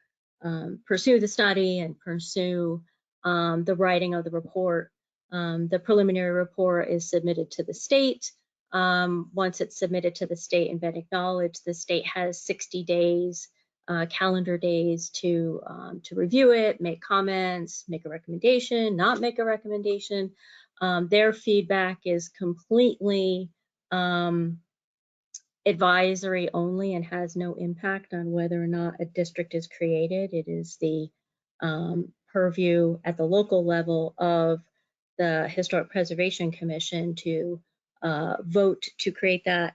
pursue the study and pursue the writing of the report. The preliminary report is submitted to the state. Once it's submitted to the state and been acknowledged, the state has 60 days, calendar days to review it, make comments, make a recommendation, not make a recommendation. Their feedback is completely advisory only and has no impact on whether or not a district is created. It is the purview at the local level of the Historic Preservation Commission to vote to create that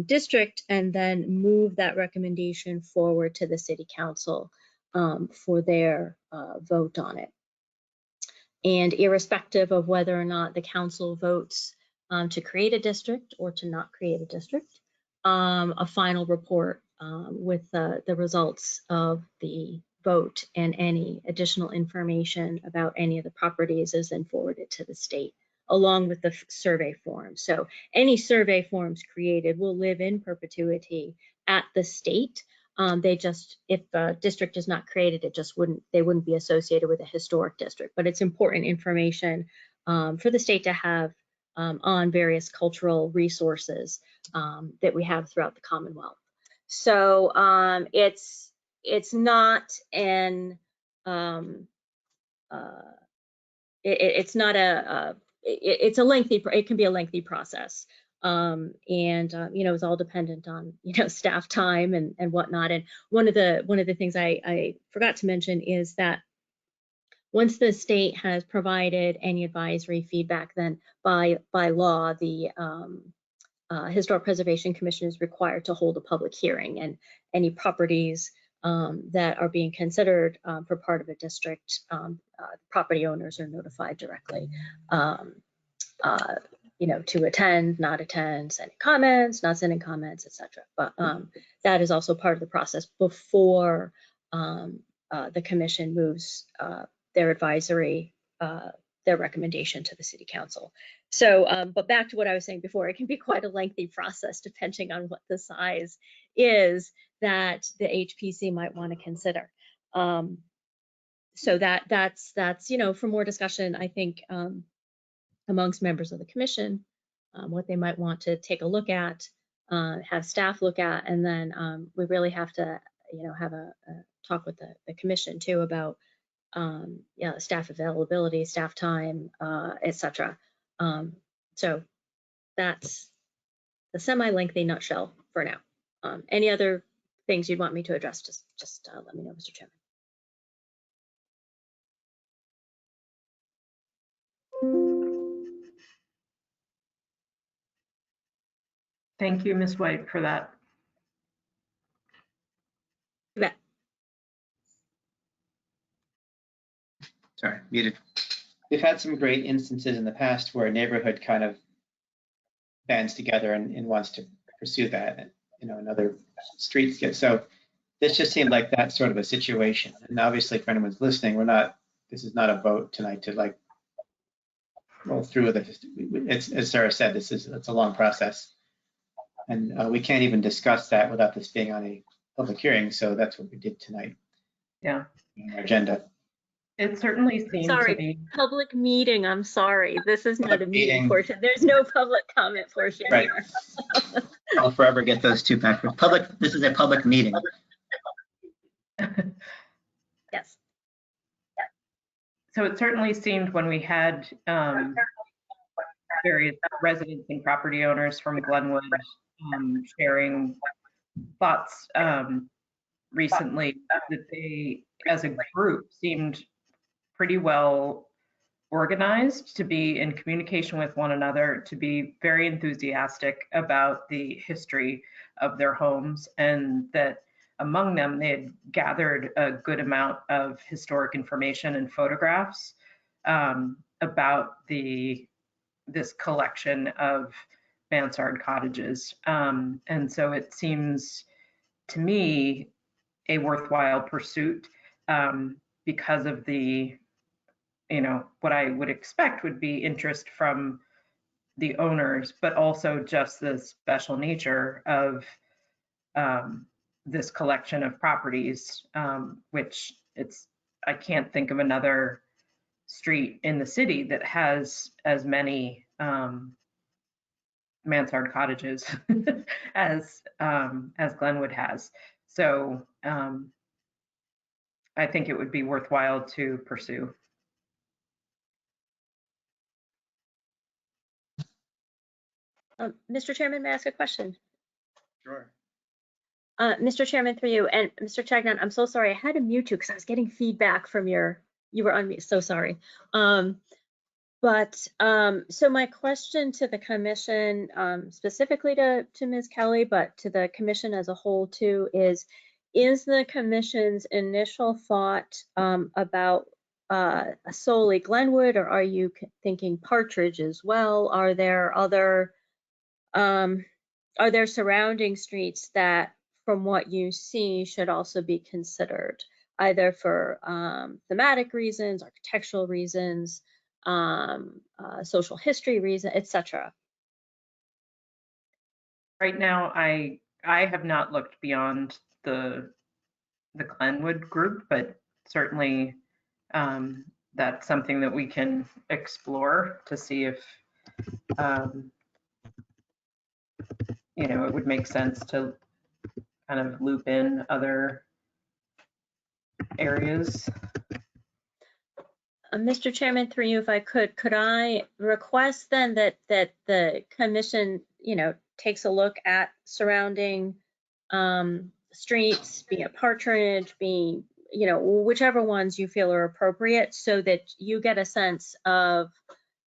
district and then move that recommendation forward to the City Council for their vote on it. And irrespective of whether or not the council votes to create a district or to not create a district, a final report with the results of the vote and any additional information about any of the properties is then forwarded to the state, along with the survey forms. So any survey forms created will live in perpetuity at the state. They just, if a district is not created, they wouldn't be associated with a historic district. But it's important information for the state to have on various cultural resources that we have throughout the Commonwealth. So it's not an it's a lengthy, it can be a lengthy process. It's all dependent on, staff time and whatnot. And one of the things I forgot to mention is that once the state has provided any advisory feedback, then by law, the Historic Preservation Commission is required to hold a public hearing, and any properties that are being considered for part of a district, property owners are notified directly, to attend, not attend, sending comments, not sending comments, etc. But that is also part of the process before the commission moves their advisory, their recommendation to the City Council. So, but back to what I was saying before, it can be quite a lengthy process depending on what the size is that the HPC might want to consider. So that's for more discussion, I think, amongst members of the commission, what they might want to take a look at, have staff look at, and then we really have to, have a talk with the commission too about staff availability, staff time, etc. So that's the semi-lengthy nutshell for now. Any other things you'd want me to address, just let me know, Mr. Chairman. Thank you, Ms. White, for that. You bet. Sorry, muted. We've had some great instances in the past where a neighborhood kind of bands together and wants to pursue that, and another streets get. So this just seemed like that sort of a situation. And obviously, if anyone's listening, this is not a vote tonight to roll through it's, as Sarah said, it's a long process. And we can't even discuss that without this being on a public hearing. So that's what we did tonight. Yeah. On our agenda. It certainly seemed to Sorry, be. public meeting, I'm sorry. This is not a meeting meeting. portion. There's no public comment portion Right. here. I'll forever get those two backwards. This is a public meeting. Yes. So it certainly seemed when we had various residents and property owners from Glenwood sharing thoughts recently that they, as a group, seemed pretty well organized, to be in communication with one another, to be very enthusiastic about the history of their homes, and that among them they had gathered a good amount of historic information and photographs about this collection of mansard cottages. And so it seems to me a worthwhile pursuit because of the, what I would expect would be interest from the owners, but also just the special nature of this collection of properties, which I can't think of another street in the city that has as many mansard cottages as Glenwood has. So I think it would be worthwhile to pursue. Mr. Chairman, may I ask a question? Sure. Mr. Chairman, through you, and Mr. Chagnon, I'm so sorry. I had to mute you because I was getting feedback from you were on mute, so sorry. So my question to the commission, specifically to Ms. Kelly, but to the commission as a whole too, is the commission's initial thought about solely Glenwood, or are you thinking Partridge as well? Are there surrounding streets that, from what you see, should also be considered, either for thematic reasons, architectural reasons, social history reason, etc.? Right now, I have not looked beyond the Glenwood group, but certainly that's something that we can explore to see if it would make sense to kind of loop in other areas. Mr. Chairman, through you, if I could I request then that the commission, takes a look at surrounding streets, be it Partridge, be, whichever ones you feel are appropriate, so that you get a sense of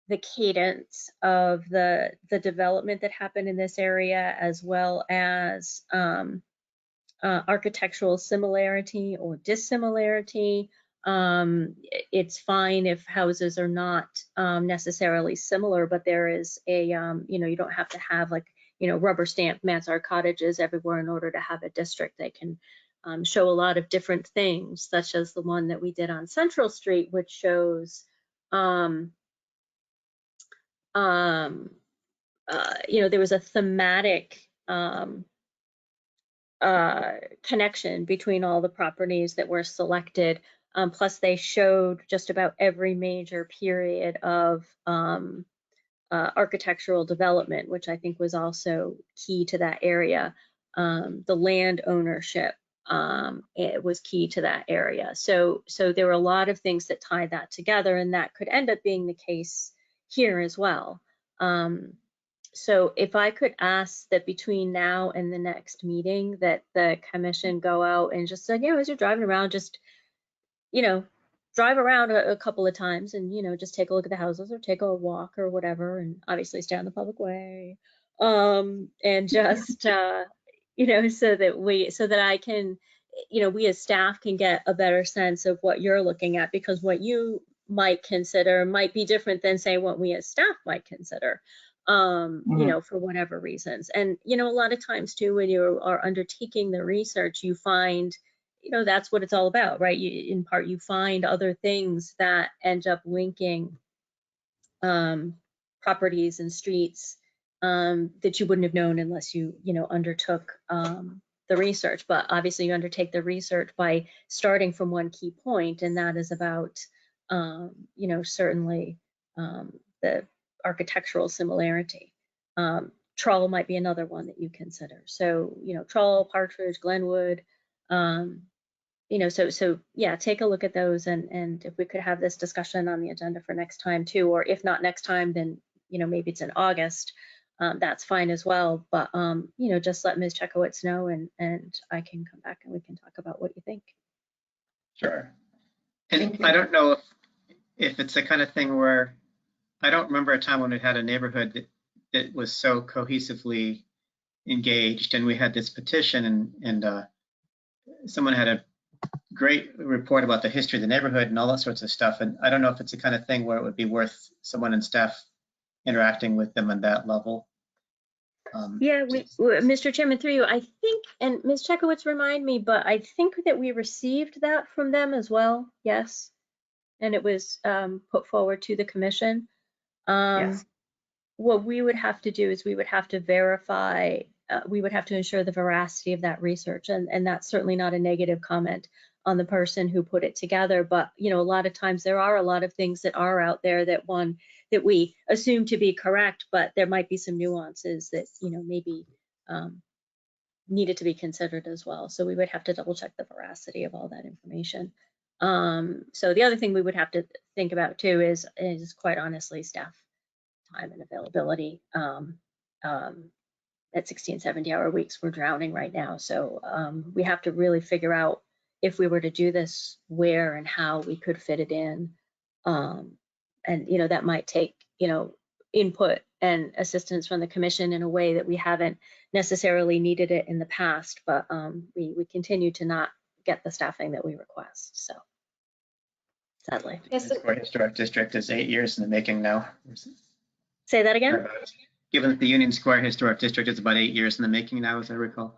the cadence of the development that happened in this area, as well as architectural similarity or dissimilarity. It's fine if houses are not necessarily similar, but there is a, you don't have to have rubber stamp mansard cottages everywhere in order to have a district. They can show a lot of different things, such as the one that we did on Central Street, which shows, there was a thematic connection between all the properties that were selected. Plus, they showed just about every major period of architectural development, which I think was also key to that area. The land ownership, it was key to that area. So there were a lot of things that tied that together, and that could end up being the case here as well. So if I could ask that between now and the next meeting, that the commission go out and just, as you're driving around, just, drive around a couple of times and, just take a look at the houses or take a walk or whatever, and obviously stay on the public way. And just, so that I can, we as staff can get a better sense of what you're looking at, because what you might consider might be different than, say, what we as staff might consider. For whatever reasons. And, a lot of times too, when you are undertaking the research, you find, that's what it's all about, right? In part, you find other things that end up linking properties and streets that you wouldn't have known unless you undertook the research. But obviously you undertake the research by starting from one key point, and that is about certainly the architectural similarity. Trull might be another one that you consider. So Trull, Partridge, Glenwood, so yeah, take a look at those, and if we could have this discussion on the agenda for next time too, or if not next time, then maybe it's in August. That's fine as well. But just let Ms. Chekowitz know, and I can come back and we can talk about what you think. Sure. And I don't know if it's the kind of thing where, I don't remember a time when we had a neighborhood that was so cohesively engaged, and we had this petition, and someone had a great report about the history of the neighborhood and all that sorts of stuff. And I don't know if it's the kind of thing where it would be worth someone in staff interacting with them on that level. Yeah, Mr. Chairman, through you, I think, and Ms. Chekowitz, remind me, but I think that we received that from them as well. Yes. And it was put forward to the commission. Yes. What we would have to do is we would have to verify, we would have to ensure the veracity of that research. And that's certainly not a negative comment on the person who put it together. But, a lot of times there are a lot of things that are out there that we assume to be correct, but there might be some nuances that, maybe needed to be considered as well. So we would have to double check the veracity of all that information. So the other thing we would have to think about too is quite honestly staff time and availability. At 60 and 70-hour weeks, we're drowning right now. So we have to really figure out, if we were to do this, where and how we could fit it in. And that might take input and assistance from the commission in a way that we haven't necessarily needed it in the past, but we continue to not get the staffing that we request, so sadly. Yes, the Historic District is 8 years in the making now. Say that again? Given that the Union Square Historic District is about 8 years in the making now, as I recall.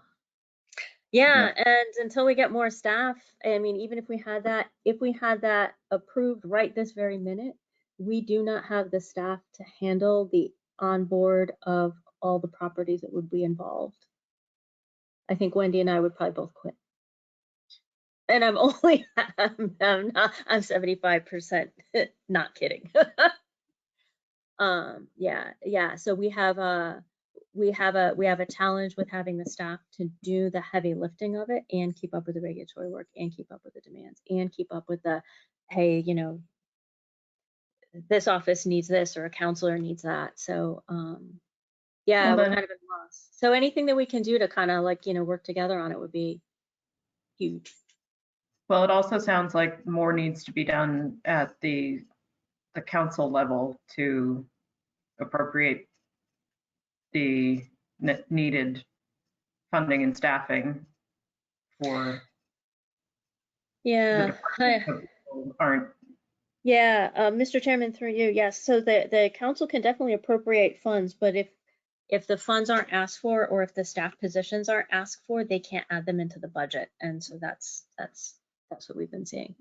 Yeah, and until we get more staff, I mean, even if we had that approved right this very minute, we do not have the staff to handle the onboard of all the properties that would be involved. I think Wendy and I would probably both quit. And I'm 75% not kidding. Yeah. So we have a challenge with having the staff to do the heavy lifting of it and keep up with the regulatory work and keep up with the demands and keep up with the, hey, this office needs this or a counselor needs that. So yeah, we're kind of at a loss. So anything that we can do to kind of work together on it would be huge. Well, it also sounds like more needs to be done at the council level to appropriate the needed funding and staffing for yeah aren't. Yeah, Mr. Chairman, through you, yes. So the council can definitely appropriate funds, but if the funds aren't asked for or if the staff positions aren't asked for, they can't add them into the budget. And so that's what we've been seeing.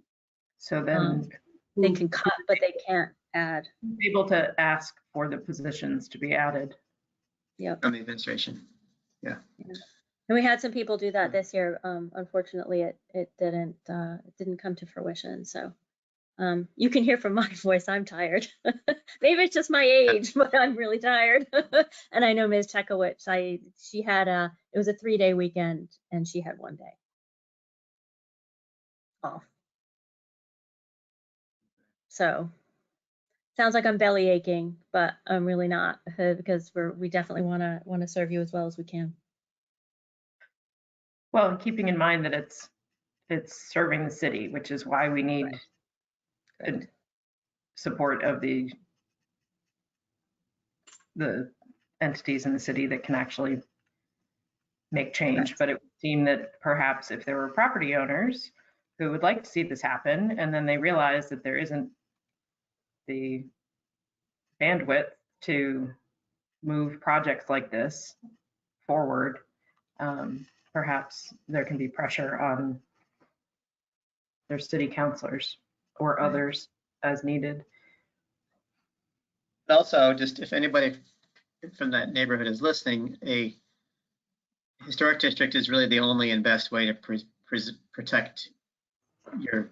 So then they can cut, but they can't add. Able to ask for the positions to be added. Yep. From the administration. Yeah. And we had some people do that this year. Unfortunately, it didn't come to fruition. So you can hear from my voice, I'm tired. Maybe it's just my age, but I'm really tired. And I know Ms. Chekowitz, she had it was a 3-day weekend and she had 1 day off. So sounds like I'm belly aching, but I'm really not, because we definitely want to serve you as well as we can. Well, and keeping in mind that it's serving the city, which is why we need the support of the entities in the city that can actually make change. But it would seem that perhaps if there were property owners who would like to see this happen, and then they realize that there isn't the bandwidth to move projects like this forward, perhaps there can be pressure on their city councilors or others as needed. Also, just if anybody from that neighborhood is listening, a historic district is really the only and best way to protect your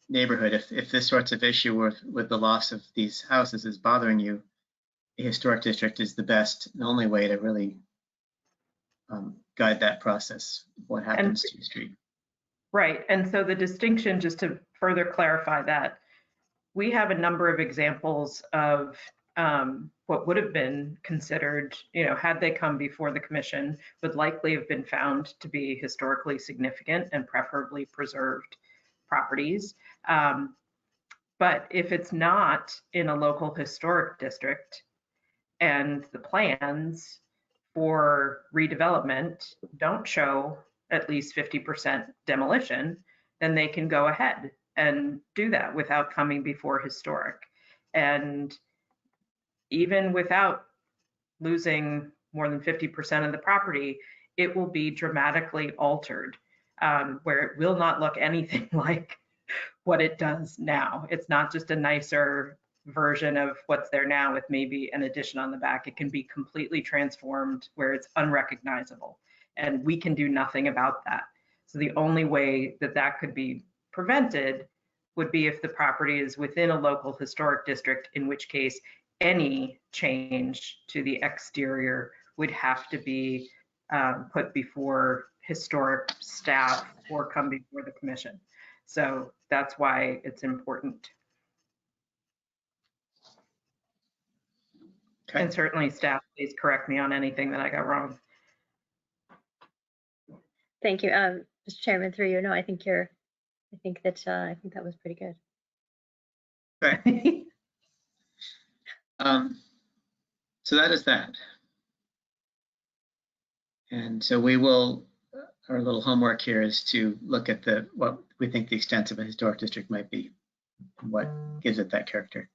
neighborhood. If this sorts of issue with the loss of these houses is bothering you, a historic district is the best and only way to really guide that process, what happens to the street. Right, and so the distinction, just to further clarify that, we have a number of examples of what would have been considered, had they come before the commission, would likely have been found to be historically significant and preferably preserved properties. But if it's not in a local historic district and the plans for redevelopment don't show at least 50% demolition, then they can go ahead and do that without coming before historic. And even without losing more than 50% of the property, it will be dramatically altered, where it will not look anything like what it does now. It's not just a nicer version of what's there now with maybe an addition on the back. It can be completely transformed where it's unrecognizable, and we can do nothing about that. So the only way that that could be prevented would be if the property is within a local historic district, in which case any change to the exterior would have to be put before historic staff or come before the commission. So that's why it's important. Okay. And certainly staff, please correct me on anything that I got wrong. Thank you, Mr. Chairman, through you. No, I think that was pretty good. Okay. So that is that. And so we will, our little homework here is to look at what we think the extent of a historic district might be, what gives it that character.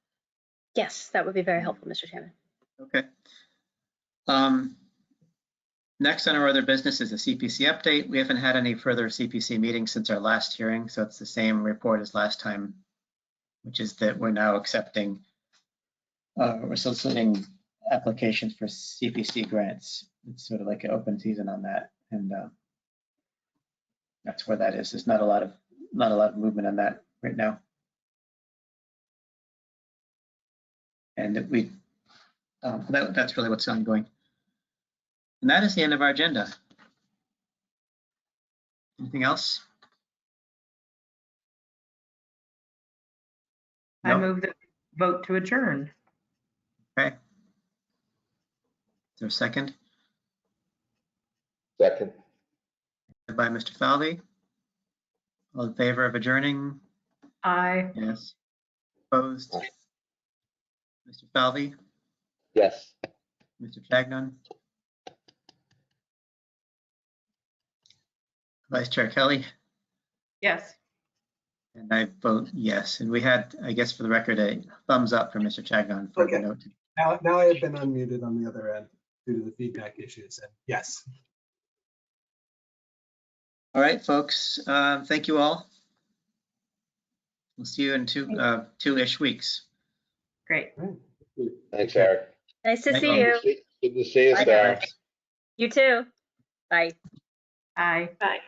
Yes, that would be very helpful, Mr. Chairman. Okay. Next on our other business is a CPC update. We haven't had any further CPC meetings since our last hearing, so it's the same report as last time, which is that we're now accepting, we're soliciting applications for CPC grants. It's sort of like an open season on that, and that's where that is. There's not a lot of movement on that right now, and that's really what's ongoing. And that is the end of our agenda. Anything else? I move that we vote to adjourn. Okay. Is there a second? Second. By Mr. Falvey. All in favor of adjourning? Aye. Yes. Opposed? Aye. Mr. Falvey? Yes. Mr. Chagnon? Vice Chair Kelly? Yes. And I vote yes. And we had, I guess for the record, a thumbs up from Mr. Chagnon for the note. Now I have been unmuted on the other end due to the feedback issues, and yes. All right, folks. Thank you all. We'll see you in two-ish weeks. Great. Thanks, Eric. Nice to Thank see you. you. Good to see you, Bye, Sarah. guys. You too. Bye. Aye. Bye.